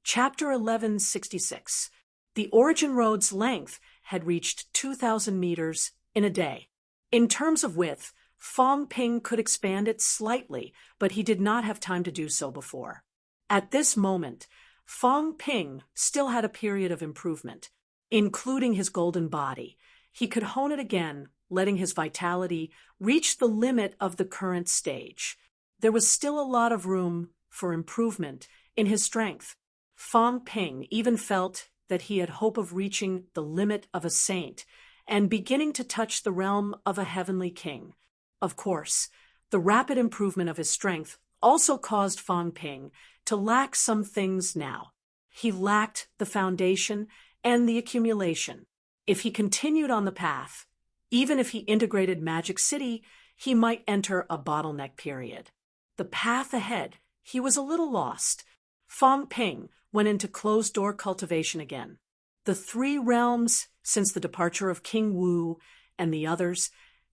[SPEAKER 1] Chapter 1166. The Origin Road's length had reached 2,000 meters in a day. In terms of width, Fong Ping could expand it slightly, but he did not have time to do so before. At this moment, Fong Ping still had a period of improvement, including his golden body. He could hone it again letting his vitality reach the limit of the current stage. There was still a lot of room for improvement in his strength. Fang Ping even felt that he had hope of reaching the limit of a saint and beginning to touch the realm of a heavenly king. Of course, the rapid improvement of his strength also caused Fang Ping to lack some things now. He lacked the foundation and the accumulation. If he continued on the path, even if he integrated Magic City, he might enter a bottleneck period. The path ahead, he was a little lost. Fang Ping went into closed-door cultivation again. The three realms, since the departure of King Wu and the others,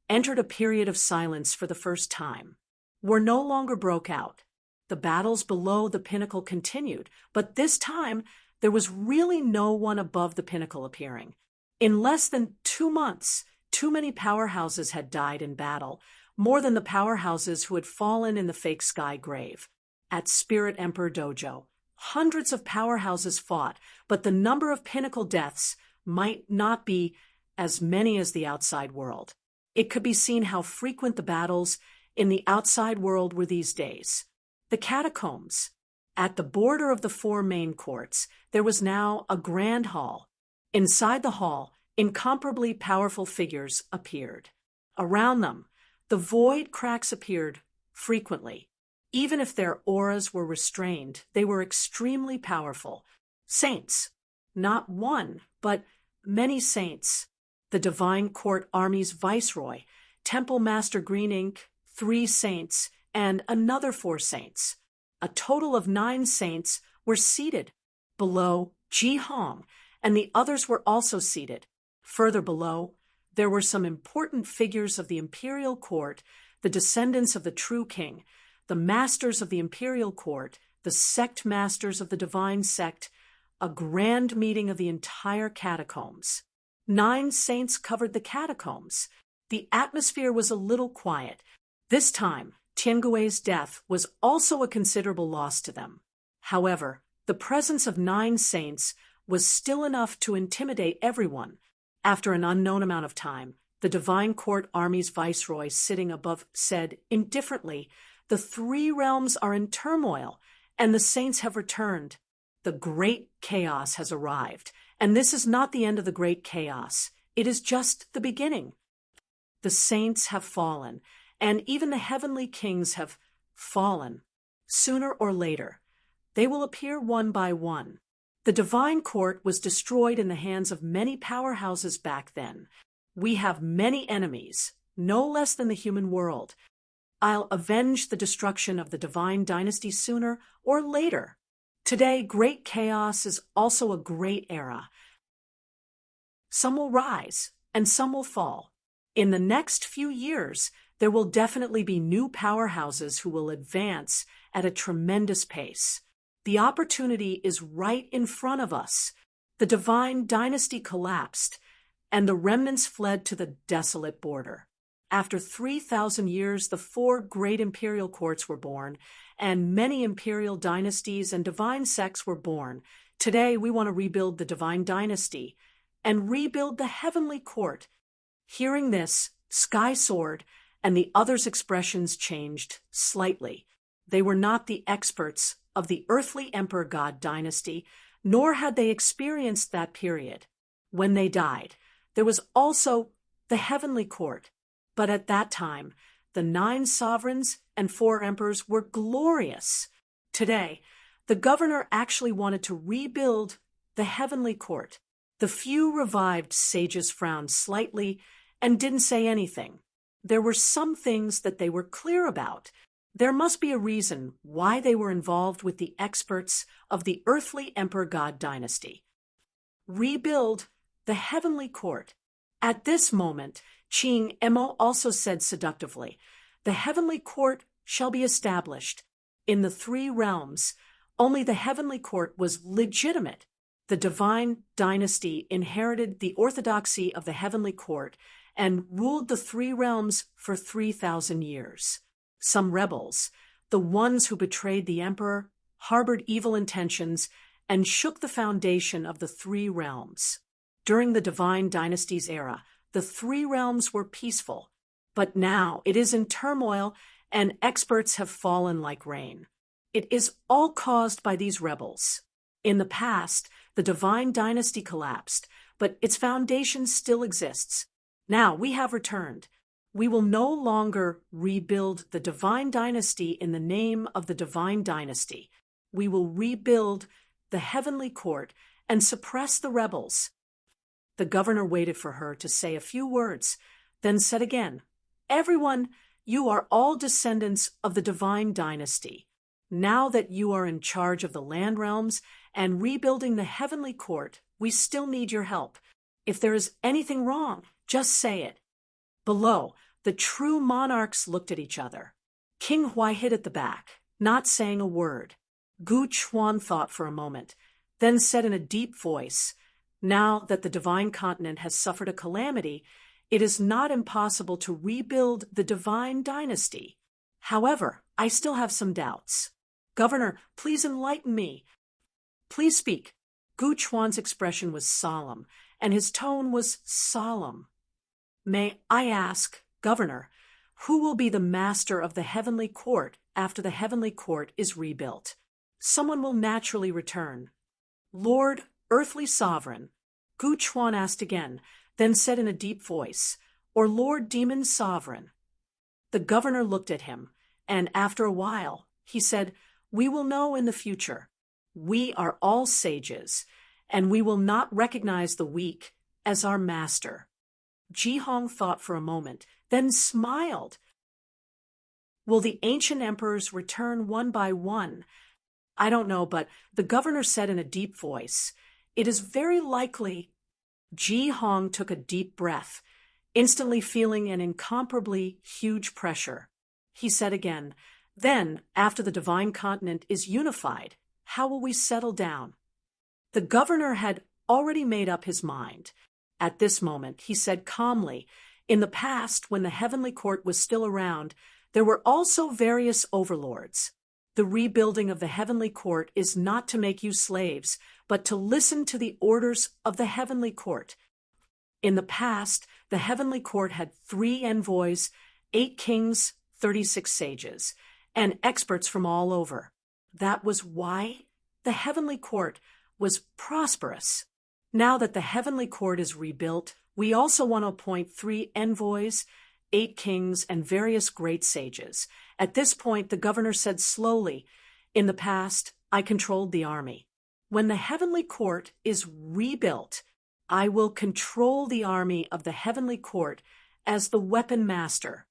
[SPEAKER 1] entered a period of silence for the first time. War no longer broke out. The battles below the pinnacle continued, but this time there was really no one above the pinnacle appearing. In less than 2 months, too many powerhouses had died in battle, more than the powerhouses who had fallen in the fake sky grave. At Spirit Emperor Dojo, hundreds of powerhouses fought, but the number of pinnacle deaths might not be as many as the outside world. It could be seen how frequent the battles in the outside world were these days. The catacombs. At the border of the 4 main courts, there was now a grand hall. Inside the hall, incomparably powerful figures appeared. Around them, the void cracks appeared frequently. Even if their auras were restrained, they were extremely powerful. Saints. Not one, but many saints. The Divine Court Army's Viceroy, Temple Master Green Ink, 3 saints, and another 4 saints. A total of 9 saints were seated. Below, Ji Hong and the others were also seated. Further below, there were some important figures of the imperial court, the descendants of the true king, the masters of the imperial court, the sect masters of the divine sect, a grand meeting of the entire catacombs. 9 saints covered the catacombs. The atmosphere was a little quiet. This time, Tiangui's death was also a considerable loss to them. However, the presence of 9 saints was still enough to intimidate everyone. After an unknown amount of time, the Divine Court Army's Viceroy sitting above said indifferently, "The 3 realms are in turmoil, and the saints have returned. The great chaos has arrived, and this is not the end of the great chaos. It is just the beginning. The saints have fallen, and even the heavenly kings have fallen. Sooner or later, they will appear one by one. The divine court was destroyed in the hands of many powerhouses back then. We have many enemies, no less than the human world. I'll avenge the destruction of the divine dynasty sooner or later. Today, great chaos is also a great era. Some will rise, and some will fall. In the next few years, there will definitely be new powerhouses who will advance at a tremendous pace. The opportunity is right in front of us. The divine dynasty collapsed, and the remnants fled to the desolate border. After 3,000 years, the 4 great imperial courts were born, and many imperial dynasties and divine sects were born. Today, we want to rebuild the divine dynasty and rebuild the heavenly court. Hearing this, Sky Sword and the others' expressions changed slightly. They were not the experts of the earthly emperor god dynasty, nor had they experienced that period. When they died, there was also the heavenly court. But at that time, the 9 sovereigns and 4 emperors were glorious. Today, the governor actually wanted to rebuild the heavenly court. The few revived sages frowned slightly and didn't say anything. There were some things that they were clear about. There must be a reason why they were involved with the experts of the earthly emperor god dynasty. Rebuild the heavenly court. At this moment, Qing Emo also said seductively, "The heavenly court shall be established. In the 3 realms, only the heavenly court was legitimate. The divine dynasty inherited the orthodoxy of the heavenly court and ruled the 3 realms for 3,000 years. Some rebels, the ones who betrayed the emperor, harbored evil intentions, and shook the foundation of the 3 realms. During the divine dynasty's era, the three realms were peaceful, but now it is in turmoil and experts have fallen like rain. It is all caused by these rebels. In the past, the divine dynasty collapsed, but its foundation still exists. Now we have returned. We will no longer rebuild the divine dynasty in the name of the divine dynasty. We will rebuild the heavenly court and suppress the rebels. The governor waited for her to say a few words, then said again, "Everyone, you are all descendants of the divine dynasty. Now that you are in charge of the land realms and rebuilding the heavenly court, we still need your help. If there is anything wrong, just say it." Below, the true monarchs looked at each other. King Huai hid at the back, not saying a word. Gu Chuan thought for a moment, then said in a deep voice, "Now that the divine continent has suffered a calamity, it is not impossible to rebuild the divine dynasty. However, I still have some doubts. Governor, please enlighten me. Please speak." Gu Chuan's expression was solemn, and his tone was solemn. "May I ask, Governor, who will be the master of the heavenly court after the heavenly court is rebuilt? Someone will naturally return." "Lord, earthly sovereign," Gu Chuan asked again, then said in a deep voice, "or Lord demon sovereign." The governor looked at him, and after a while, he said, "We will know in the future. We are all sages, and we will not recognize the weak as our master." Ji Hong thought for a moment, then smiled. "Will the ancient emperors return one by one? I don't know, but the governor said in a deep voice, it is very likely." Ji Hong took a deep breath, instantly feeling an incomparably huge pressure. He said again, "Then, after the divine continent is unified, how will we settle down?" The governor had already made up his mind. At this moment, he said calmly, "In the past, when the heavenly court was still around, there were also various overlords. The rebuilding of the heavenly court is not to make you slaves, but to listen to the orders of the heavenly court. In the past, the heavenly court had 3 envoys, 8 kings, 36 sages, and experts from all over. That was why the heavenly court was prosperous. Now that the heavenly court is rebuilt, we also want to appoint 3 envoys, 8 kings, and various great sages." At this point, the governor said slowly, "In the past, I controlled the army. When the heavenly court is rebuilt, I will control the army of the heavenly court as the weapon master."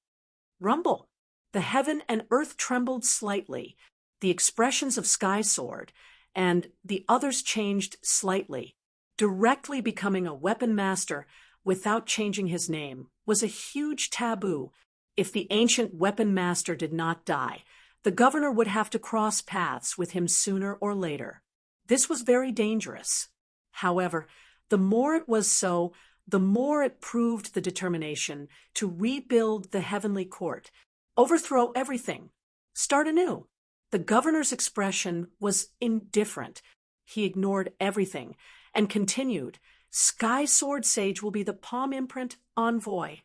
[SPEAKER 1] Rumble. The heaven and earth trembled slightly. The expressions of Sky Sword and the others changed slightly. Directly becoming a weapon master without changing his name was a huge taboo. If the ancient weapon master did not die, the governor would have to cross paths with him sooner or later. This was very dangerous. However, the more it was so, the more it proved the determination to rebuild the heavenly court, overthrow everything, start anew. The governor's expression was indifferent. He ignored everything and continued, "Sky Sword Sage will be the palm imprint envoy."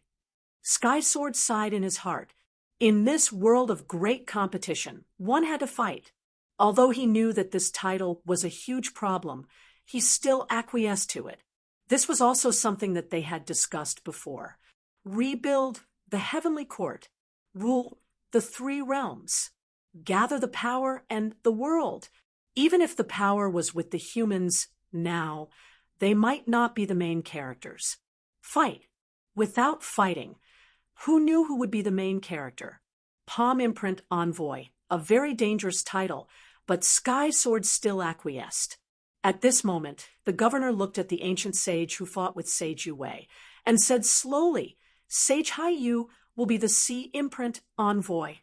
[SPEAKER 1] Sky Sword sighed in his heart. In this world of great competition, one had to fight. Although he knew that this title was a huge problem, he still acquiesced to it. This was also something that they had discussed before. Rebuild the heavenly court, rule the 3 realms, gather the power and the world. Even if the power was with the humans now, they might not be the main characters. Fight. Without fighting, who knew who would be the main character? Palm Imprint Envoy, a very dangerous title, but Sky Sword still acquiesced. At this moment, the governor looked at the ancient sage who fought with Sage Yu Wei and said slowly, "Sage Hai Yu will be the Sea Imprint Envoy."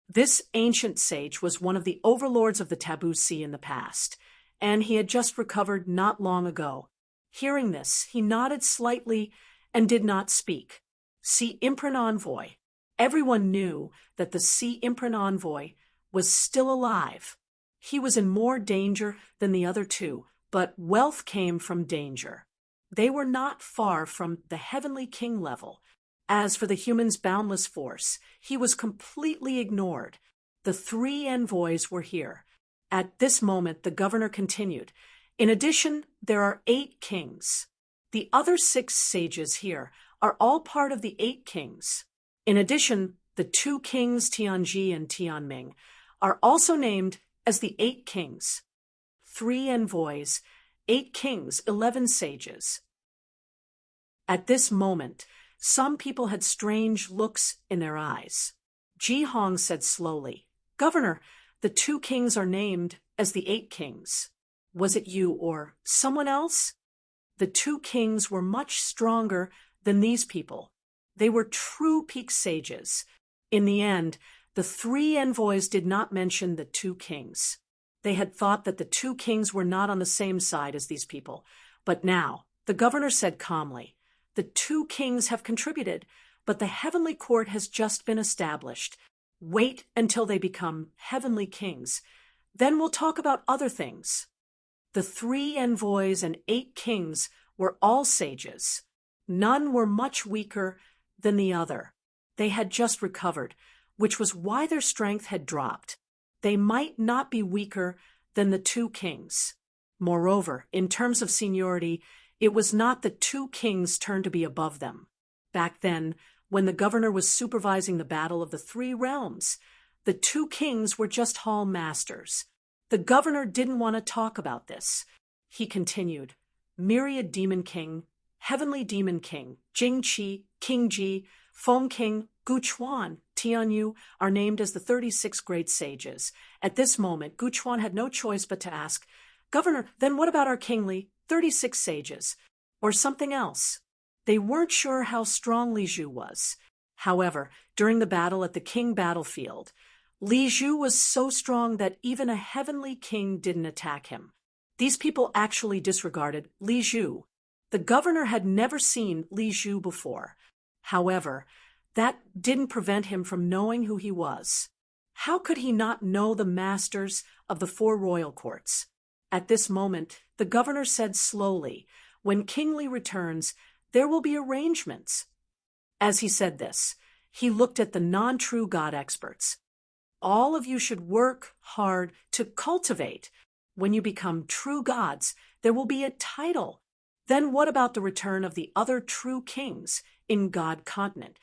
[SPEAKER 1] This ancient sage was one of the overlords of the Taboo Sea in the past, and he had just recovered not long ago. Hearing this, he nodded slightly and did not speak. Sea Imprint Envoy. Everyone knew that the Sea Imprint Envoy was still alive. He was in more danger than the other 2, but wealth came from danger. They were not far from the heavenly king level. As for the human's boundless force, he was completely ignored. The three envoys were here. At this moment, the governor continued, "In addition, there are 8 kings. The other 6 sages here are all part of the 8 kings. In addition, the 2 kings Tianji and Tianming are also named as the 8 kings. 3 envoys, 8 kings, 11 sages." At this moment, some people had strange looks in their eyes. Ji Hong said slowly, "Governor, the 2 kings are named as the 8 kings. Was it you or someone else?" The 2 kings were much stronger than these people. They were true peak sages. In the end, the 3 envoys did not mention the 2 kings. They had thought that the 2 kings were not on the same side as these people. But now, the governor said calmly, "The 2 kings have contributed, but the heavenly court has just been established. Wait until they become heavenly kings. Then we'll talk about other things." The 3 envoys and 8 kings were all sages. None were much weaker than the other. They had just recovered, which was why their strength had dropped. They might not be weaker than the 2 kings. Moreover, in terms of seniority, it was not the 2 kings' turn to be above them. Back then, when the governor was supervising the battle of the 3 realms, the 2 kings were just hall masters. The governor didn't want to talk about this. He continued, "Myriad Demon King, Heavenly Demon King, Jing Qi, King Ji, Feng King, Gu Chuan, Tianyu are named as the 36 great sages." At this moment, Gu Chuan had no choice but to ask, "Governor, then what about our kingly 36 sages? Or something else?" They weren't sure how strong Li Zhu was. However, during the battle at the king battlefield, Li Zhu was so strong that even a heavenly king didn't attack him. These people actually disregarded Li Zhu. The governor had never seen Li Zhu before. However, that didn't prevent him from knowing who he was. How could he not know the masters of the 4 royal courts? At this moment, the governor said slowly, "When King Li returns, there will be arrangements." As he said this, he looked at the non-true God experts. "All of you should work hard to cultivate. When you become true gods, there will be a title. Then what about the return of the other true kings in God continent?"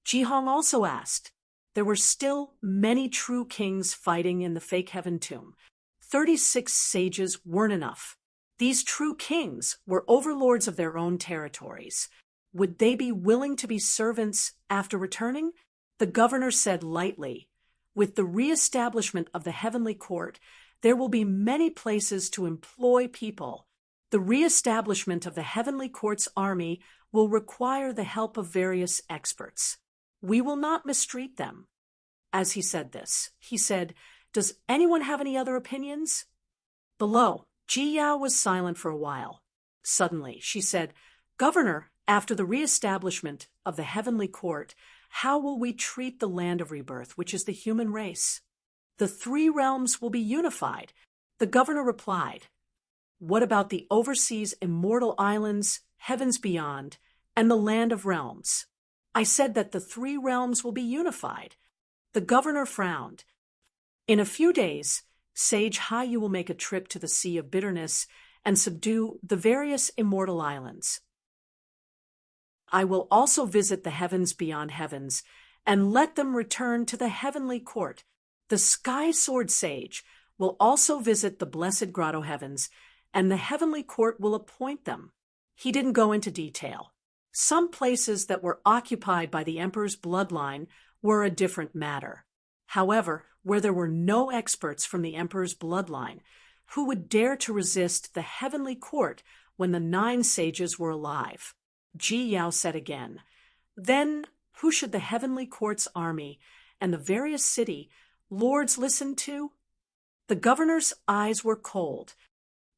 [SPEAKER 1] Ji Hong also asked. There were still many true kings fighting in the fake heaven tomb. 36 sages weren't enough. These true kings were overlords of their own territories. Would they be willing to be servants after returning? The governor said lightly, "With the re-establishment of the heavenly court, there will be many places to employ people. The re-establishment of the heavenly court's army will require the help of various experts. We will not mistreat them." As he said this, he said, "Does anyone have any other opinions?" Below, Ji Yao was silent for a while. Suddenly, she said, "Governor, after the re-establishment of the heavenly court, how will we treat the land of rebirth, which is the human race?" "The 3 realms will be unified." The governor replied, "What about the overseas immortal islands, heavens beyond, and the land of realms?" "I said that the 3 realms will be unified." The governor frowned. "In a few days, Sage Hai Yu will make a trip to the Sea of Bitterness and subdue the various immortal islands. I will also visit the heavens beyond heavens and let them return to the heavenly court. The Sky Sword Sage will also visit the blessed grotto heavens, and the heavenly court will appoint them." He didn't go into detail. Some places that were occupied by the emperor's bloodline were a different matter. However, where there were no experts from the emperor's bloodline, who would dare to resist the heavenly court when the 9 sages were alive? Ji Yao said again, "Then who should the heavenly court's army and the various city lords listen to?" The governor's eyes were cold.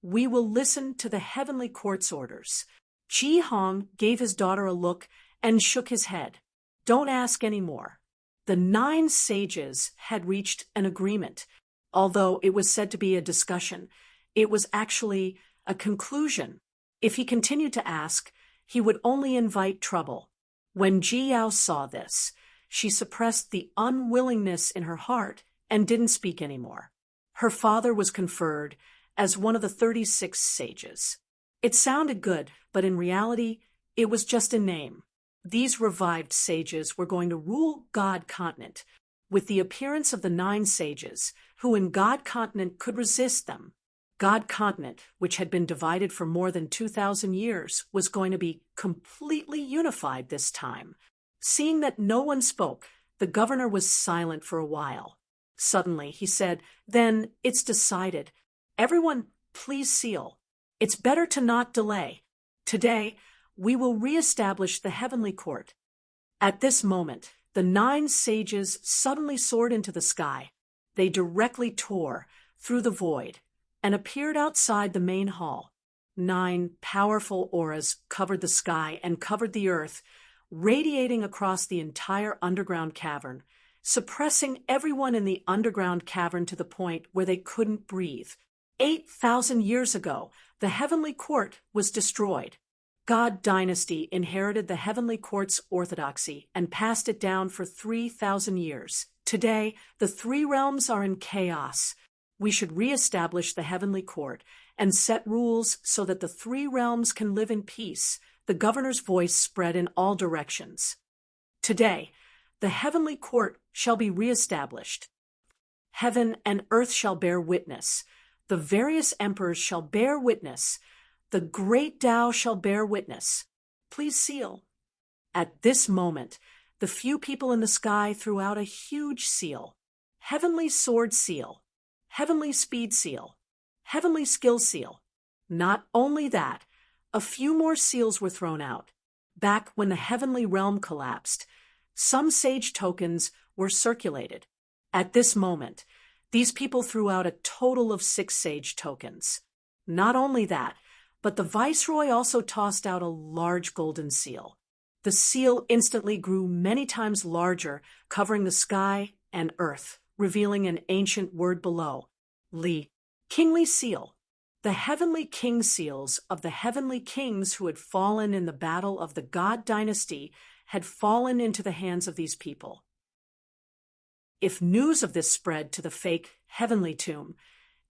[SPEAKER 1] "We will listen to the heavenly court's orders." Ji Hong gave his daughter a look and shook his head. "Don't ask any more." The 9 sages had reached an agreement. Although it was said to be a discussion, it was actually a conclusion. If he continued to ask, he would only invite trouble. When Ji Yao saw this, she suppressed the unwillingness in her heart and didn't speak anymore. Her father was conferred as one of the 36 sages. It sounded good, but in reality, it was just a name. These revived sages were going to rule God Continent, with the appearance of the 9 sages, who in God Continent could resist them. God Continent, which had been divided for more than 2,000 years, was going to be completely unified this time. Seeing that no one spoke, the governor was silent for a while. Suddenly, he said, "Then it's decided. Everyone, please seal. It's better to not delay. Today, we will reestablish the heavenly court." At this moment, the 9 sages suddenly soared into the sky. They directly tore through the void and appeared outside the main hall. 9 powerful auras covered the sky and covered the earth, radiating across the entire underground cavern, suppressing everyone in the underground cavern to the point where they couldn't breathe. 8,000 years ago, the heavenly court was destroyed. God Dynasty inherited the heavenly court's orthodoxy and passed it down for 3,000 years. Today, the 3 realms are in chaos. We should reestablish the heavenly court and set rules so that the 3 realms can live in peace. The governor's voice spread in all directions. Today, the heavenly court shall be reestablished. Heaven and earth shall bear witness. The various emperors shall bear witness. The great Tao shall bear witness. Please seal. At this moment, the few people in the sky threw out a huge seal. Heavenly sword seal. Heavenly speed seal. Heavenly skill seal. Not only that, a few more seals were thrown out. Back when the heavenly realm collapsed, some sage tokens were circulated. At this moment, these people threw out a total of 6 sage tokens. Not only that, but the viceroy also tossed out a large golden seal. The seal instantly grew many times larger, covering the sky and earth, revealing an ancient word below, Li, kingly seal. The heavenly king seals of the heavenly kings who had fallen in the battle of the God Dynasty had fallen into the hands of these people. If news of this spread to the fake heavenly tomb,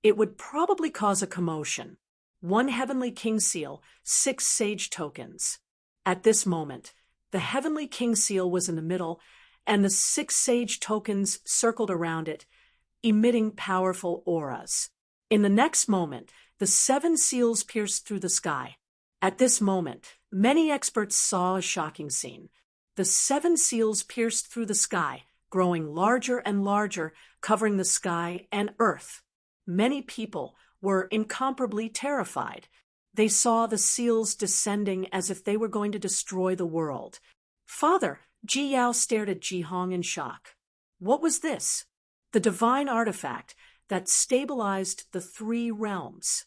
[SPEAKER 1] it would probably cause a commotion. 1 heavenly king seal, 6 sage tokens. At this moment, the heavenly king seal was in the middle, and the 6 sage tokens circled around it, emitting powerful auras. In the next moment, the 7 seals pierced through the sky. At this moment, many experts saw a shocking scene. The 7 seals pierced through the sky, growing larger and larger, covering the sky and earth. Many people were incomparably terrified. They saw the seals descending as if they were going to destroy the world. Father, Ji Yao stared at Ji Hong in shock. What was this? The divine artifact that stabilized the 3 realms.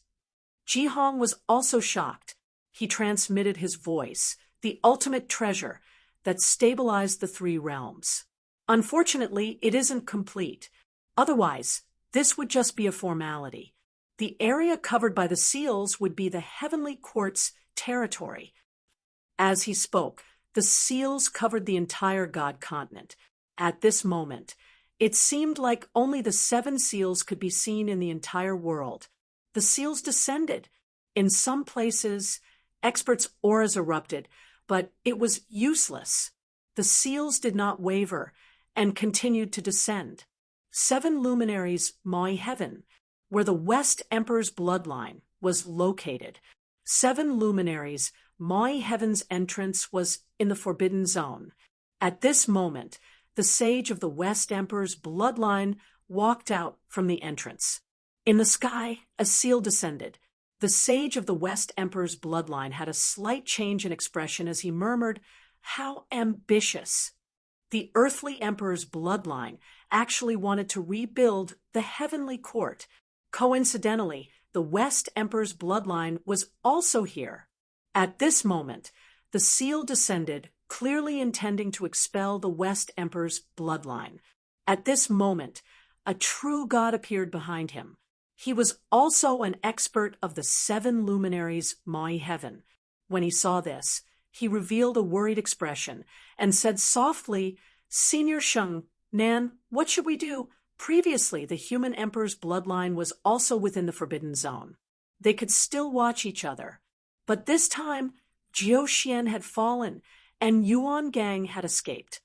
[SPEAKER 1] Ji Hong was also shocked. He transmitted his voice, the ultimate treasure that stabilized the 3 realms. Unfortunately, it isn't complete. Otherwise, this would just be a formality. The area covered by the seals would be the heavenly court's territory. As he spoke, the seals covered the entire God Continent. At this moment, it seemed like only the 7 seals could be seen in the entire world. The seals descended. In some places, experts' auras erupted, but it was useless. The seals did not waver and continued to descend. 7 luminaries, Maui Heaven, where the West Emperor's bloodline was located. 7 luminaries, Maui Heaven's entrance was in the Forbidden Zone. At this moment, the sage of the West Emperor's bloodline walked out from the entrance. In the sky, a seal descended. The sage of the West Emperor's bloodline had a slight change in expression as he murmured, "How ambitious." The earthly emperor's bloodline actually wanted to rebuild the heavenly court. Coincidentally, the West Emperor's bloodline was also here. At this moment, the seal descended, clearly intending to expel the West Emperor's bloodline. At this moment, a true god appeared behind him. He was also an expert of the 7 luminaries' Mai heaven. When he saw this, he revealed a worried expression and said softly, "Senior Sheng, Nan, what should we do?" Previously, the human emperor's bloodline was also within the forbidden zone. They could still watch each other. But this time, Jiu Xian had fallen, and Yuan Gang had escaped.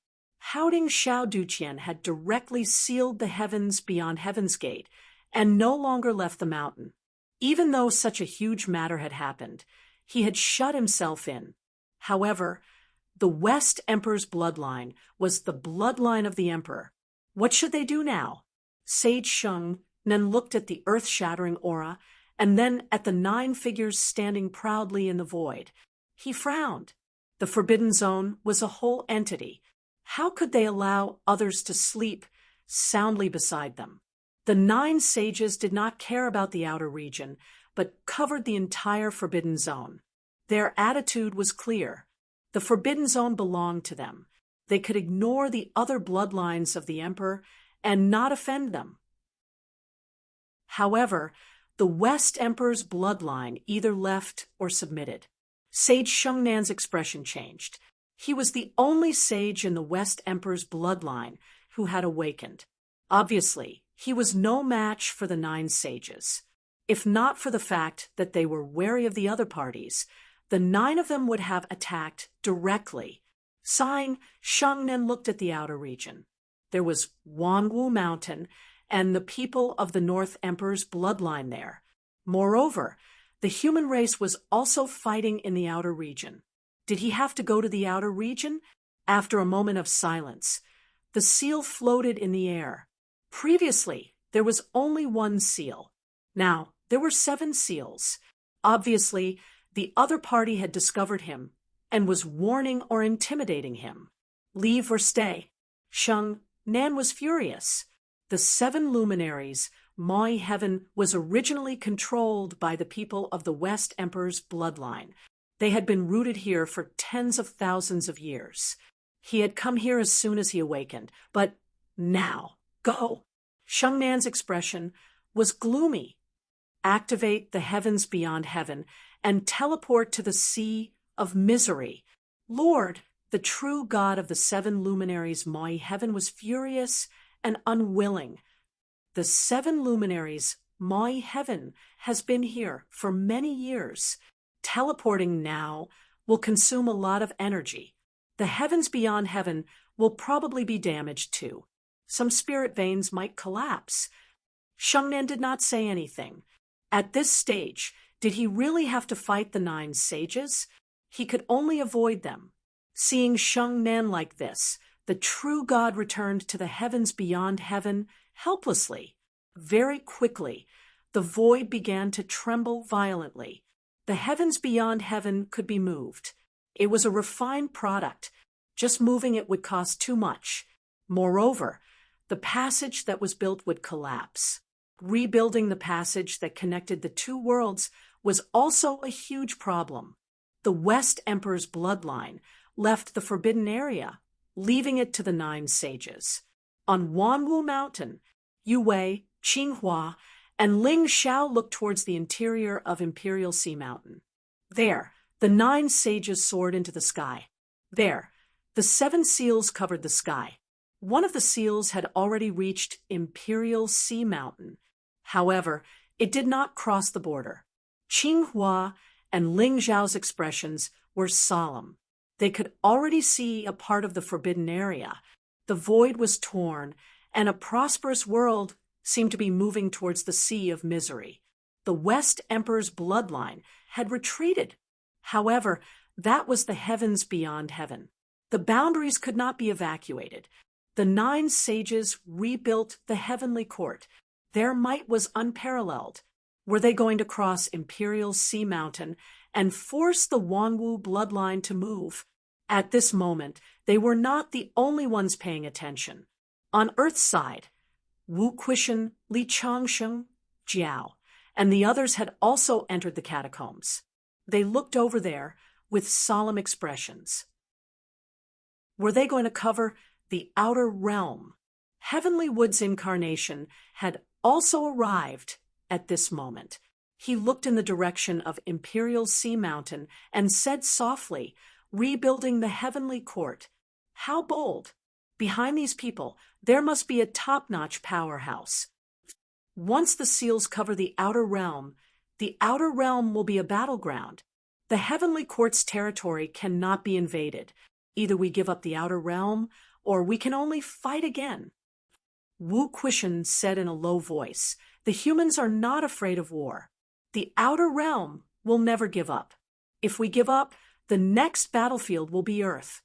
[SPEAKER 1] Haoding Xiao Duqian had directly sealed the heavens beyond Heaven's Gate, and no longer left the mountain. Even though such a huge matter had happened, he had shut himself in. However, the West Emperor's bloodline was the bloodline of the Emperor. What should they do now? Sage Sheng then looked at the earth-shattering aura, and then at the 9 figures standing proudly in the void. He frowned. The Forbidden Zone was a whole entity. How could they allow others to sleep soundly beside them? The 9 sages did not care about the outer region, but covered the entire Forbidden Zone. Their attitude was clear. The Forbidden Zone belonged to them. They could ignore the other bloodlines of the Emperor and not offend them. However, the West Emperor's bloodline either left or submitted. Sage Shungnan's expression changed. He was the only sage in the West Emperor's bloodline who had awakened. Obviously, he was no match for the 9 sages. If not for the fact that they were wary of the other parties, the 9 of them would have attacked directly. Sighing, Shungnan looked at the outer region. There was Wanwu Mountain and the people of the North Emperor's bloodline there. Moreover, the human race was also fighting in the outer region. Did he have to go to the outer region? After a moment of silence, the seal floated in the air. Previously, there was only 1 seal. Now, there were 7 seals. Obviously, the other party had discovered him and was warning or intimidating him. Leave or stay. Sheng Nan was furious. The 7 luminaries, Mai Heaven, was originally controlled by the people of the West Emperor's bloodline. They had been rooted here for tens of thousands of years. He had come here as soon as he awakened, but now, go. Sheng Nan's expression was gloomy. Activate the heavens beyond heaven and teleport to the sea of misery. Lord, the true God of the 7 luminaries Mai Heaven, was furious and unwilling. The 7 luminaries Mai Heaven has been here for many years. Teleporting now will consume a lot of energy. The heavens beyond heaven will probably be damaged too. Some spirit veins might collapse. Shungnan did not say anything. At this stage, did he really have to fight the 9 sages? He could only avoid them. Seeing Shungnan like this, the true God returned to the heavens beyond heaven helplessly. Very quickly, the void began to tremble violently. The heavens beyond heaven could be moved. It was a refined product. Just moving it would cost too much. Moreover, the passage that was built would collapse. Rebuilding the passage that connected the 2 worlds was also a huge problem. The West Emperor's bloodline left the forbidden area, leaving it to the 9 sages. On Wanwu Mountain, Yu Wei, Qinghua, and Ling Xiao looked towards the interior of Imperial Sea Mountain. There, the 9 sages soared into the sky. There, the 7 seals covered the sky. One of the seals had already reached Imperial Sea Mountain. However, it did not cross the border. Qinghua and Ling Xiao's expressions were solemn. They could already see a part of the forbidden area. The void was torn, and a prosperous world seemed to be moving towards the sea of misery. The West Emperor's bloodline had retreated. However, that was the heavens beyond heaven. The boundaries could not be evacuated. The 9 sages rebuilt the heavenly court. Their might was unparalleled. Were they going to cross Imperial Sea Mountain and force the Wanwu bloodline to move? At this moment, they were not the only ones paying attention. On Earth's side, Wu Quishan, Li Changsheng, Jiao, and the others had also entered the catacombs. They looked over there with solemn expressions. Were they going to cover the outer realm? Heavenly Wood's incarnation had also arrived, at this moment. He looked in the direction of Imperial Sea Mountain and said softly, "Rebuilding the heavenly court." How bold! Behind these people, there must be a top-notch powerhouse. Once the seals cover the outer realm will be a battleground. The heavenly court's territory cannot be invaded. Either we give up the outer realm, or we can only fight again. Wu Quishan said in a low voice, "The humans are not afraid of war. The outer realm will never give up. If we give up, the next battlefield will be Earth.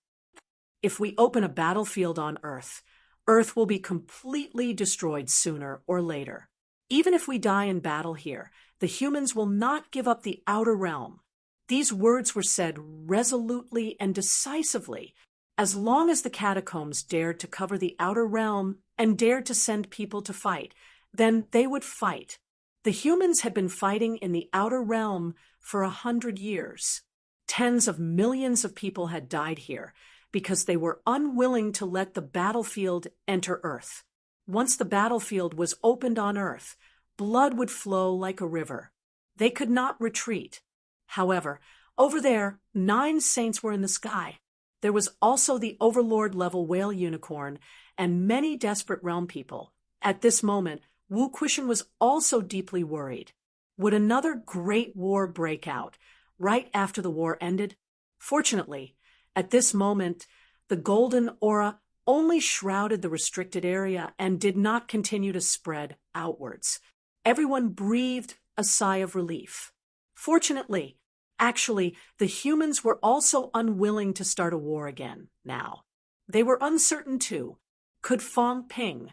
[SPEAKER 1] If we open a battlefield on Earth, Earth will be completely destroyed sooner or later. Even if we die in battle here, the humans will not give up the outer realm." These words were said resolutely and decisively. As long as the catacombs dared to cover the outer realm and dared to send people to fight, then they would fight. The humans had been fighting in the outer realm for 100 years. Tens of millions of people had died here because they were unwilling to let the battlefield enter Earth. Once the battlefield was opened on Earth, blood would flow like a river. They could not retreat. However, over there, 9 saints were in the sky. There was also the Overlord-level whale unicorn and many desperate realm people. At this moment, Wu Quishan was also deeply worried. Would another great war break out right after the war ended? Fortunately, at this moment, the golden aura only shrouded the restricted area and did not continue to spread outwards. Everyone breathed a sigh of relief. Fortunately, actually, the humans were also unwilling to start a war again now. They were uncertain too. Could Fong Ping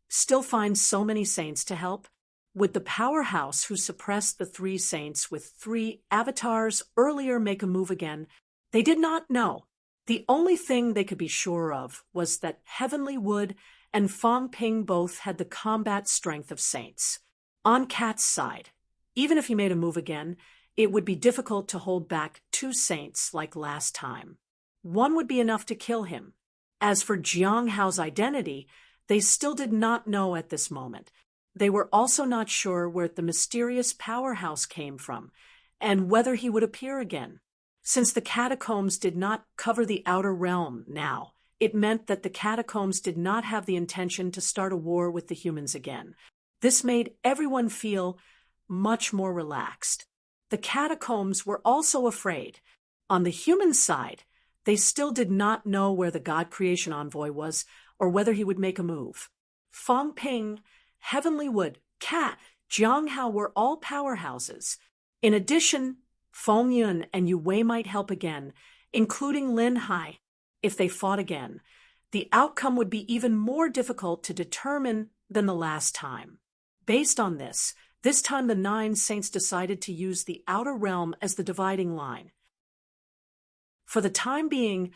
[SPEAKER 1] still find so many saints to help? Would the powerhouse who suppressed the 3 saints with 3 avatars earlier make a move again? They did not know. The only thing they could be sure of was that Heavenly Wood and Fong Ping both had the combat strength of saints. On Cat's side, even if he made a move again, it would be difficult to hold back 2 saints like last time. One would be enough to kill him. As for Jiang Hao's identity, they still did not know at this moment. They were also not sure where the mysterious powerhouse came from, and whether he would appear again. Since the catacombs did not cover the outer realm now, it meant that the catacombs did not have the intention to start a war with the humans again. This made everyone feel much more relaxed. The catacombs were also afraid. On the human side, they still did not know where the God Creation Envoy was or whether he would make a move. Fong Ping, Heavenly Wood, Cat, Jiang Hao were all powerhouses. In addition, Feng Yun and Yu Wei might help again, including Lin Hai. If they fought again, the outcome would be even more difficult to determine than the last time. Based on this time the 9 saints decided to use the outer realm as the dividing line. For the time being,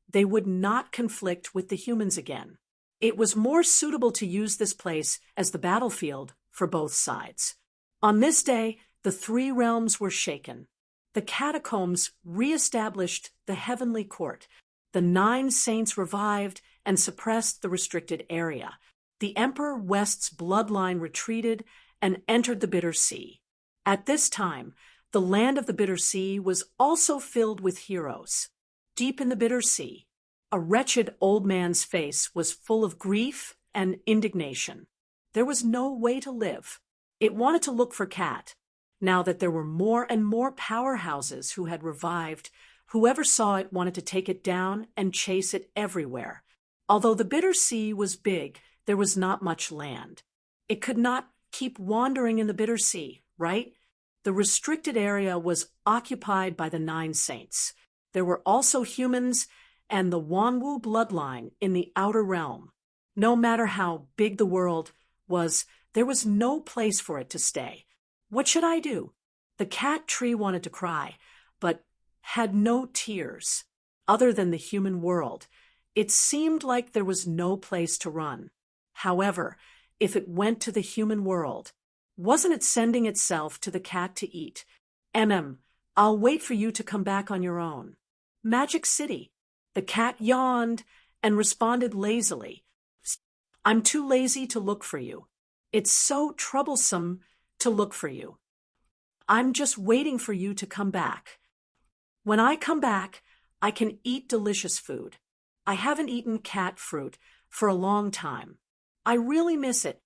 [SPEAKER 1] they would not conflict with the humans again. It was more suitable to use this place as the battlefield for both sides. On this day, the 3 realms were shaken. The catacombs re-established the heavenly court. The 9 saints revived and suppressed the restricted area. The Emperor West's bloodline retreated and entered the Bitter Sea. At this time, the land of the Bitter Sea was also filled with heroes. Deep in the Bitter Sea, a wretched old man's face was full of grief and indignation. There was no way to live. It wanted to look for Cat. Now that there were more and more powerhouses who had revived, whoever saw it wanted to take it down and chase it everywhere. Although the Bitter Sea was big, there was not much land. It could not keep wandering in the Bitter Sea, right? The restricted area was occupied by the 9 saints. There were also humans and the Wanwu bloodline in the outer realm. No matter how big the world was, there was no place for it to stay. What should I do? The cat tree wanted to cry, but had no tears. Other than the human world, it seemed like there was no place to run. However, if it went to the human world, wasn't it sending itself to the cat to eat? I'll wait for you to come back on your own. Magic City. The cat yawned and responded lazily. I'm too lazy to look for you. It's so troublesome to look for you. I'm just waiting for you to come back. When I come back, I can eat delicious food. I haven't eaten cat fruit for a long time. I really miss it."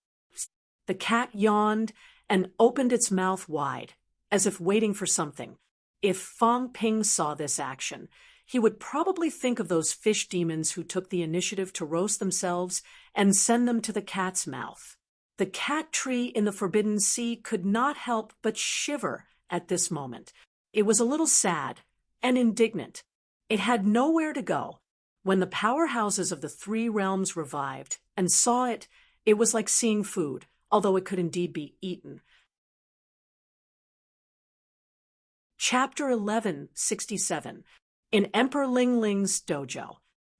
[SPEAKER 1] The cat yawned and opened its mouth wide, as if waiting for something. If Fang Ping saw this action, he would probably think of those fish demons who took the initiative to roast themselves and send them to the cat's mouth. The cat tree in the Forbidden Sea could not help but shiver at this moment. It was a little sad and indignant. It had nowhere to go. When the powerhouses of the three realms revived and saw it, it was like seeing food, although it could indeed be eaten. Chapter 1167. In Emperor Ling Ling's dojo.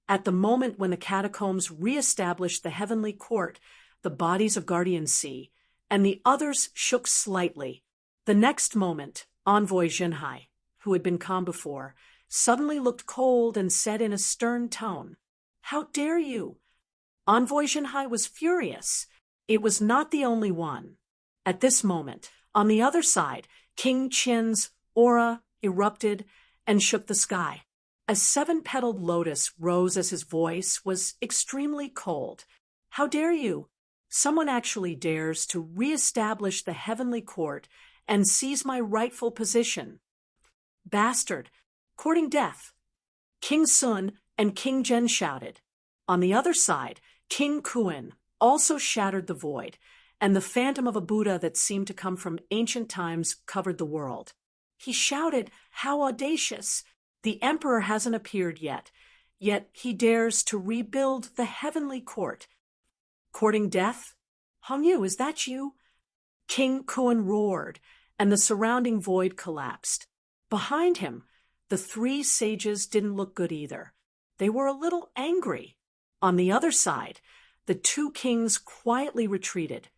[SPEAKER 1] At the moment when the catacombs re-established the heavenly court, the bodies of Guardian Sea, and the others shook slightly. The next moment, Envoy Jinhai, who had been calm before, suddenly looked cold and said in a stern tone, "How dare you?" Envoy Jinhai was furious. It was not the only one. At this moment, on the other side, King Qian's aura erupted and shook the sky. A seven-petaled lotus rose as his voice was extremely cold. "How dare you? Someone actually dares to re-establish the heavenly court and seize my rightful position. Bastard, courting death." King Sun and King Zhen shouted. On the other side, King Kuan also shattered the void, and the phantom of a Buddha that seemed to come from ancient times covered the world. He shouted, "How audacious! The emperor hasn't appeared yet he dares to rebuild the heavenly court. Courting death? Hongyu, is that you?" King Kuan roared, and the surrounding void collapsed. Behind him, the three sages didn't look good either. They were a little angry. On the other side, the two kings quietly retreated,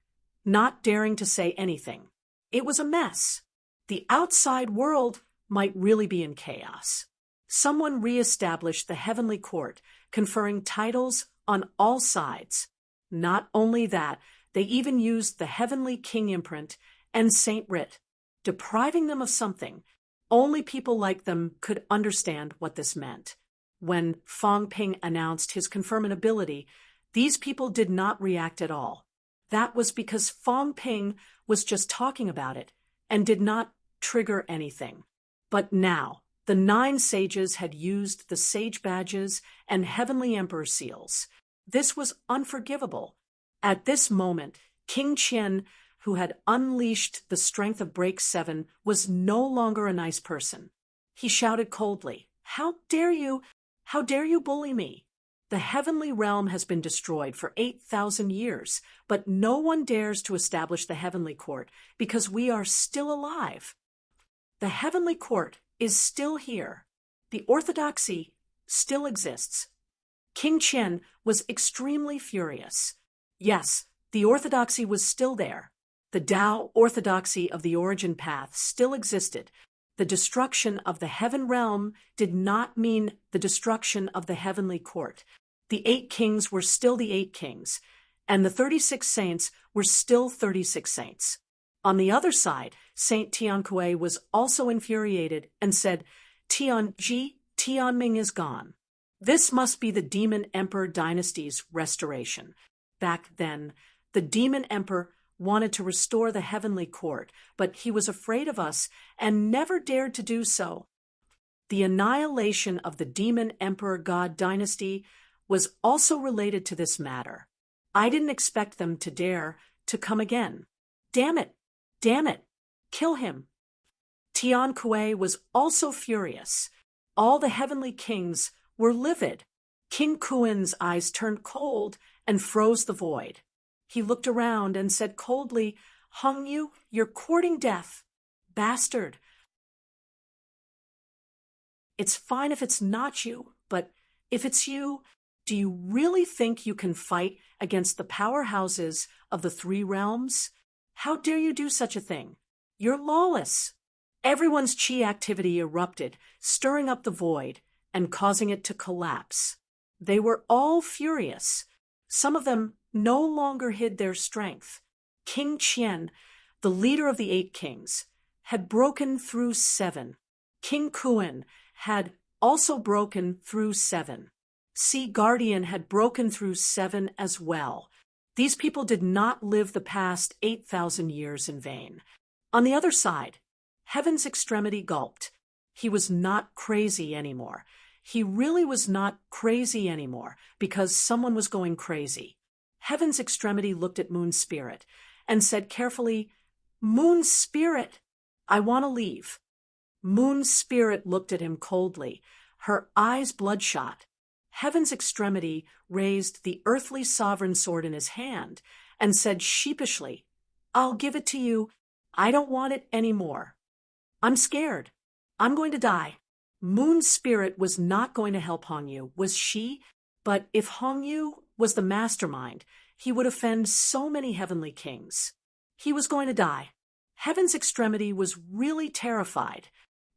[SPEAKER 1] not daring to say anything. It was a mess. The outside world might really be in chaos. Someone re-established the heavenly court, conferring titles on all sides. Not only that, they even used the heavenly king imprint and Saint Writ, depriving them of something. Only people like them could understand what this meant. When Fang Ping announced his conferment ability, these people did not react at all. That was because Fang Ping was just talking about it and did not trigger anything. But now, the 9 sages had used the sage badges and heavenly emperor seals. This was unforgivable. At this moment, King Qian, who had unleashed the strength of Break 7, was no longer a nice person. He shouted coldly, "How dare you? How dare you bully me? The heavenly realm has been destroyed for 8,000 years, but no one dares to establish the heavenly court because we are still alive. The heavenly court is still here. The orthodoxy still exists." King Qian was extremely furious. Yes, the orthodoxy was still there. The Tao orthodoxy of the origin path still existed. The destruction of the heaven realm did not mean the destruction of the heavenly court. The 8 kings were still the 8 kings, and the 36 saints were still 36 saints. On the other side, Saint Tiankui was also infuriated and said, Tianming is gone. This must be the Demon Emperor dynasty's restoration. Back then, the Demon Emperor wanted to restore the heavenly court, but he was afraid of us and never dared to do so. The annihilation of the Demon Emperor God dynasty was also related to this matter. I didn't expect them to dare to come again. Damn it! Damn it! Kill him! Tian Kuei was also furious. All the heavenly kings were livid. King Kuan's eyes turned cold and froze the void. He looked around and said coldly, "Hongyu, you're courting death. Bastard. It's fine if it's not you, but if it's you, do you really think you can fight against the powerhouses of the 3 realms? How dare you do such a thing? You're lawless." Everyone's chi activity erupted, stirring up the void and causing it to collapse. They were all furious. Some of them no longer hid their strength. King Qian, the leader of the 8 kings, had broken through 7. King Kuan had also broken through 7. Sea Guardian had broken through 7 as well. These people did not live the past 8,000 years in vain. On the other side, Heaven's Extremity gulped. He was not crazy anymore. He really was not crazy anymore because someone was going crazy. Heaven's Extremity looked at Moon Spirit and said carefully, "Moon Spirit, I want to leave." Moon Spirit looked at him coldly, her eyes bloodshot. Heaven's Extremity raised the earthly sovereign sword in his hand and said sheepishly, "I'll give it to you. I don't want it anymore. I'm scared. I'm going to die." Moon Spirit was not going to help Hongyu, was she? But if Hongyu was the mastermind, he would offend so many heavenly kings. He was going to die. Heaven's Extremity was really terrified.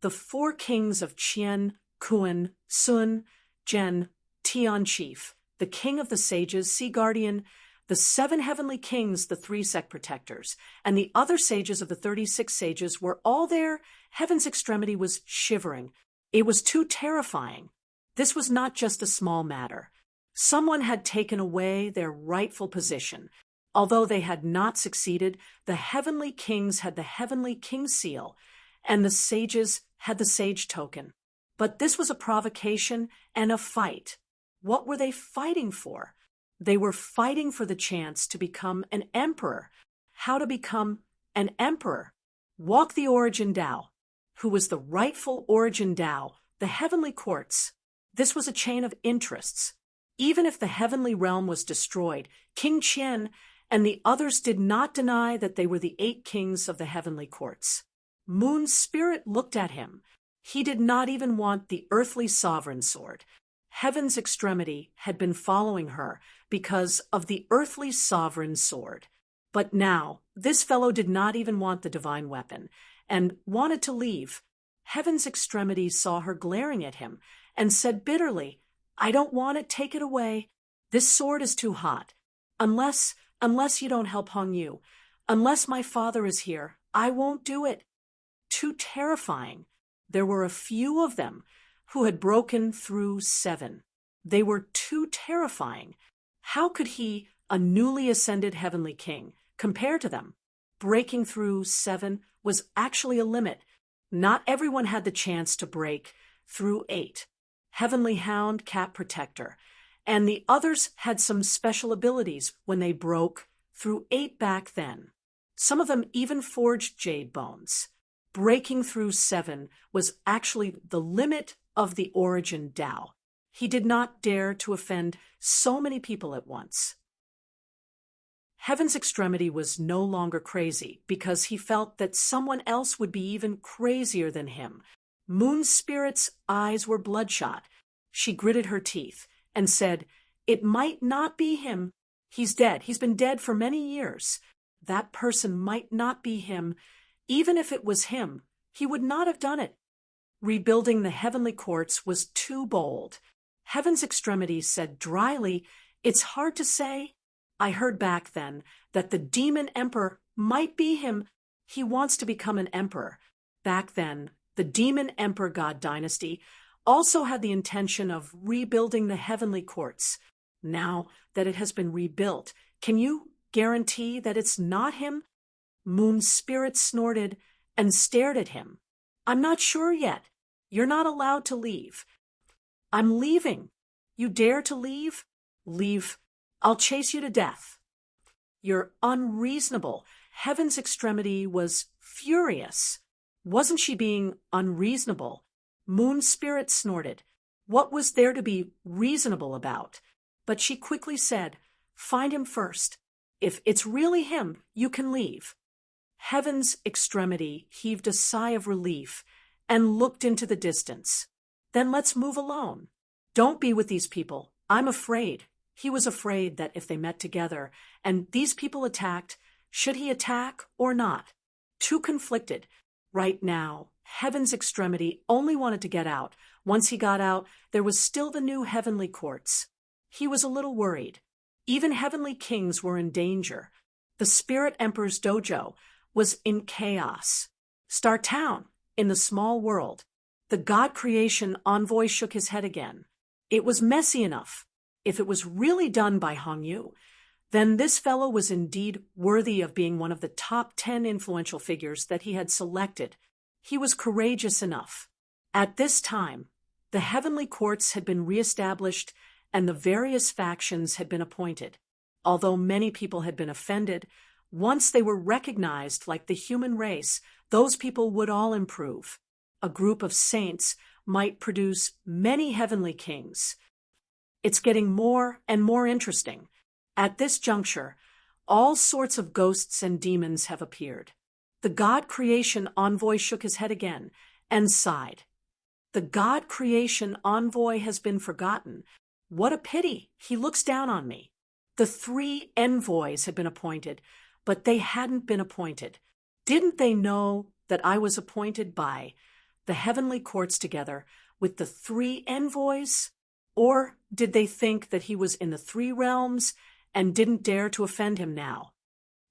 [SPEAKER 1] The 4 kings of Qian, Kuan, Sun, Zhen, Tian Chief, the king of the sages, Sea Guardian, the 7 heavenly kings, the 3 sect protectors, and the other sages of the 36 sages were all there. Heaven's Extremity was shivering. It was too terrifying. This was not just a small matter. Someone had taken away their rightful position. Although they had not succeeded, the heavenly kings had the heavenly king seal, and the sages had the sage token. But this was a provocation and a fight. What were they fighting for? They were fighting for the chance to become an emperor. How to become an emperor? Walk the Origin Tao. Who was the rightful Origin Tao? The heavenly courts. This was a chain of interests. Even if the heavenly realm was destroyed, King Qian and the others did not deny that they were the 8 kings of the heavenly courts. Moon Spirit looked at him. He did not even want the earthly sovereign sword. Heaven's Extremity had been following her because of the earthly sovereign sword. But now, this fellow did not even want the divine weapon and wanted to leave. Heaven's Extremity saw her glaring at him and said bitterly, "I don't want it, take it away. This sword is too hot. Unless you don't help Hongyu, unless my father is here, I won't do it." Too terrifying. There were a few of them who had broken through 7. They were too terrifying. How could he, a newly ascended heavenly king, compare to them? Breaking through 7 was actually a limit. Not everyone had the chance to break through 8. Heavenly Hound, Cat Protector, and the others had some special abilities when they broke through 8 back then. Some of them even forged jade bones. Breaking through 7 was actually the limit of the Origin Tao. He did not dare to offend so many people at once. Heaven's Extremity was no longer crazy because he felt that someone else would be even crazier than him. Moon Spirit's eyes were bloodshot. She gritted her teeth and said, "It might not be him. He's dead. He's been dead for many years. That person might not be him. Even if it was him, he would not have done it." Rebuilding the heavenly courts was too bold. Heaven's Extremity said dryly, "It's hard to say. I heard back then that the demon emperor might be him. He wants to become an emperor." Back then, the demon emperor god dynasty also had the intention of rebuilding the heavenly courts. Now that it has been rebuilt, can you guarantee that it's not him? Moon Spirit snorted and stared at him. "I'm not sure yet. You're not allowed to leave." "I'm leaving." "You dare to leave?" "Leave. I'll chase you to death." "You're unreasonable." Heaven's Extremity was furious. Wasn't she being unreasonable? Moon Spirit snorted. What was there to be reasonable about? But she quickly said, "Find him first. If it's really him, you can leave." Heaven's Extremity heaved a sigh of relief and looked into the distance. "Then let's move alone. Don't be with these people. I'm afraid." He was afraid that if they met together and these people attacked, should he attack or not? Too conflicted. Right now, Heaven's Extremity only wanted to get out. Once he got out, there was still the new heavenly courts. He was a little worried. Even heavenly kings were in danger. The Spirit Emperor's dojo was in chaos. Star Town, in the small world. The God creation envoy shook his head again. It was messy enough. If it was really done by Hong Yu, then this fellow was indeed worthy of being one of the top 10 influential figures that he had selected. He was courageous enough. At this time, the heavenly courts had been reestablished and the various factions had been appointed. Although many people had been offended, once they were recognized like the human race, those people would all improve. A group of saints might produce many heavenly kings. It's getting more and more interesting. At this juncture, all sorts of ghosts and demons have appeared. The God creation envoy shook his head again and sighed. The God creation envoy has been forgotten. What a pity. He looks down on me. The 3 envoys had been appointed, but they hadn't been appointed. Didn't they know that I was appointed by the heavenly courts together with the 3 envoys? Or did they think that he was in the 3 realms and didn't dare to offend him now?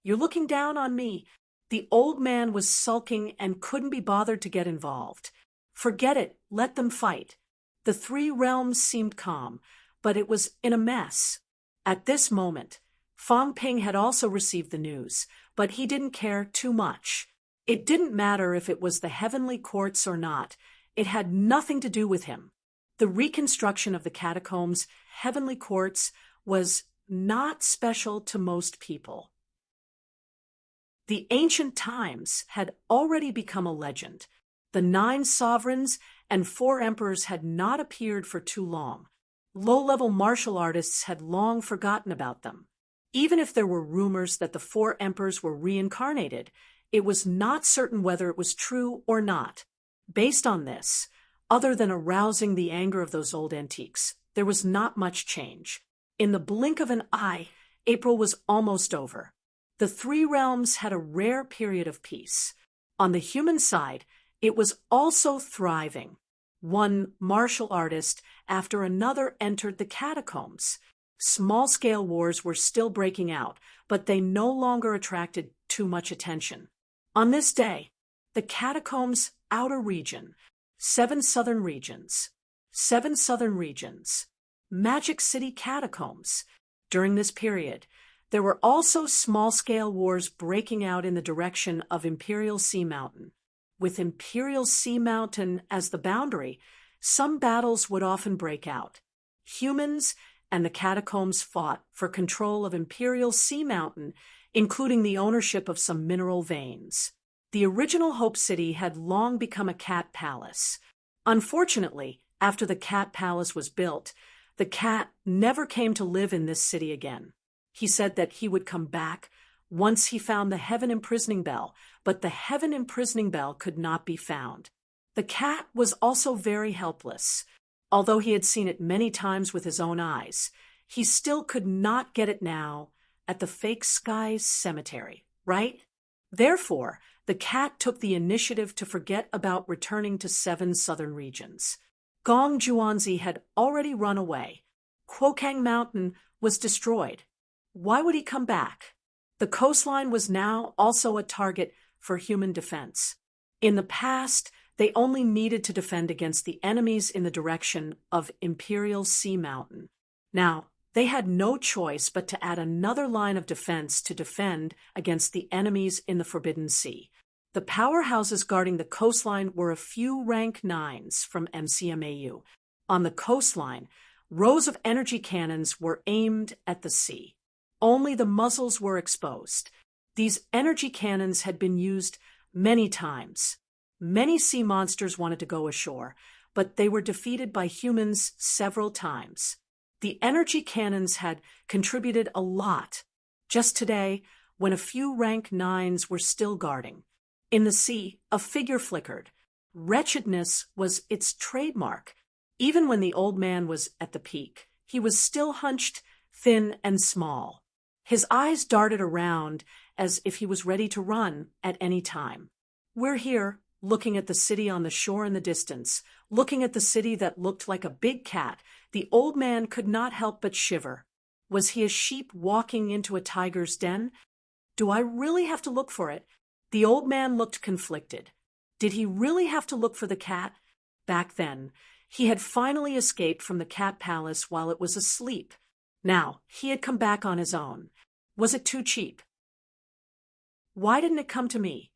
[SPEAKER 1] You're looking down on me. The old man was sulking and couldn't be bothered to get involved. Forget it. Let them fight. The 3 realms seemed calm, but it was in a mess. At this moment, Fong Ping had also received the news, but he didn't care too much. It didn't matter if it was the heavenly courts or not. It had nothing to do with him. The reconstruction of the catacombs, heavenly courts, was not special to most people. The ancient times had already become a legend. The 9 sovereigns and 4 emperors had not appeared for too long. Low-level martial artists had long forgotten about them. Even if there were rumors that the 4 emperors were reincarnated, it was not certain whether it was true or not. Based on this, other than arousing the anger of those old antiques, there was not much change. In the blink of an eye, April was almost over. The 3 realms had a rare period of peace. On the human side, it was also thriving. One martial artist after another entered the catacombs. Small-scale wars were still breaking out, but they no longer attracted too much attention. On this day, the catacombs' outer region, 7 southern regions, Magic City catacombs. During this period, there were also small-scale wars breaking out in the direction of Imperial Sea Mountain. With Imperial Sea Mountain as the boundary, some battles would often break out. Humans and the catacombs fought for control of Imperial Sea Mountain, including the ownership of some mineral veins. The original Hope City had long become a cat palace. Unfortunately, after the cat palace was built, the cat never came to live in this city again. He said that he would come back once he found the heaven imprisoning bell, but the heaven imprisoning bell could not be found. The cat was also very helpless. Although he had seen it many times with his own eyes, he still could not get it now at the Fake Skies Cemetery, right? Therefore, the cat took the initiative to forget about returning to 7 southern regions. Gong Juanzi had already run away. Quokang Mountain was destroyed. Why would he come back? The coastline was now also a target for human defense. In the past, they only needed to defend against the enemies in the direction of Imperial Sea Mountain. Now, they had no choice but to add another line of defense to defend against the enemies in the Forbidden Sea. The powerhouses guarding the coastline were a few rank 9s from MCMAU. On the coastline, rows of energy cannons were aimed at the sea. Only the muzzles were exposed. These energy cannons had been used many times. Many sea monsters wanted to go ashore, but they were defeated by humans several times. The energy cannons had contributed a lot. Just today, when a few rank 9s were still guarding. In the sea, a figure flickered. Wretchedness was its trademark. Even when the old man was at the peak, he was still hunched, thin, and small. His eyes darted around as if he was ready to run at any time. We're here, looking at the city on the shore in the distance, looking at the city that looked like a big cat. The old man could not help but shiver. Was he a sheep walking into a tiger's den? Do I really have to look for it? The old man looked conflicted. Did he really have to look for the cat? Back then, he had finally escaped from the cat palace while it was asleep. Now, he had come back on his own. Was it too cheap? Why didn't it come to me?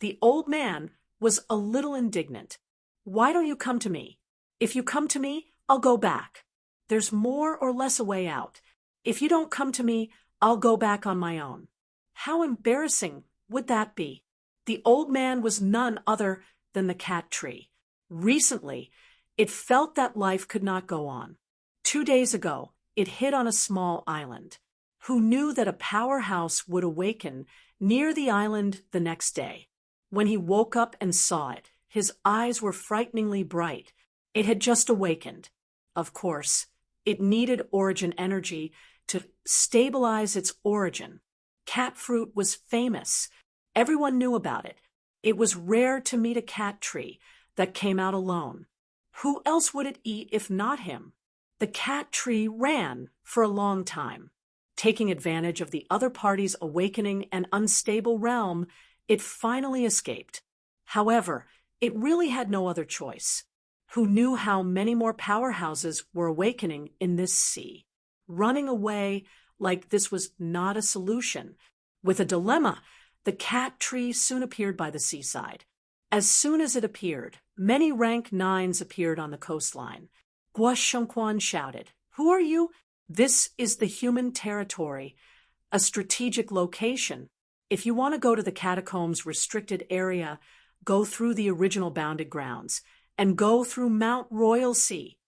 [SPEAKER 1] The old man was a little indignant. Why don't you come to me? If you come to me, I'll go back. There's more or less a way out. If you don't come to me, I'll go back on my own. How embarrassing would that be? The old man was none other than the cat tree. Recently, it felt that life could not go on. 2 days ago, it hit on a small island. Who knew that a powerhouse would awaken near the island the next day? When he woke up and saw it, his eyes were frighteningly bright. It had just awakened. Of course, it needed origin energy to stabilize its origin. Cat fruit was famous. Everyone knew about it. It was rare to meet a cat tree that came out alone. Who else would it eat if not him? The cat tree ran for a long time. Taking advantage of the other party's awakening and unstable realm, it finally escaped. However, it really had no other choice. Who knew how many more powerhouses were awakening in this sea? Running away like this was not a solution. With a dilemma, the cat tree soon appeared by the seaside. As soon as it appeared, many rank 9s appeared on the coastline. Guo Shengquan shouted, "Who are you?" "This is the human territory, a strategic location. If you want to go to the catacombs restricted area, go through the original bounded grounds and go through Mount Royal Sea."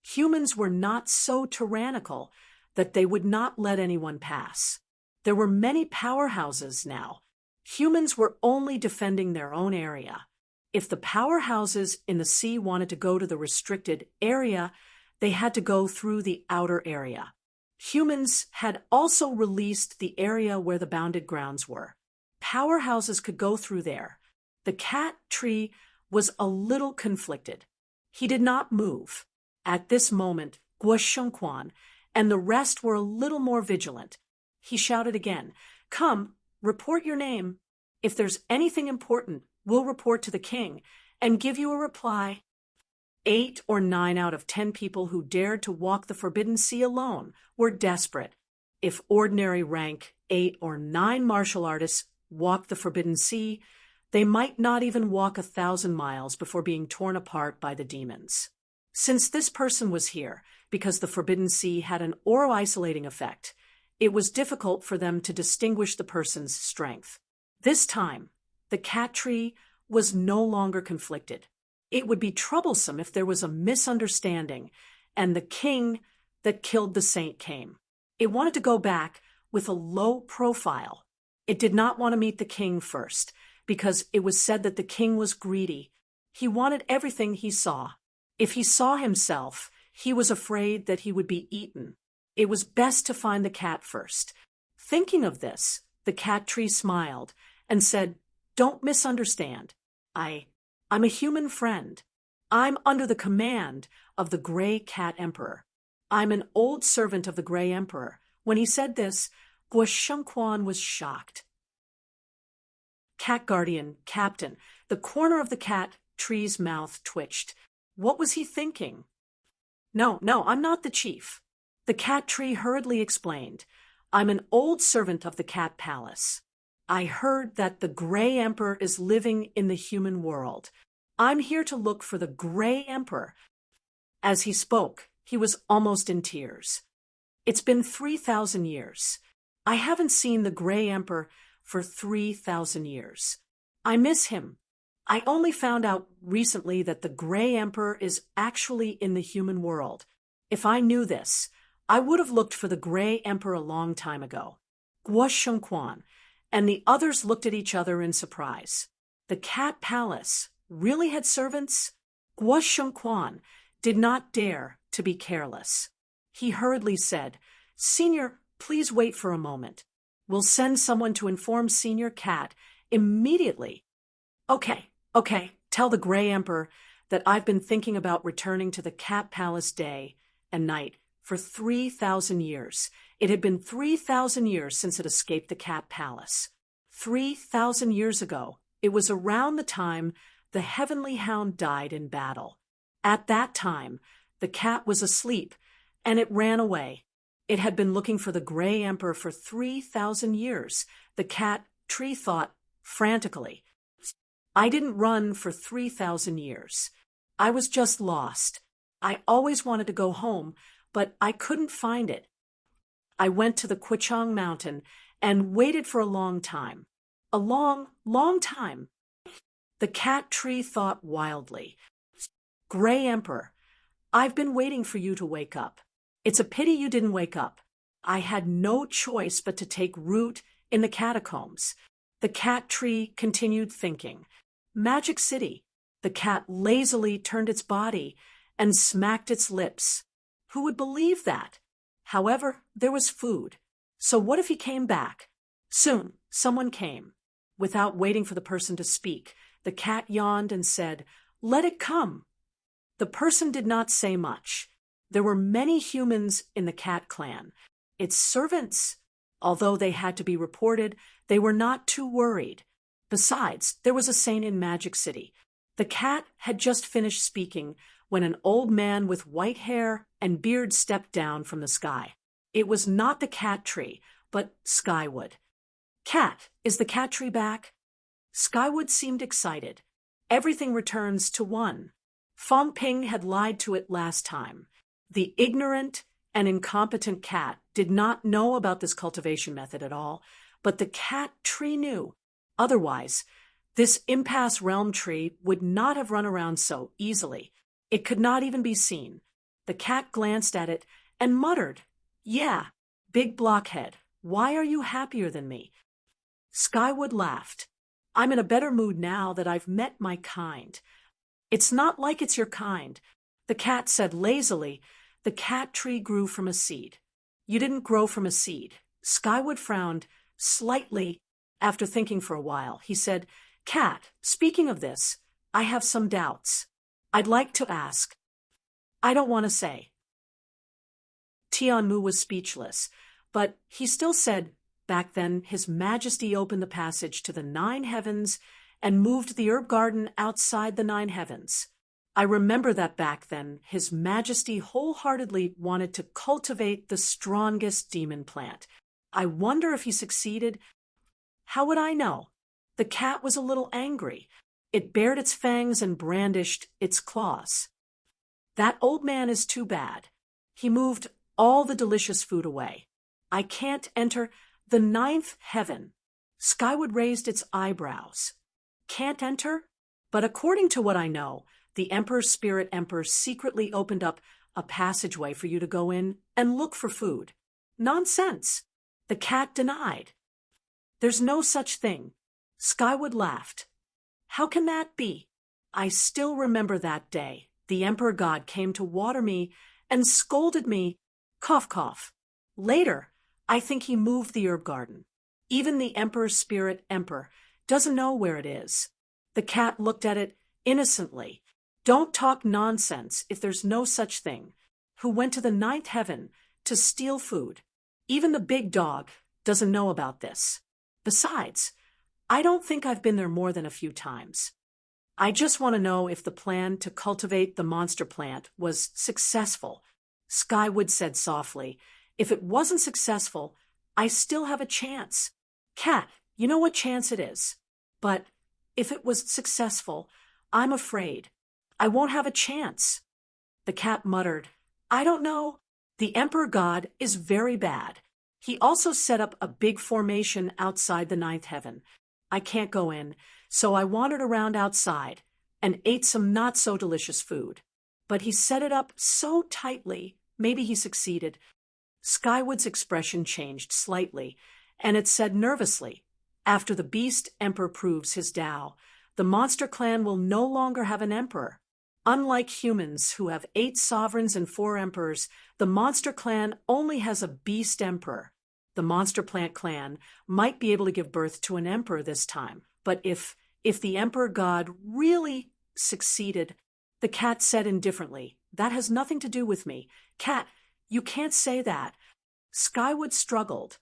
[SPEAKER 1] Humans were not so tyrannical that they would not let anyone pass. There were many powerhouses now. Humans were only defending their own area. If the powerhouses in the sea wanted to go to the restricted area, they had to go through the outer area. Humans had also released the area where the bounded grounds were. Powerhouses could go through there. The cat tree was a little conflicted. He did not move. At this moment, Guo Shengquan and the rest were a little more vigilant. He shouted again, "Come, report your name. If there's anything important, we'll report to the king and give you a reply." 8 or 9 out of 10 people who dared to walk the Forbidden Sea alone were desperate. If ordinary rank 8 or 9 martial artists walked the Forbidden Sea, they might not even walk 1,000 miles before being torn apart by the demons. Since this person was here, because the Forbidden Sea had an auro-isolating effect, it was difficult for them to distinguish the person's strength. This time, the cat tree was no longer conflicted. It would be troublesome if there was a misunderstanding and the king that killed the saint came. It wanted to go back with a low profile. It did not want to meet the king first because it was said that the king was greedy. He wanted everything he saw. If he saw himself, he was afraid that he would be eaten. It was best to find the cat first. Thinking of this, the cat tree smiled and said, "Don't misunderstand. I'm a human friend. I'm under the command of the Gray Cat Emperor. I'm an old servant of the Gray Emperor." When he said this, Guo Shengquan was shocked. Cat Guardian, Captain, the corner of the cat tree's mouth twitched. What was he thinking? No, I'm not the chief. The cat tree hurriedly explained. I'm an old servant of the cat palace. I heard that the Gray Emperor is living in the human world. I'm here to look for the Gray Emperor. As he spoke, he was almost in tears. It's been 3,000 years. I haven't seen the Gray Emperor for 3,000 years. I miss him. I only found out recently that the Gray Emperor is actually in the human world. If I knew this, I would have looked for the Gray Emperor a long time ago. Guo Shengquan and the others looked at each other in surprise. The cat palace really had servants? Guo Shengquan did not dare to be careless. He hurriedly said, "Senior, please wait for a moment. We'll send someone to inform Senior Cat immediately." Okay, tell the Gray Emperor that I've been thinking about returning to the Cat Palace day and night for 3,000 years. It had been 3,000 years since it escaped the Cat Palace. 3,000 years ago. It was around the time the heavenly hound died in battle. At that time, the cat was asleep, and it ran away. It had been looking for the Gray Emperor for 3,000 years. The cat tree thought frantically. I didn't run for 3,000 years. I was just lost. I always wanted to go home, but I couldn't find it. I went to the Quichong Mountain and waited for a long time. A long, long time. The cat tree thought wildly. Gray Emperor, I've been waiting for you to wake up. It's a pity you didn't wake up. I had no choice but to take root in the catacombs. The cat tree continued thinking. Magic City. The cat lazily turned its body and smacked its lips. Who would believe that? However, there was food. So what if he came back? Soon, someone came. Without waiting for the person to speak, the cat yawned and said, "Let it come." The person did not say much. There were many humans in the cat clan. Its servants. Although they had to be reported, they were not too worried. Besides, there was a saint in Magic City. The cat had just finished speaking when an old man with white hair and beard stepped down from the sky. It was not the cat tree, but Skywood. "Cat, is the cat tree back?" Skywood seemed excited. "Everything returns to one. Fong Ping had lied to it last time. The ignorant and incompetent cat did not know about this cultivation method at all, but the cat tree knew. Otherwise, this impasse realm tree would not have run around so easily. It could not even be seen. The cat glanced at it and muttered, "Yeah, big blockhead, why are you happier than me?" Skywood laughed. "I'm in a better mood now that I've met my kind." "It's not like it's your kind," the cat said lazily. "The cat tree grew from a seed." "You didn't grow from a seed." Skywood frowned slightly after thinking for a while. He said, "Cat, speaking of this, I have some doubts. I'd like to ask." "I don't want to say." Tianmu was speechless, but he still said, "Back then, His Majesty opened the passage to the 9 heavens and moved the herb garden outside the 9 heavens. I remember that back then, His Majesty wholeheartedly wanted to cultivate the strongest demon plant. I wonder if he succeeded." "How would I know?" The cat was a little angry. It bared its fangs and brandished its claws. "That old man is too bad. He moved all the delicious food away. I can't enter the 9th heaven." Skywood raised its eyebrows. "Can't enter? But according to what I know, the Emperor's Spirit Emperor secretly opened up a passageway for you to go in and look for food." "Nonsense!" The cat denied. "There's no such thing." Skywood laughed. "How can that be? I still remember that day. The Emperor God came to water me and scolded me. Cough, cough. Later, I think he moved the herb garden. Even the Emperor's Spirit Emperor doesn't know where it is." The cat looked at it innocently. "Don't talk nonsense if there's no such thing. Who went to the 9th heaven to steal food? Even the big dog doesn't know about this. Besides, I don't think I've been there more than a few times. I just want to know if the plan to cultivate the monster plant was successful." Skywood said softly, "If it wasn't successful, I still have a chance. Cat, you know what chance it is. But if it was successful, I'm afraid I won't have a chance." The cat muttered, "I don't know. The Emperor God is very bad. He also set up a big formation outside the 9th heaven. I can't go in, so I wandered around outside and ate some not-so-delicious food. But he set it up so tightly, maybe he succeeded." Skywood's expression changed slightly, and it said nervously, "After the Beast Emperor proves his Tao, the monster clan will no longer have an emperor. Unlike humans who have 8 sovereigns and 4 emperors, the monster clan only has a beast emperor. The monster plant clan might be able to give birth to an emperor this time, but if the Emperor God really succeeded," the cat said indifferently, "that has nothing to do with me. Cat, you can't say that." Skywood struggled.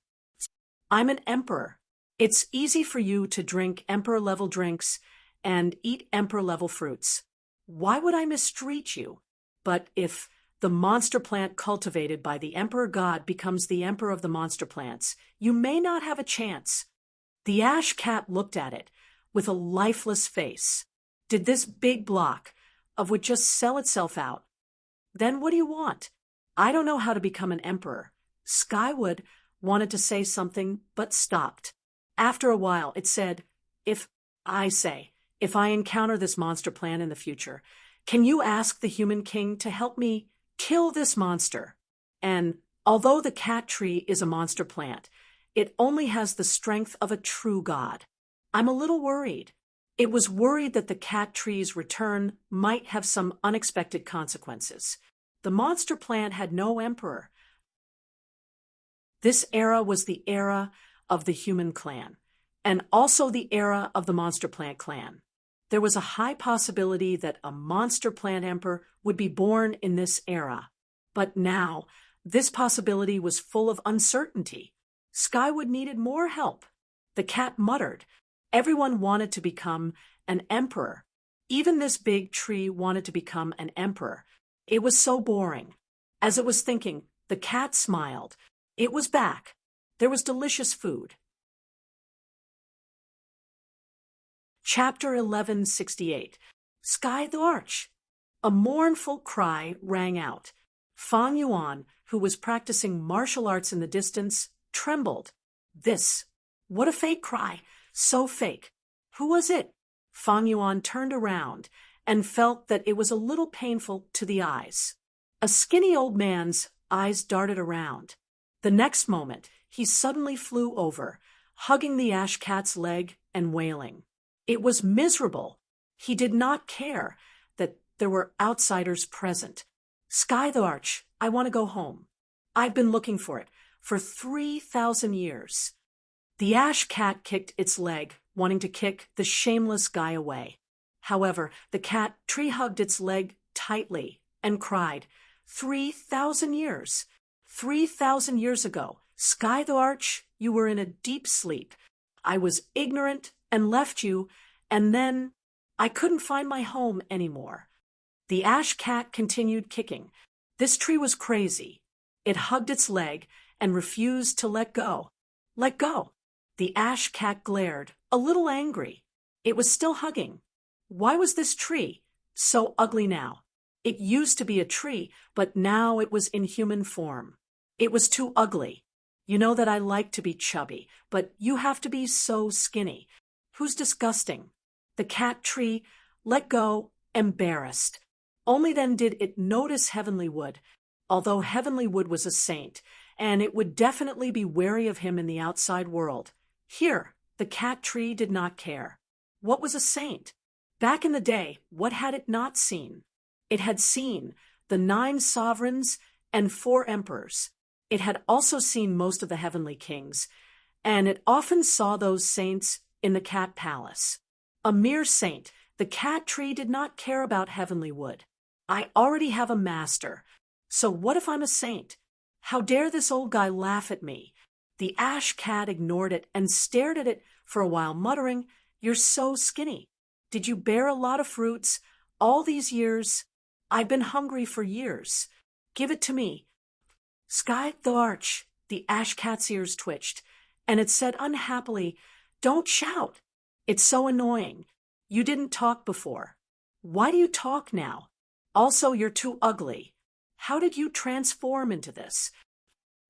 [SPEAKER 1] "I'm an emperor. It's easy for you to drink emperor-level drinks and eat emperor-level fruits. Why would I mistreat you? But if the monster plant cultivated by the emperor god becomes the emperor of the monster plants, you may not have a chance. The ash cat looked at it with a lifeless face. Did this big block of would just sell itself out? Then what do you want? I don't know how to become an emperor. Skywood wanted to say something, but stopped. After a while, it said, if I encounter this monster plant in the future, can you ask the human king to help me kill this monster? And although the cat tree is a monster plant, it only has the strength of a true god. I'm a little worried. It was worried that the cat tree's return might have some unexpected consequences. The monster plant had no emperor. This era was the era of the human clan, and also the era of the monster plant clan. There was a high possibility that a monster plant emperor would be born in this era. But now, this possibility was full of uncertainty. Skywood needed more help. The cat muttered. Everyone wanted to become an emperor. Even this big tree wanted to become an emperor. It was so boring. As it was thinking, the cat smiled. It was back. There was delicious food. Chapter 1168. Sky the Arch. A mournful cry rang out. Fang Yuan, who was practicing martial arts in the distance, trembled. What a fake cry. So fake. Who was it? Fang Yuan turned around and felt that it was a little painful to the eyes. A skinny old man's eyes darted around. The next moment, he suddenly flew over, hugging the ash cat's leg and wailing. It was miserable. He did not care that there were outsiders present. Sky the Arch, I want to go home. I've been looking for it for 3,000 years. The ash cat kicked its leg, wanting to kick the shameless guy away. However, the cat tree-hugged its leg tightly and cried, 3,000 years. 3,000 years ago, Sky the Arch, you were in a deep sleep. I was ignorant and left you, and then I couldn't find my home anymore. The ash cat continued kicking. This tree was crazy. It hugged its leg and refused to let go. Let go. The ash cat glared, a little angry. It was still hugging. Why was this tree so ugly now? It used to be a tree, but now it was in human form. It was too ugly. You know that I like to be chubby, but you have to be so skinny. Who's disgusting? The cat tree let go, embarrassed. Only then did it notice Heavenly Wood, although Heavenly Wood was a saint, and it would definitely be wary of him in the outside world. Here, the cat tree did not care. What was a saint? Back in the day, what had it not seen? It had seen the 9 sovereigns and 4 emperors. It had also seen most of the heavenly kings, and it often saw those saints in the cat palace. A mere saint, the cat tree did not care about Heavenly Wood. I already have a master, so what if I'm a saint? How dare this old guy laugh at me? The ash cat ignored it and stared at it for a while, muttering, You're so skinny. Did you bear a lot of fruits all these years? I've been hungry for years. Give it to me. Sky the Arch, the ash cat's ears twitched, and it said unhappily, Don't shout. It's so annoying. You didn't talk before. Why do you talk now? Also, you're too ugly. How did you transform into this?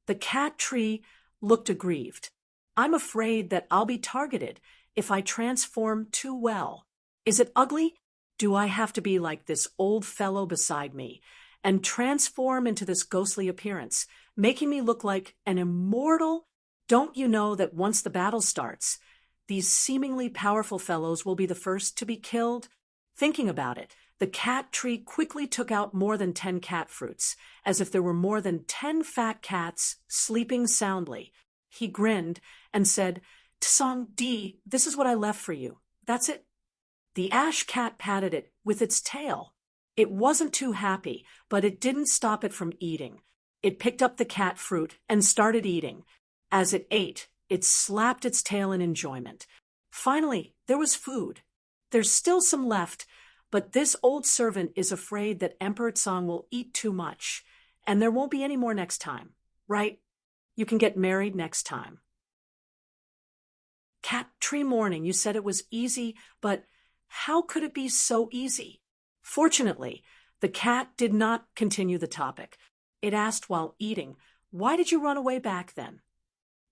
[SPEAKER 1] The cat tree looked aggrieved. I'm afraid that I'll be targeted if I transform too well. Is it ugly? Do I have to be like this old fellow beside me and transform into this ghostly appearance, making me look like an immortal? Don't you know that once the battle starts, these seemingly powerful fellows will be the first to be killed? Thinking about it, the cat tree quickly took out more than 10 cat fruits, as if there were more than 10 fat cats sleeping soundly. He grinned and said, Tsong Di, this is what I left for you. That's it. The ash cat patted it with its tail. It wasn't too happy, but it didn't stop it from eating. It picked up the cat fruit and started eating. As it ate, It slapped its tail in enjoyment. Finally, there was food. There's still some left, but this old servant is afraid that Emperor Tsang will eat too much, and there won't be any more next time, right? You can get married next time. Cat tree morning, you said it was easy, but how could it be so easy? Fortunately, the cat did not continue the topic. It asked while eating, "Why did you run away back then?"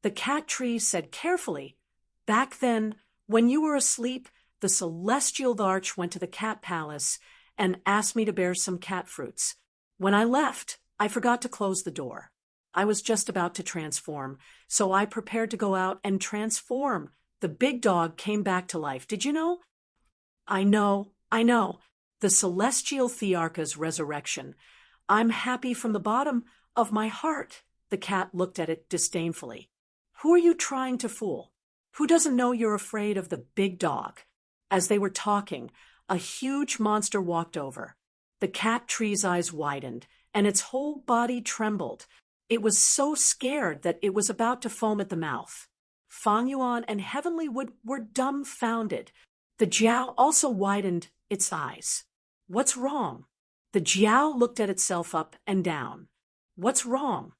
[SPEAKER 1] The cat tree said carefully, "Back then, when you were asleep, the celestial larch went to the cat palace and asked me to bear some cat fruits. When I left, I forgot to close the door. I was just about to transform, so I prepared to go out and transform. The big dog came back to life. Did you know?" I know. The celestial Thearcha's resurrection. I'm happy from the bottom of my heart. The cat looked at it disdainfully. Who are you trying to fool? Who doesn't know you're afraid of the big dog? As they were talking, a huge monster walked over. The cat tree's eyes widened, and its whole body trembled. It was so scared that it was about to foam at the mouth. Fang Yuan and Heavenly Wood were dumbfounded. The Jiao also widened its eyes. What's wrong? The Jiao looked at itself up and down. What's wrong?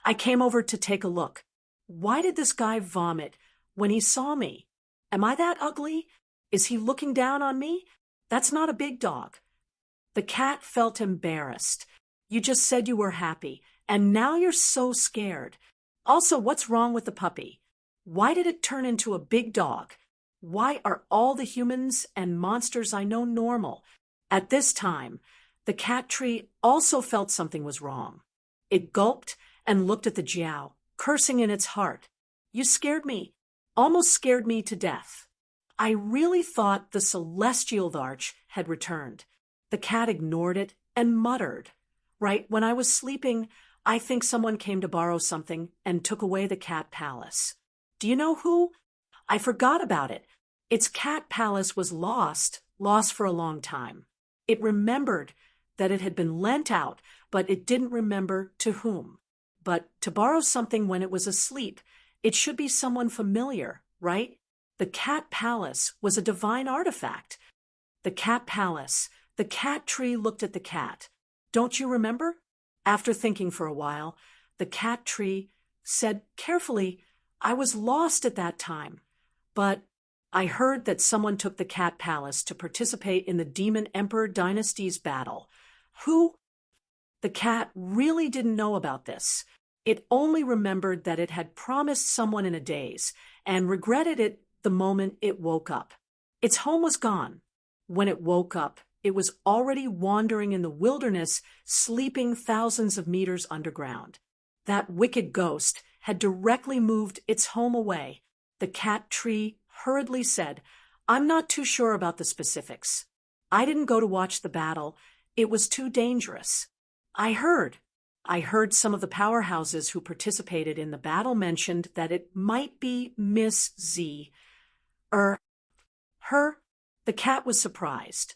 [SPEAKER 1] I came over to take a look. Why did this guy vomit when he saw me? Am I that ugly? Is he looking down on me? That's not a big dog. The cat felt embarrassed. You just said you were happy, and now you're so scared. Also, what's wrong with the puppy? Why did it turn into a big dog? Why are all the humans and monsters I know normal? At this time, the cat tree also felt something was wrong. It gulped and looked at the Jiao, cursing in its heart. You scared me, almost scared me to death. I really thought the celestial larch had returned. The cat ignored it and muttered. Right when I was sleeping, I think someone came to borrow something and took away the cat palace. Do you know who? I forgot about it. Its cat palace was lost for a long time. It remembered that it had been lent out, but it didn't remember to whom. But to borrow something when it was asleep, it should be someone familiar, right? The cat palace was a divine artifact. The cat palace. The cat tree looked at the cat. Don't you remember? After thinking for a while, the cat tree said carefully, I was lost at that time, but I heard that someone took the cat palace to participate in the Demon Emperor Dynasty's battle. Who? The cat really didn't know about this. It only remembered that it had promised someone in a daze and regretted it the moment it woke up. Its home was gone. When it woke up, it was already wandering in the wilderness, sleeping thousands of meters underground. That wicked ghost had directly moved its home away. The cat tree hurriedly said, I'm not too sure about the specifics. I didn't go to watch the battle. It was too dangerous. I heard some of the powerhouses who participated in the battle mentioned that it might be Miss Z. Her? The cat was surprised.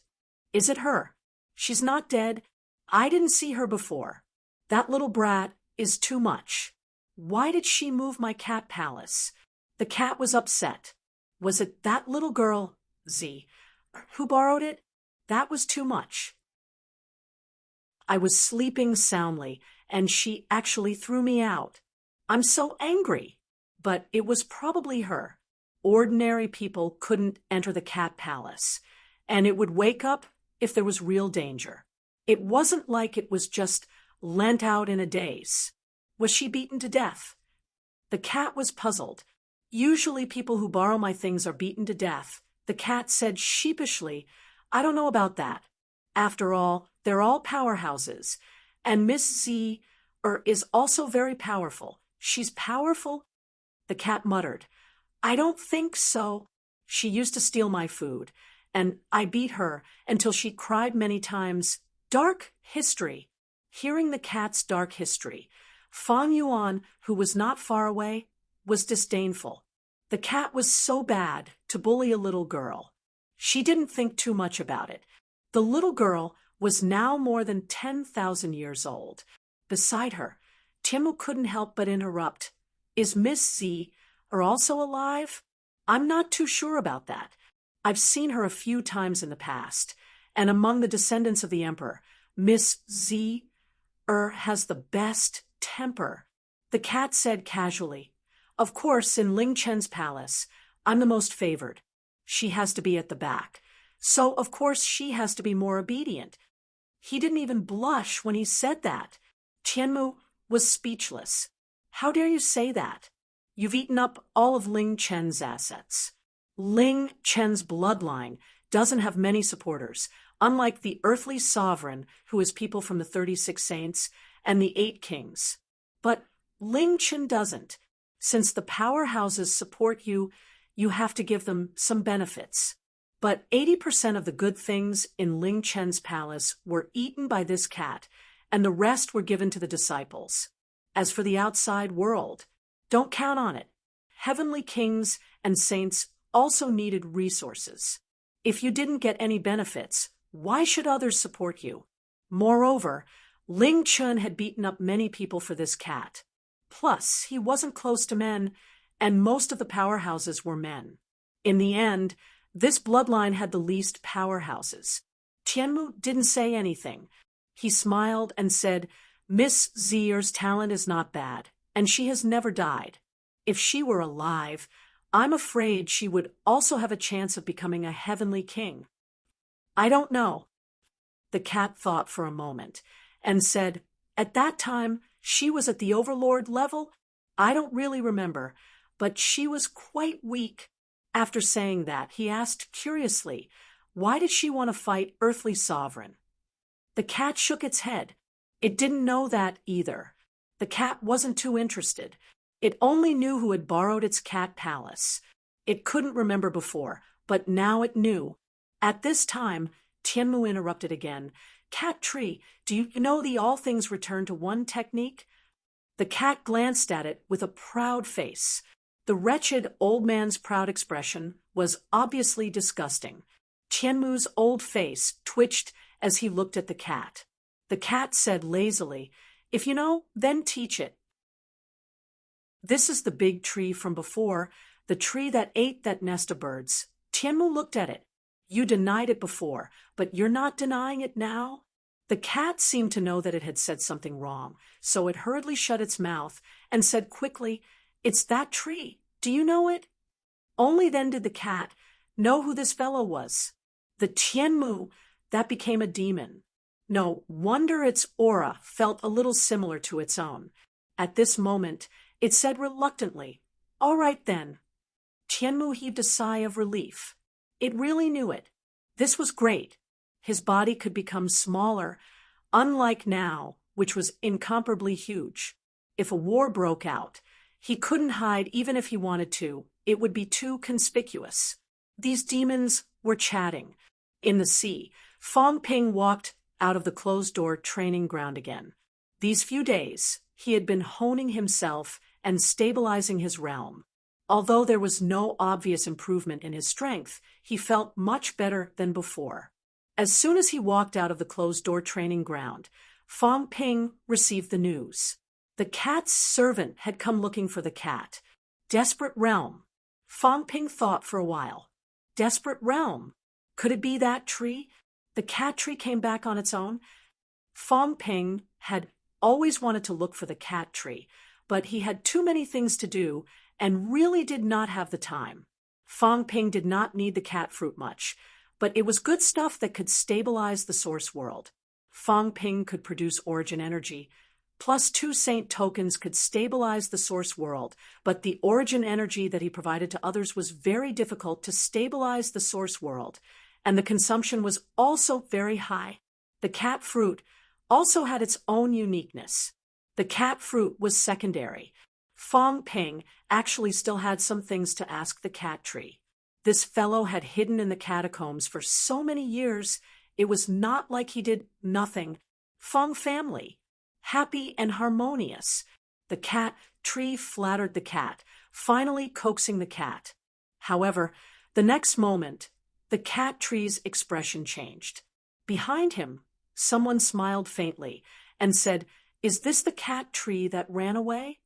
[SPEAKER 1] Is it her? She's not dead. I didn't see her before. That little brat is too much. Why did she move my cat palace? The cat was upset. Was it that little girl, Z, who borrowed it? That was too much. I was sleeping soundly, and she actually threw me out. I'm so angry. But it was probably her. Ordinary people couldn't enter the cat palace, and it would wake up if there was real danger. It wasn't like it was just lent out in a daze. Was she beaten to death? The cat was puzzled. Usually people who borrow my things are beaten to death. The cat said sheepishly, I don't know about that. After all, they're all powerhouses. And Miss Z is also very powerful. She's powerful? The cat muttered, I don't think so. She used to steal my food, and I beat her until she cried many times, Dark history. Hearing the cat's dark history, Fang Yuan, who was not far away, was disdainful. The cat was so bad to bully a little girl. She didn't think too much about it. The little girl was now more than 10,000 years old. Beside her, Timu couldn't help but interrupt. Is Miss Z are also alive? I'm not too sure about that. I've seen her a few times in the past, and among the descendants of the emperor, Miss Z has the best temper. The cat said casually. Of course, in Ling Chen's palace, I'm the most favored. She has to be at the back. So, of course, she has to be more obedient. He didn't even blush when he said that. Tianmu was speechless. How dare you say that? You've eaten up all of Ling Chen's assets. Ling Chen's bloodline doesn't have many supporters, unlike the earthly sovereign who is people from the 36 saints and the 8 kings. But Ling Chen doesn't. Since the powerhouses support you, you have to give them some benefits. But 80% of the good things in Ling Chen's palace were eaten by this cat, and the rest were given to the disciples. As for the outside world, don't count on it. Heavenly kings and saints also needed resources. If you didn't get any benefits, why should others support you? Moreover, Ling Chen had beaten up many people for this cat. Plus, he wasn't close to men, and most of the powerhouses were men. In the end, this bloodline had the least powerhouses. Tianmu didn't say anything. He smiled and said, Miss Zier's talent is not bad, and she has never died. If she were alive, I'm afraid she would also have a chance of becoming a heavenly king. I don't know. The cat thought for a moment and said, at that time, she was at the overlord level? I don't really remember, but she was quite weak. After saying that, he asked curiously, why did she want to fight earthly sovereign? The cat shook its head. It didn't know that either. The cat wasn't too interested. It only knew who had borrowed its cat palace. It couldn't remember before, but now it knew. At this time, Tianmu interrupted again. Cat Tree, do you know the all things return to one technique? The cat glanced at it with a proud face. The wretched old man's proud expression was obviously disgusting. Tianmu's old face twitched as he looked at the cat. The cat said lazily, if you know, then teach it. This is the big tree from before, the tree that ate that nest of birds. Tianmu looked at it. You denied it before, but you're not denying it now? The cat seemed to know that it had said something wrong, so it hurriedly shut its mouth and said quickly, it's that tree. Do you know it? Only then did the cat know who this fellow was. The Tianmu that became a demon. No wonder its aura felt a little similar to its own. At this moment, it said reluctantly, all right then. Tianmu heaved a sigh of relief. It really knew it. This was great. His body could become smaller, unlike now, which was incomparably huge. If a war broke out, he couldn't hide even if he wanted to. It would be too conspicuous. These demons were chatting. In the sea, Fong Ping walked out of the closed-door training ground again. These few days, he had been honing himself and stabilizing his realm. Although there was no obvious improvement in his strength, he felt much better than before. As soon as he walked out of the closed-door training ground, Fong Ping received the news. The cat's servant had come looking for the cat. Desperate realm. Fong Ping thought for a while. Desperate realm. Could it be that tree? The cat tree came back on its own. Fong Ping had always wanted to look for the cat tree, but he had too many things to do and really did not have the time. Fong Ping did not need the cat fruit much, but it was good stuff that could stabilize the source world. Fong Ping could produce origin energy, plus 2 saint tokens could stabilize the source world, but the origin energy that he provided to others was very difficult to stabilize the source world, and the consumption was also very high. The cat fruit also had its own uniqueness. The cat fruit was secondary. Fong Ping actually still had some things to ask the cat tree. This fellow had hidden in the catacombs for so many years, it was not like he did nothing. Fong family, happy and harmonious. The cat tree flattered the cat, finally coaxing the cat. However, the next moment, the cat tree's expression changed. Behind him, someone smiled faintly and said, "Is this the cat tree that ran away?"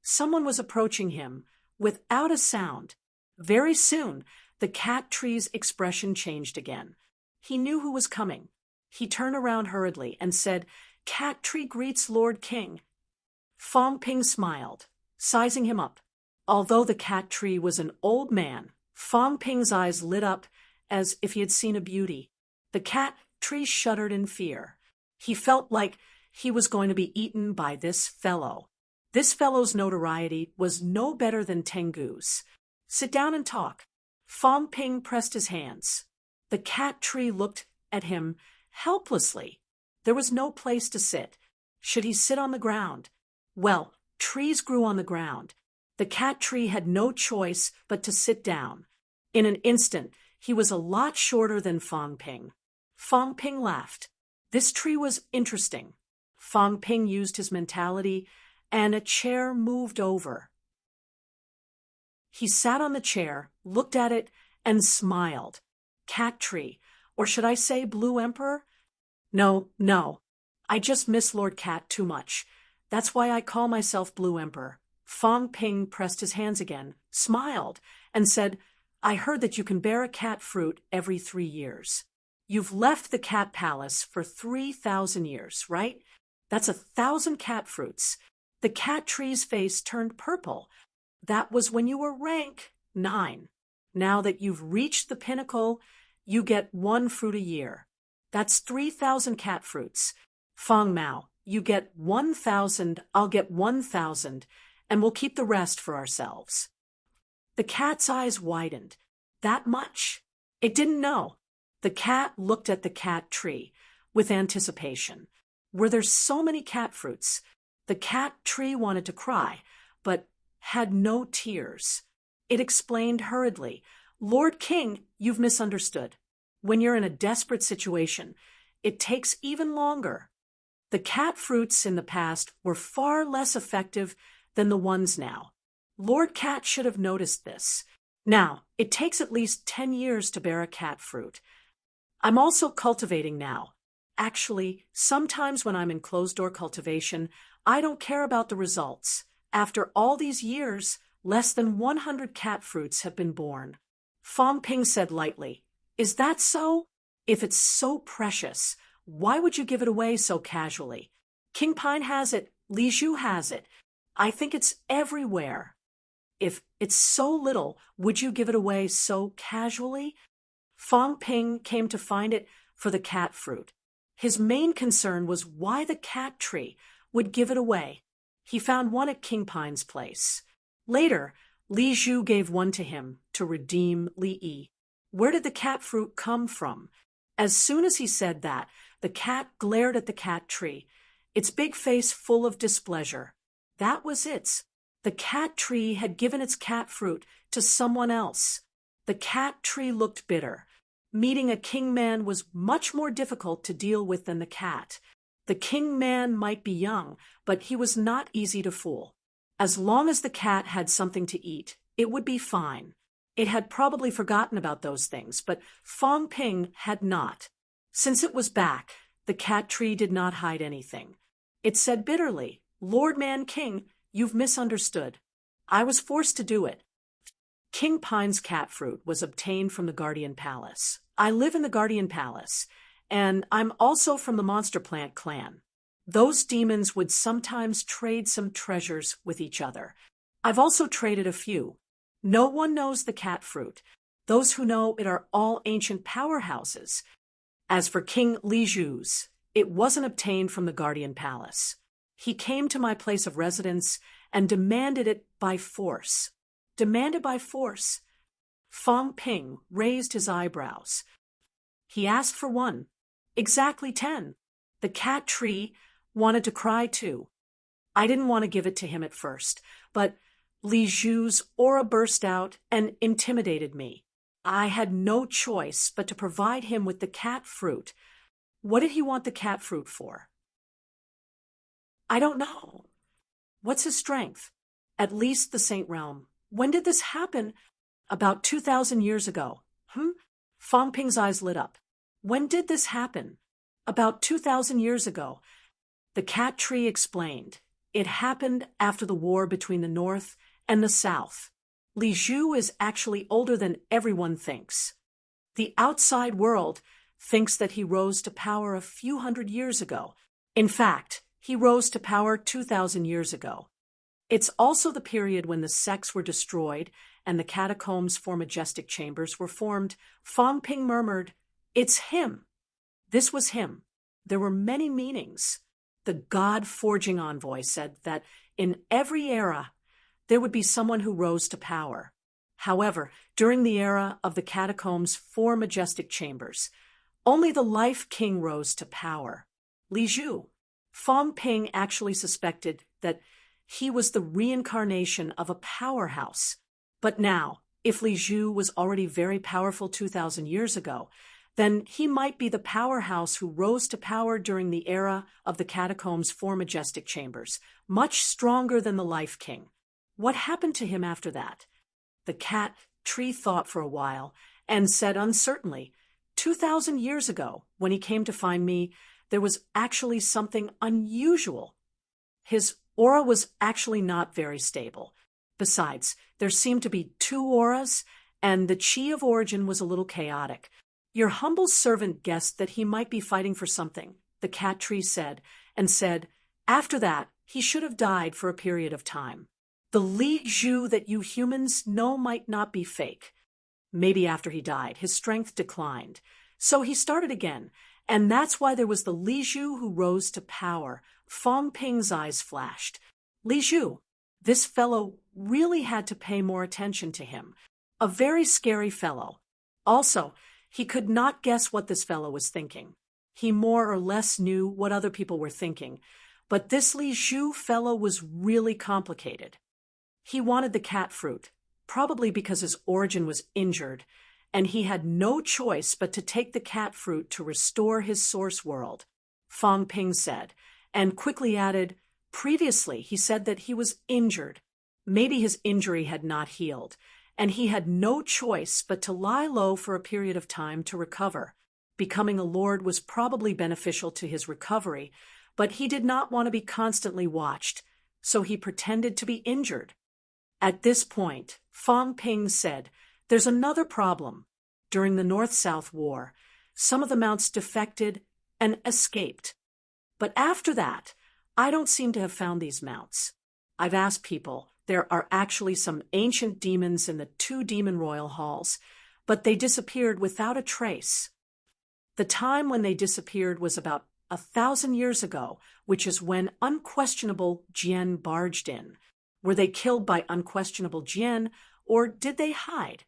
[SPEAKER 1] Someone was approaching him, without a sound. Very soon, the cat tree's expression changed again. He knew who was coming. He turned around hurriedly and said, "Cat tree greets Lord King." Fong Ping smiled, sizing him up. Although the cat tree was an old man, Fong Ping's eyes lit up as if he had seen a beauty. The cat tree shuddered in fear. He felt like he was going to be eaten by this fellow. This fellow's notoriety was no better than Tengu's. "Sit down and talk." Fong Ping pressed his hands. The cat tree looked at him helplessly. There was no place to sit. Should he sit on the ground? Well, trees grew on the ground. The cat tree had no choice but to sit down. In an instant, he was a lot shorter than Fong Ping. Fong Ping laughed. This tree was interesting. Fong Ping used his mentality, and a chair moved over. He sat on the chair, looked at it, and smiled. Cat tree, or should I say Blue Emperor? No. I just miss Lord Cat too much. That's why I call myself Blue Emperor. Fong Ping pressed his hands again, smiled, and said, "I heard that you can bear a cat fruit every 3 years. You've left the cat palace for 3,000 years, right? That's 1,000 cat fruits." The cat tree's face turned purple. "That was when you were rank 9. Now that you've reached the pinnacle, you get 1 fruit a year. That's 3,000 cat fruits. Fong Mao, you get 1,000, I'll get 1,000, and we'll keep the rest for ourselves." The cat's eyes widened. That much? It didn't know. The cat looked at the cat tree with anticipation. Were there so many cat fruits? The cat tree wanted to cry, but had no tears. It explained hurriedly, "Lord King, you've misunderstood. When you're in a desperate situation, it takes even longer. The cat fruits in the past were far less effective than the ones now. Lord Cat should have noticed this. Now, it takes at least 10 years to bear a cat fruit. I'm also cultivating now. Actually, sometimes when I'm in closed-door cultivation, I don't care about the results. After all these years, less than 100 cat fruits have been born." Fong Ping said lightly, "Is that so? If it's so precious, why would you give it away so casually? King Pine has it, Li Zhu has it. I think it's everywhere. If it's so little, would you give it away so casually?" Fong Ping came to find it for the cat fruit. His main concern was why the cat tree would give it away. He found one at King Pine's place. Later, Li Zhu gave one to him to redeem Li Yi. Where did the cat fruit come from? As soon as he said that, the cat glared at the cat tree, its big face full of displeasure. That was it. The cat tree had given its cat fruit to someone else. The cat tree looked bitter. Meeting a king man was much more difficult to deal with than the cat. The king man might be young, but he was not easy to fool. As long as the cat had something to eat, it would be fine. It had probably forgotten about those things, but Fong Ping had not. Since it was back, the cat tree did not hide anything. It said bitterly, "Lord Man King, you've misunderstood. I was forced to do it. King Pine's cat fruit was obtained from the Guardian Palace. I live in the Guardian Palace, and I'm also from the Monster Plant clan. Those demons would sometimes trade some treasures with each other. I've also traded a few. No one knows the cat fruit. Those who know it are all ancient powerhouses. As for King Li Zhu's, it wasn't obtained from the Guardian Palace. He came to my place of residence and demanded it by force." Demanded by force? Fong Ping raised his eyebrows. "He asked for one. Exactly 10. The cat tree wanted to cry too. I didn't want to give it to him at first, but Li Zhu's aura burst out and intimidated me. I had no choice but to provide him with the cat fruit. What did he want the cat fruit for?" "I don't know." "What's his strength?" "At least the Saint Realm." "When did this happen?" "About 2,000 years ago." Fong Ping's eyes lit up. "When did this happen?" "About 2,000 years ago." The cat tree explained. "It happened after the war between the North and the South. Li Zhu is actually older than everyone thinks. The outside world thinks that he rose to power a few hundred years ago. In fact, he rose to power 2,000 years ago. It's also the period when the sects were destroyed and the catacombs for majestic chambers were formed. Fang Ping murmured, "It's him." This was him. There were many meanings. The God-forging envoy said that in every era, there would be someone who rose to power. However, during the era of the catacombs' four majestic chambers, only the Life King rose to power. Li Zhu. Fang Ping actually suspected that he was the reincarnation of a powerhouse. But now, if Li Zhu was already very powerful 2,000 years ago, then he might be the powerhouse who rose to power during the era of the catacombs' four majestic chambers, much stronger than the Life King. What happened to him after that? The cat tree thought for a while and said uncertainly, 2,000 years ago, when he came to find me, there was actually something unusual. His aura was actually not very stable. Besides, there seemed to be two auras, and the chi of origin was a little chaotic. Your humble servant guessed that he might be fighting for something, the cat tree said, and said, after that, he should have died for a period of time. The Li Zhu that you humans know might not be fake. Maybe after he died, his strength declined. So he started again, and that's why there was the Li Zhu who rose to power. Fang Ping's eyes flashed. Li Zhu, this fellow really had to pay more attention to him. A very scary fellow. Also, he could not guess what this fellow was thinking. He more or less knew what other people were thinking, but this Li Zhu fellow was really complicated. He wanted the cat fruit, probably because his origin was injured, and he had no choice but to take the cat fruit to restore his source world, Fang Ping said, and quickly added, previously he said that he was injured. Maybe his injury had not healed, and he had no choice but to lie low for a period of time to recover. Becoming a lord was probably beneficial to his recovery, but he did not want to be constantly watched, so he pretended to be injured. At this point, Fang Ping said, there's another problem. During the North-South War, some of the mounts defected and escaped. But after that, I don't seem to have found these mounts. I've asked people. There are actually some ancient demons in the 2 demon royal halls, but they disappeared without a trace. The time when they disappeared was about 1,000 years ago, which is when unquestionable Jian barged in. Were they killed by unquestionable Jian, or did they hide?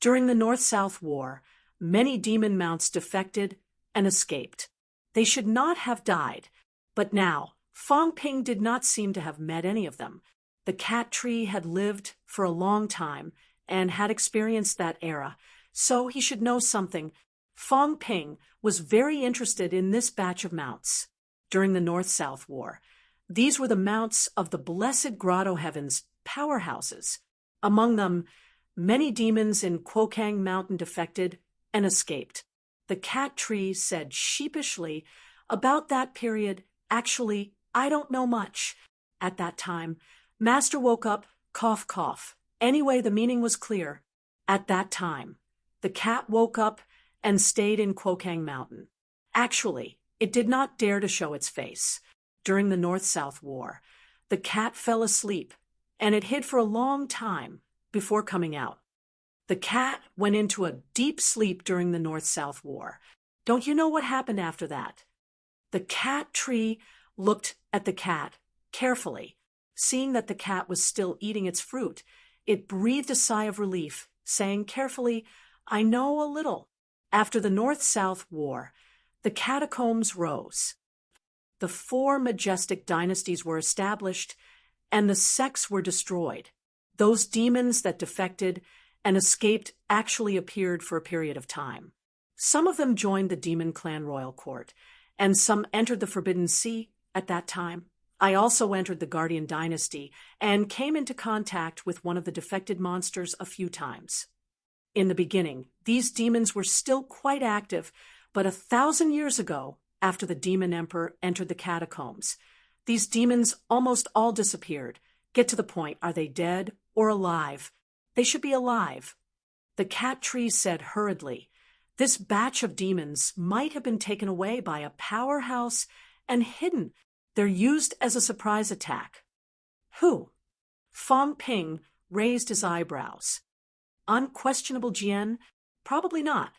[SPEAKER 1] During the North-South War, many demon mounts defected and escaped. They should not have died, but now, Fang Ping did not seem to have met any of them. The cat tree had lived for a long time and had experienced that era, so he should know something. Fang Ping was very interested in this batch of mounts. During the North-South War, these were the mounts of the blessed grotto heavens powerhouses. Among them, many demons in Quokang Mountain defected and escaped. The cat tree said sheepishly, about that period, actually, I don't know much. At that time, Master woke up, cough, cough. Anyway, the meaning was clear. At that time, the cat woke up and stayed in Quokang Mountain. Actually, it did not dare to show its face. During the North-South War, the cat fell asleep, and it hid for a long time before coming out. The cat went into a deep sleep during the North-South War. Don't you know what happened after that? The cat tree looked at the cat carefully. Seeing that the cat was still eating its fruit, it breathed a sigh of relief, saying carefully, I know a little. After the North-South War, the catacombs rose. The 4 majestic dynasties were established, and the sects were destroyed. Those demons that defected and escaped actually appeared for a period of time. Some of them joined the demon clan royal court, and some entered the Forbidden Sea at that time. I also entered the Guardian dynasty and came into contact with one of the defected monsters a few times. In the beginning, these demons were still quite active, but 1,000 years ago, after the demon emperor entered the catacombs, these demons almost all disappeared. Get to the point, are they dead or alive. They should be alive. The cat tree said hurriedly, this batch of demons might have been taken away by a powerhouse and hidden. They're used as a surprise attack. Who? Fong Ping raised his eyebrows. Unquestionable Jian? Probably not.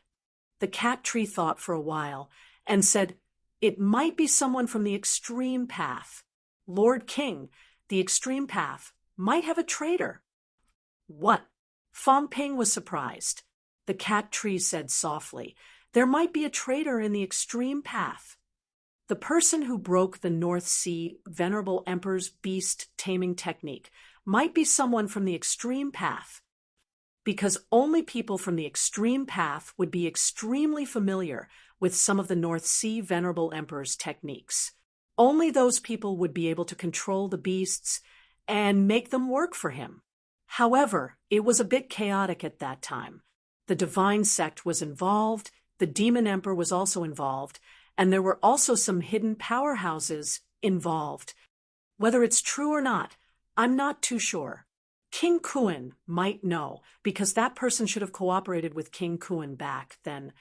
[SPEAKER 1] The cat tree thought for a while and said, it might be someone from the extreme path. Lord King, the extreme path, might have a traitor. What? Fong Ping was surprised. The cat tree said softly, there might be a traitor in the extreme path. The person who broke the North Sea Venerable Emperor's beast taming technique might be someone from the extreme path. Because only people from the extreme path would be extremely familiar with some of the North Sea Venerable Emperor's techniques. Only those people would be able to control the beasts and make them work for him. However, it was a bit chaotic at that time. The divine sect was involved, the demon emperor was also involved, and there were also some hidden powerhouses involved. Whether it's true or not, I'm not too sure. King Kuan might know, because that person should have cooperated with King Kuan back then.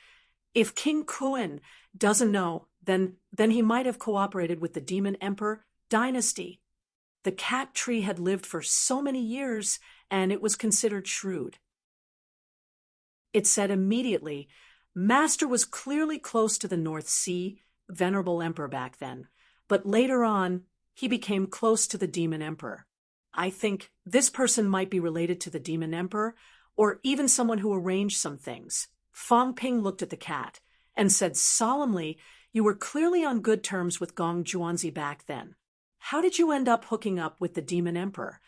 [SPEAKER 1] If King Kuan doesn't know, then he might have cooperated with the demon emperor dynasty. The cat tree had lived for so many years, and it was considered shrewd. It said immediately, Master was clearly close to the North Sea Venerable Emperor back then, but later on, he became close to the demon emperor. I think this person might be related to the demon emperor, or even someone who arranged some things. Fong Ping looked at the cat and said solemnly, you were clearly on good terms with Gong Juanzi back then. How did you end up hooking up with the demon emperor?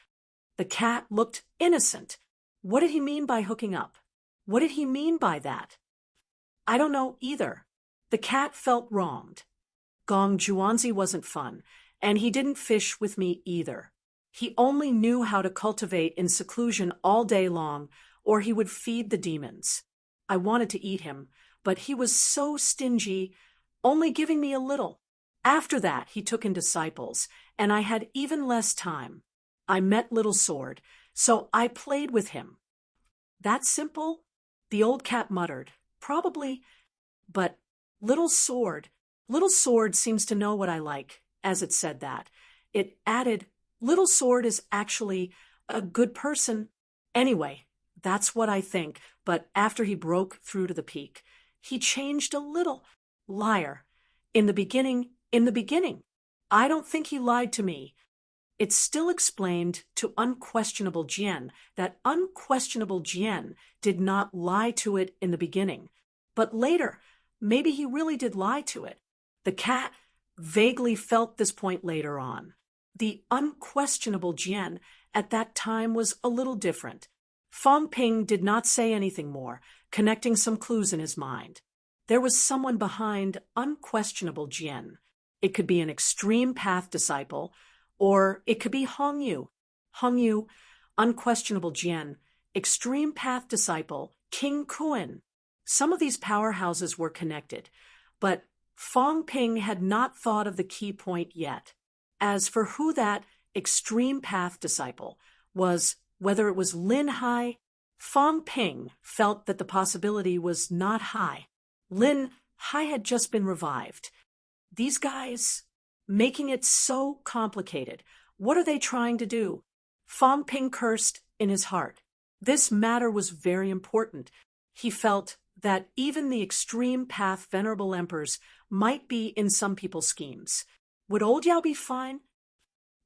[SPEAKER 1] The cat looked innocent. What did he mean by hooking up? What did he mean by that? I don't know either. The cat felt wronged. Gong Juanzi wasn't fun, and he didn't fish with me either. He only knew how to cultivate in seclusion all day long, or he would feed the demons. I wanted to eat him, but he was so stingy, only giving me a little. After that, he took in disciples, and I had even less time. I met Little Sword, so I played with him. That simple? The old cat muttered. Probably, but Little Sword seems to know what I like, as it said that. It added, Little Sword is actually a good person. Anyway, that's what I think, but after he broke through to the peak, he changed a little. Liar. In the beginning, I don't think he lied to me. It still explained to Unquestionable Jian that Unquestionable Jian did not lie to it in the beginning. But later, maybe he really did lie to it. The cat vaguely felt this point later on. The Unquestionable Jian at that time was a little different. Fong Ping did not say anything more, connecting some clues in his mind. There was someone behind Unquestionable Jian. It could be an extreme path disciple, or it could be Hong Yu. Hong Yu, Unquestionable Jian, extreme path disciple, King Kuan. Some of these powerhouses were connected, but Fong Ping had not thought of the key point yet. As for who that extreme path disciple was, whether it was Lin Hai, Fong Ping felt that the possibility was not high. Lin Hai had just been revived. These guys, making it so complicated. What are they trying to do? Fong Ping cursed in his heart. This matter was very important. He felt that even the extreme path venerable emperors might be in some people's schemes. Would Old Yao be fine?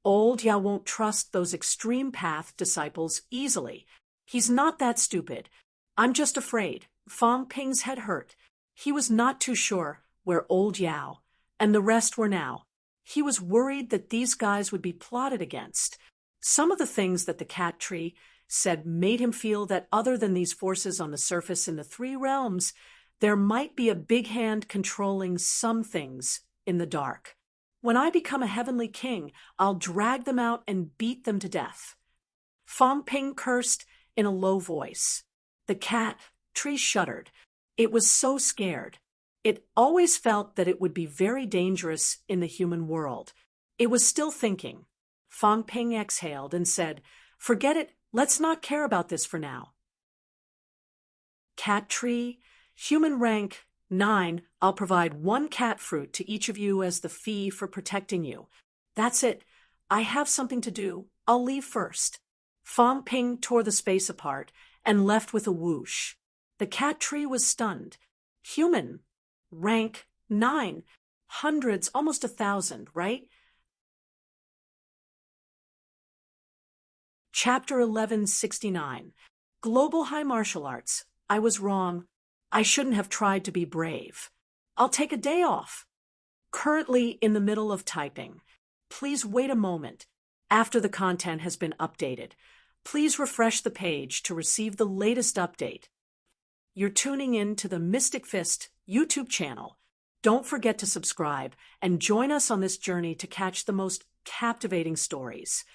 [SPEAKER 1] Old Yao won't trust those extreme path disciples easily. He's not that stupid. I'm just afraid. Fong Ping's head hurt. He was not too sure where Old Yao and the rest were now. He was worried that these guys would be plotted against. Some of the things that the cat tree said made him feel that other than these forces on the surface in the three realms, there might be a big hand controlling some things in the dark. When I become a heavenly king, I'll drag them out and beat them to death. Fong Ping cursed in a low voice. The cat tree shuddered. It was so scared. It always felt that it would be very dangerous in the human world. It was still thinking. Fong Ping exhaled and said, forget it, Let's not care about this for now. Cat tree, human rank 9. I'll provide 1 cat fruit to each of you as the fee for protecting you. That's it. I have something to do. I'll leave first. Fong Ping tore the space apart and left with a whoosh. The cat tree was stunned. Human rank 9. Hundreds, almost 1,000, right? Chapter 1169. Global High Martial Arts. I was wrong. I shouldn't have tried to be brave. I'll take a day off. Currently in the middle of typing. Please wait a moment. After the content has been updated, please refresh the page to receive the latest update. You're tuning in to the Mystic Fist YouTube channel. Don't forget to subscribe and join us on this journey to catch the most captivating stories.